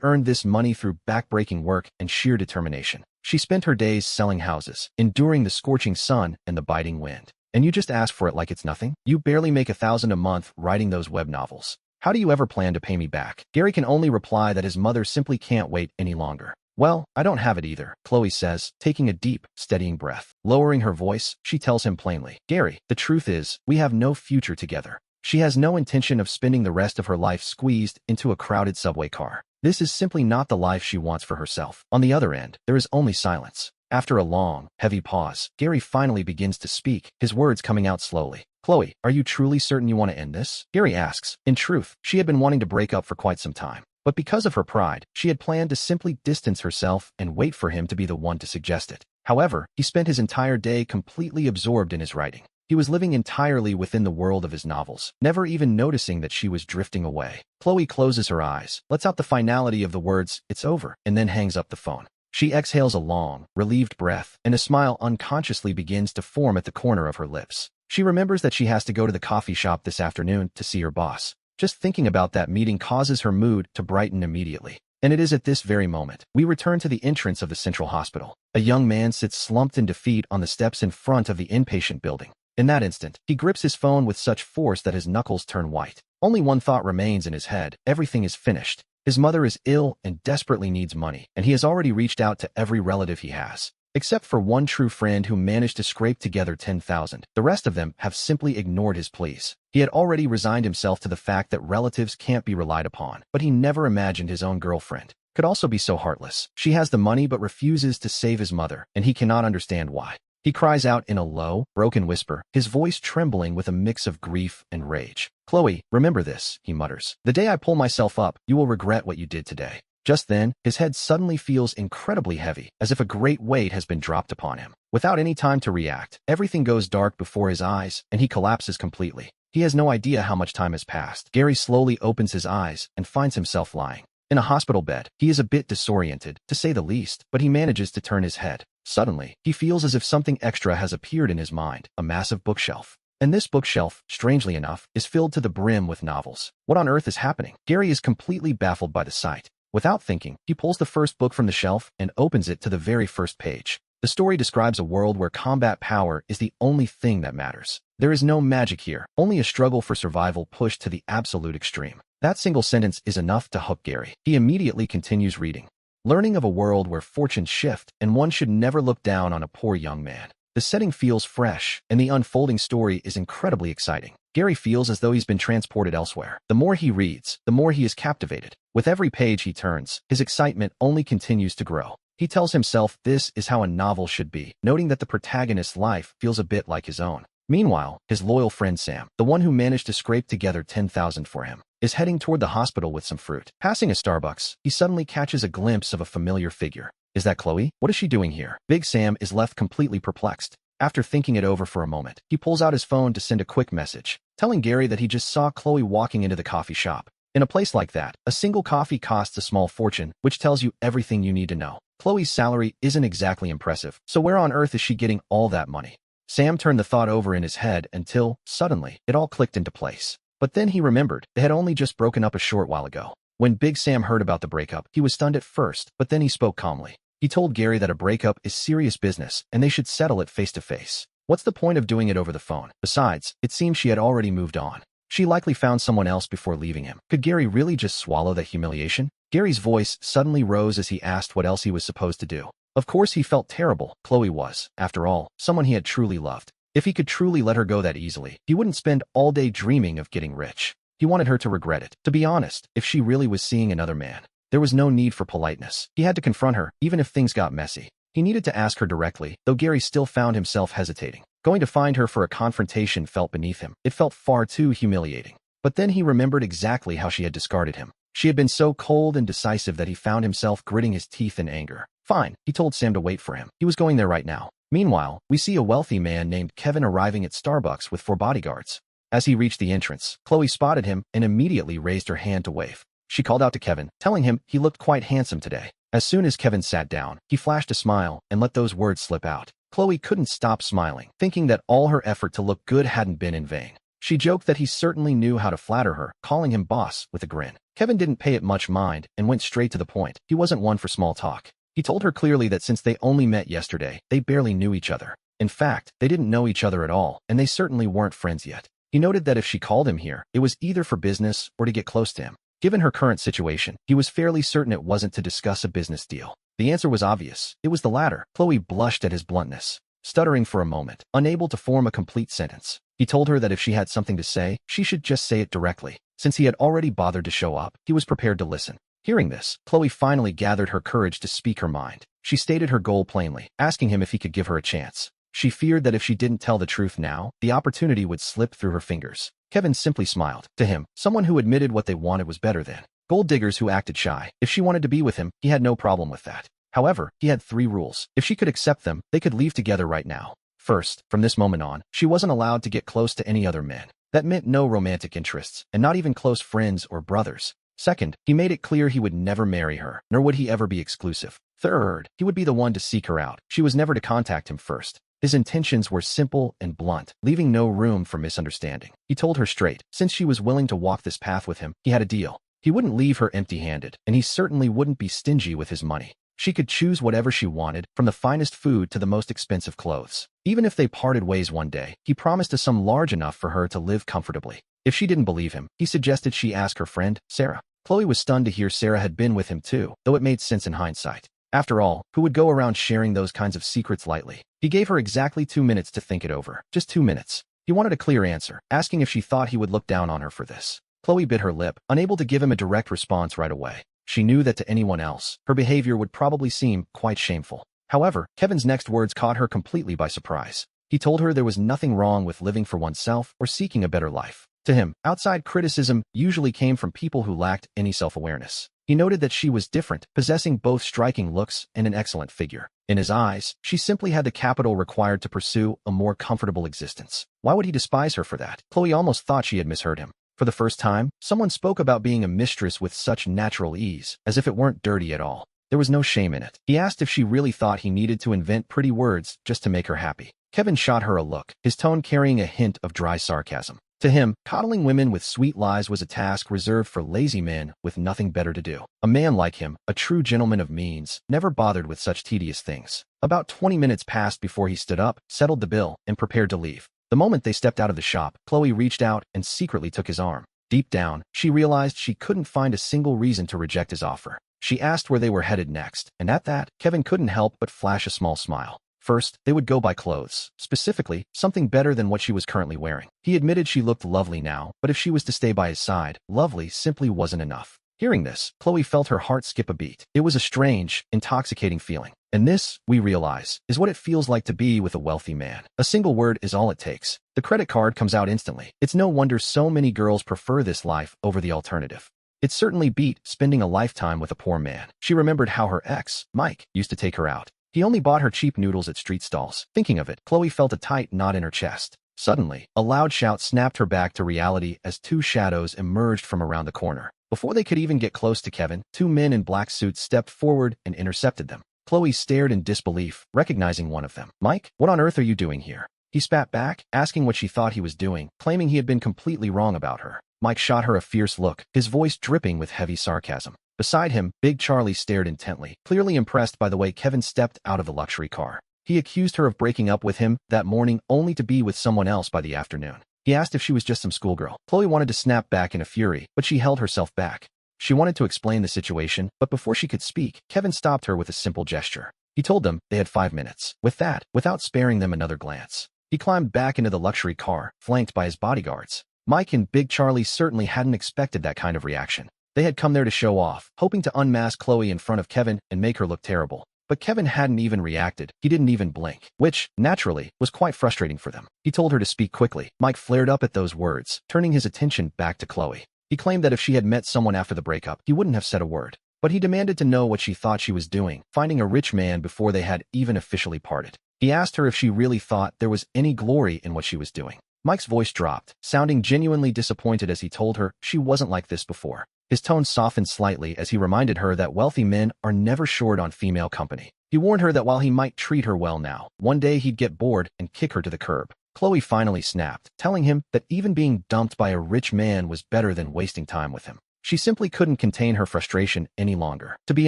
earned this money through backbreaking work and sheer determination. She spent her days selling houses, enduring the scorching sun and the biting wind. And you just ask for it like it's nothing? You barely make $1,000 a month writing those web novels. How do you ever plan to pay me back? Gary can only reply that his mother simply can't wait any longer. Well, I don't have it either, Chloe says, taking a deep, steadying breath. Lowering her voice, she tells him plainly, Gary, the truth is, we have no future together. She has no intention of spending the rest of her life squeezed into a crowded subway car. This is simply not the life she wants for herself. On the other end, there is only silence. After a long, heavy pause, Gary finally begins to speak, his words coming out slowly. Chloe, are you truly certain you want to end this? Gary asks. In truth, she had been wanting to break up for quite some time. But because of her pride, she had planned to simply distance herself and wait for him to be the one to suggest it. However, he spent his entire day completely absorbed in his writing. He was living entirely within the world of his novels, never even noticing that she was drifting away. Chloe closes her eyes, lets out the finality of the words, it's over, and then hangs up the phone. She exhales a long, relieved breath, and a smile unconsciously begins to form at the corner of her lips. She remembers that she has to go to the coffee shop this afternoon to see her boss. Just thinking about that meeting causes her mood to brighten immediately. And it is at this very moment we return to the entrance of the central hospital. A young man sits slumped in defeat on the steps in front of the inpatient building. In that instant, he grips his phone with such force that his knuckles turn white. Only one thought remains in his head. Everything is finished. His mother is ill and desperately needs money, and he has already reached out to every relative he has. Except for one true friend who managed to scrape together 10,000. The rest of them have simply ignored his pleas. He had already resigned himself to the fact that relatives can't be relied upon, but he never imagined his own girlfriend could also be so heartless. She has the money but refuses to save his mother, and he cannot understand why. He cries out in a low, broken whisper, his voice trembling with a mix of grief and rage. Chloe, remember this, he mutters. The day I pull myself up, you will regret what you did today. Just then, his head suddenly feels incredibly heavy, as if a great weight has been dropped upon him. Without any time to react, everything goes dark before his eyes, and he collapses completely. He has no idea how much time has passed. Gary slowly opens his eyes and finds himself lying in a hospital bed. He is a bit disoriented, to say the least, but he manages to turn his head. Suddenly, he feels as if something extra has appeared in his mind, a massive bookshelf. And this bookshelf, strangely enough, is filled to the brim with novels. What on earth is happening? Gary is completely baffled by the sight. Without thinking, he pulls the first book from the shelf and opens it to the very first page. The story describes a world where combat power is the only thing that matters. There is no magic here, only a struggle for survival pushed to the absolute extreme. That single sentence is enough to hook Gary. He immediately continues reading, learning of a world where fortunes shift and one should never look down on a poor young man. The setting feels fresh, and the unfolding story is incredibly exciting. Gary feels as though he's been transported elsewhere. The more he reads, the more he is captivated. With every page he turns, his excitement only continues to grow. He tells himself this is how a novel should be, noting that the protagonist's life feels a bit like his own. Meanwhile, his loyal friend Sam, the one who managed to scrape together 10,000 for him, is heading toward the hospital with some fruit. Passing a Starbucks, he suddenly catches a glimpse of a familiar figure. Is that Chloe? What is she doing here? Big Sam is left completely perplexed. After thinking it over for a moment, he pulls out his phone to send a quick message, telling Gary that he just saw Chloe walking into the coffee shop. In a place like that, a single coffee costs a small fortune, which tells you everything you need to know. Chloe's salary isn't exactly impressive, so where on earth is she getting all that money? Sam turned the thought over in his head until, suddenly, it all clicked into place. But then he remembered they had only just broken up a short while ago. When Big Sam heard about the breakup, he was stunned at first, but then he spoke calmly. He told Gary that a breakup is serious business and they should settle it face to face. What's the point of doing it over the phone? Besides, it seems she had already moved on. She likely found someone else before leaving him. Could Gary really just swallow that humiliation? Gary's voice suddenly rose as he asked what else he was supposed to do. Of course he felt terrible. Chloe was, after all, someone he had truly loved. If he could truly let her go that easily, he wouldn't spend all day dreaming of getting rich. He wanted her to regret it. To be honest, if she really was seeing another man, there was no need for politeness. He had to confront her, even if things got messy. He needed to ask her directly, though Gary still found himself hesitating. Going to find her for a confrontation felt beneath him. It felt far too humiliating. But then he remembered exactly how she had discarded him. She had been so cold and decisive that he found himself gritting his teeth in anger. Fine, he told Sam to wait for him. He was going there right now. Meanwhile, we see a wealthy man named Kevin arriving at Starbucks with 4 bodyguards. As he reached the entrance, Chloe spotted him and immediately raised her hand to wave. She called out to Kevin, telling him he looked quite handsome today. As soon as Kevin sat down, he flashed a smile and let those words slip out. Chloe couldn't stop smiling, thinking that all her effort to look good hadn't been in vain. She joked that he certainly knew how to flatter her, calling him boss with a grin. Kevin didn't pay it much mind and went straight to the point. He wasn't one for small talk. He told her clearly that since they only met yesterday, they barely knew each other. In fact, they didn't know each other at all, and they certainly weren't friends yet. He noted that if she called him here, it was either for business or to get close to him. Given her current situation, he was fairly certain it wasn't to discuss a business deal. The answer was obvious. It was the latter. Chloe blushed at his bluntness, stuttering for a moment, unable to form a complete sentence. He told her that if she had something to say, she should just say it directly. Since he had already bothered to show up, he was prepared to listen. Hearing this, Chloe finally gathered her courage to speak her mind. She stated her goal plainly, asking him if he could give her a chance. She feared that if she didn't tell the truth now, the opportunity would slip through her fingers. Kevin simply smiled. To him, someone who admitted what they wanted was better than gold diggers who acted shy. If she wanted to be with him, he had no problem with that. However, he had 3 rules. If she could accept them, they could leave together right now. First, from this moment on, she wasn't allowed to get close to any other men. That meant no romantic interests, and not even close friends or brothers. Second, he made it clear he would never marry her, nor would he ever be exclusive. Third, he would be the one to seek her out. She was never to contact him first. His intentions were simple and blunt, leaving no room for misunderstanding. He told her straight, since she was willing to walk this path with him, he had a deal. He wouldn't leave her empty-handed, and he certainly wouldn't be stingy with his money. She could choose whatever she wanted, from the finest food to the most expensive clothes. Even if they parted ways one day, he promised a sum large enough for her to live comfortably. If she didn't believe him, he suggested she ask her friend, Sarah. Chloe was stunned to hear Sarah had been with him too, though it made sense in hindsight. After all, who would go around sharing those kinds of secrets lightly? He gave her exactly 2 minutes to think it over. Just 2 minutes. He wanted a clear answer, asking if she thought he would look down on her for this. Chloe bit her lip, unable to give him a direct response right away. She knew that to anyone else, her behavior would probably seem quite shameful. However, Kevin's next words caught her completely by surprise. He told her there was nothing wrong with living for oneself or seeking a better life. To him, outside criticism usually came from people who lacked any self-awareness. He noted that she was different, possessing both striking looks and an excellent figure. In his eyes, she simply had the capital required to pursue a more comfortable existence. Why would he despise her for that? Chloe almost thought she had misheard him. For the first time, someone spoke about being a mistress with such natural ease, as if it weren't dirty at all. There was no shame in it. He asked if she really thought he needed to invent pretty words just to make her happy. Kevin shot her a look, his tone carrying a hint of dry sarcasm. To him, coddling women with sweet lies was a task reserved for lazy men with nothing better to do. A man like him, a true gentleman of means, never bothered with such tedious things. About 20 minutes passed before he stood up, settled the bill, and prepared to leave. The moment they stepped out of the shop, Chloe reached out and secretly took his arm. Deep down, she realized she couldn't find a single reason to reject his offer. She asked where they were headed next, and at that, Kevin couldn't help but flash a small smile. First, they would go buy clothes, specifically, something better than what she was currently wearing. He admitted she looked lovely now, but if she was to stay by his side, lovely simply wasn't enough. Hearing this, Chloe felt her heart skip a beat. It was a strange, intoxicating feeling. And this, we realize, is what it feels like to be with a wealthy man. A single word is all it takes. The credit card comes out instantly. It's no wonder so many girls prefer this life over the alternative. It certainly beat spending a lifetime with a poor man. She remembered how her ex, Mike, used to take her out. He only bought her cheap noodles at street stalls. Thinking of it, Chloe felt a tight knot in her chest. Suddenly, a loud shout snapped her back to reality as 2 shadows emerged from around the corner. Before they could even get close to Kevin, 2 men in black suits stepped forward and intercepted them. Chloe stared in disbelief, recognizing one of them. Mike, what on earth are you doing here? He spat back, asking what she thought he was doing, claiming he had been completely wrong about her. Mike shot her a fierce look, his voice dripping with heavy sarcasm. Beside him, Big Charlie stared intently, clearly impressed by the way Kevin stepped out of the luxury car. He accused her of breaking up with him that morning only to be with someone else by the afternoon. He asked if she was just some schoolgirl. Chloe wanted to snap back in a fury, but she held herself back. She wanted to explain the situation, but before she could speak, Kevin stopped her with a simple gesture. He told them they had 5 minutes. With that, without sparing them another glance, he climbed back into the luxury car, flanked by his bodyguards. Mike and Big Charlie certainly hadn't expected that kind of reaction. They had come there to show off, hoping to unmask Chloe in front of Kevin and make her look terrible. But Kevin hadn't even reacted. He didn't even blink, which, naturally, was quite frustrating for them. He told her to speak quickly. Mike flared up at those words, turning his attention back to Chloe. He claimed that if she had met someone after the breakup, he wouldn't have said a word. But he demanded to know what she thought she was doing, finding a rich man before they had even officially parted. He asked her if she really thought there was any glory in what she was doing. Mike's voice dropped, sounding genuinely disappointed as he told her she wasn't like this before. His tone softened slightly as he reminded her that wealthy men are never short on female company. He warned her that while he might treat her well now, one day he'd get bored and kick her to the curb. Chloe finally snapped, telling him that even being dumped by a rich man was better than wasting time with him. She simply couldn't contain her frustration any longer. To be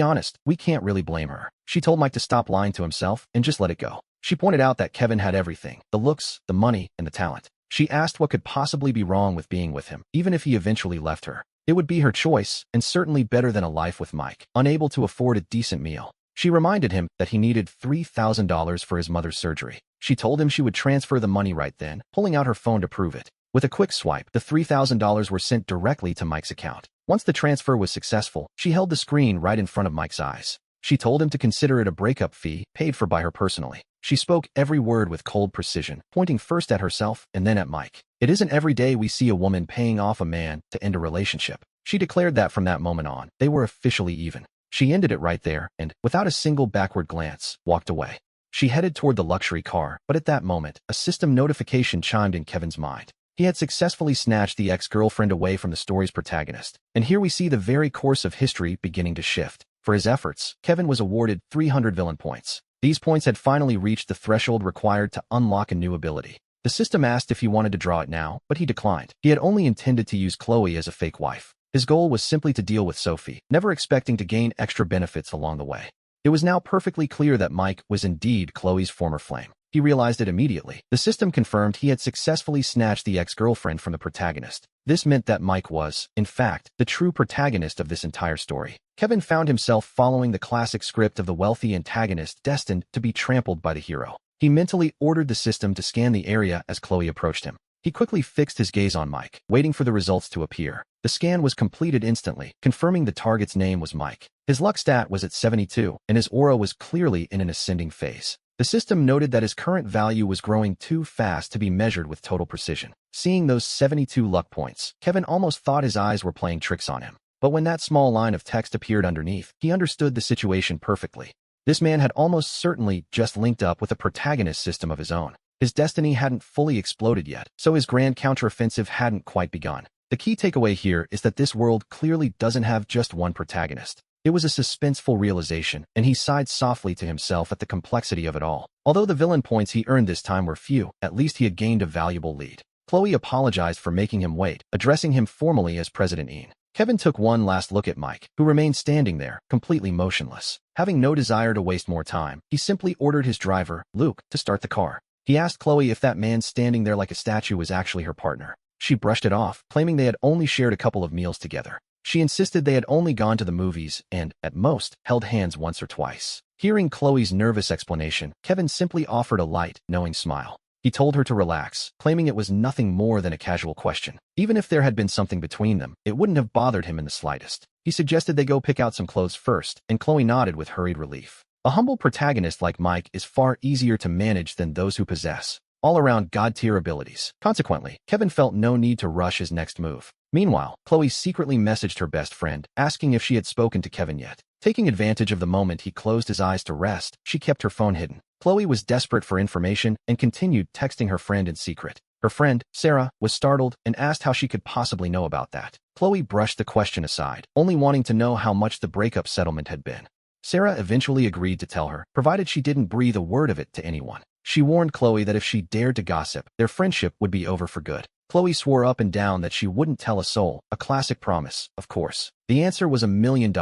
honest, we can't really blame her. She told Mike to stop lying to himself and just let it go. She pointed out that Kevin had everything: the looks, the money, and the talent. She asked what could possibly be wrong with being with him, even if he eventually left her. It would be her choice, and certainly better than a life with Mike, unable to afford a decent meal. She reminded him that he needed $3,000 for his mother's surgery. She told him she would transfer the money right then, pulling out her phone to prove it. With a quick swipe, the $3,000 were sent directly to Mike's account. Once the transfer was successful, she held the screen right in front of Mike's eyes. She told him to consider it a breakup fee, paid for by her personally. She spoke every word with cold precision, pointing first at herself and then at Mike. It isn't every day we see a woman paying off a man to end a relationship. She declared that from that moment on, they were officially even. She ended it right there and, without a single backward glance, walked away. She headed toward the luxury car, but at that moment, a system notification chimed in Kevin's mind. He had successfully snatched the ex-girlfriend away from the story's protagonist. And here we see the very course of history beginning to shift. For his efforts, Kevin was awarded 300 villain points. These points had finally reached the threshold required to unlock a new ability. The system asked if he wanted to draw it now, but he declined. He had only intended to use Chloe as a fake wife. His goal was simply to deal with Sophie, never expecting to gain extra benefits along the way. It was now perfectly clear that Mike was indeed Chloe's former flame. He realized it immediately. The system confirmed he had successfully snatched the ex-girlfriend from the protagonist. This meant that Mike was, in fact, the true protagonist of this entire story. Kevin found himself following the classic script of the wealthy antagonist destined to be trampled by the hero. He mentally ordered the system to scan the area as Chloe approached him. He quickly fixed his gaze on Mike, waiting for the results to appear. The scan was completed instantly, confirming the target's name was Mike. His luck stat was at 72, and his aura was clearly in an ascending phase. The system noted that his current value was growing too fast to be measured with total precision. Seeing those 72 luck points, Kevin almost thought his eyes were playing tricks on him. But when that small line of text appeared underneath, he understood the situation perfectly. This man had almost certainly just linked up with a protagonist system of his own. His destiny hadn't fully exploded yet, so his grand counteroffensive hadn't quite begun. The key takeaway here is that this world clearly doesn't have just one protagonist. It was a suspenseful realization, and he sighed softly to himself at the complexity of it all. Although the villain points he earned this time were few, at least he had gained a valuable lead. Chloe apologized for making him wait, addressing him formally as President Ian. Kevin took one last look at Mike, who remained standing there, completely motionless. Having no desire to waste more time, he simply ordered his driver, Luke, to start the car. He asked Chloe if that man standing there like a statue was actually her partner. She brushed it off, claiming they had only shared a couple of meals together. She insisted they had only gone to the movies and, at most, held hands once or twice. Hearing Chloe's nervous explanation, Kevin simply offered a light, knowing smile. He told her to relax, claiming it was nothing more than a casual question. Even if there had been something between them, it wouldn't have bothered him in the slightest. He suggested they go pick out some clothes first, and Chloe nodded with hurried relief. A humble protagonist like Mike is far easier to manage than those who possess all-around god-tier abilities. Consequently, Kevin felt no need to rush his next move. Meanwhile, Chloe secretly messaged her best friend, asking if she had spoken to Kevin yet. Taking advantage of the moment he closed his eyes to rest, she kept her phone hidden. Chloe was desperate for information and continued texting her friend in secret. Her friend, Sarah, was startled and asked how she could possibly know about that. Chloe brushed the question aside, only wanting to know how much the breakup settlement had been. Sarah eventually agreed to tell her, provided she didn't breathe a word of it to anyone. She warned Chloe that if she dared to gossip, their friendship would be over for good. Chloe swore up and down that she wouldn't tell a soul, a classic promise, of course. The answer was $1 million,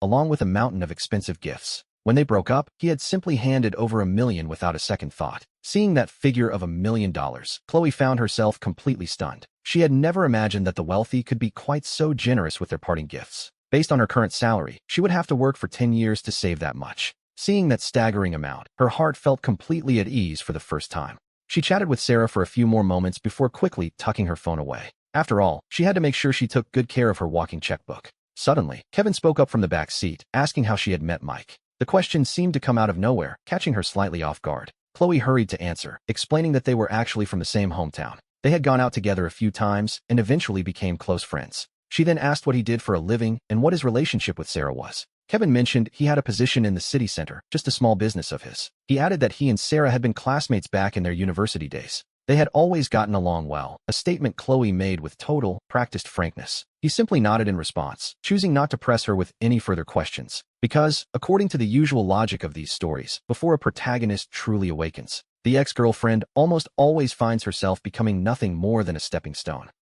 along with a mountain of expensive gifts. When they broke up, he had simply handed over $1 million without a second thought. Seeing that figure of $1 million, Chloe found herself completely stunned. She had never imagined that the wealthy could be quite so generous with their parting gifts. Based on her current salary, she would have to work for 10 years to save that much. Seeing that staggering amount, her heart felt completely at ease for the first time. She chatted with Sarah for a few more moments before quickly tucking her phone away. After all, she had to make sure she took good care of her walking checkbook. Suddenly, Kevin spoke up from the back seat, asking how she had met Mike. The question seemed to come out of nowhere, catching her slightly off guard. Chloe hurried to answer, explaining that they were actually from the same hometown. They had gone out together a few times and eventually became close friends. She then asked what he did for a living and what his relationship with Sarah was. Kevin mentioned he had a position in the city center, just a small business of his. He added that he and Sarah had been classmates back in their university days. They had always gotten along well, a statement Chloe made with total, practiced frankness. He simply nodded in response, choosing not to press her with any further questions. Because, according to the usual logic of these stories, before a protagonist truly awakens, the ex-girlfriend almost always finds herself becoming nothing more than a stepping stone.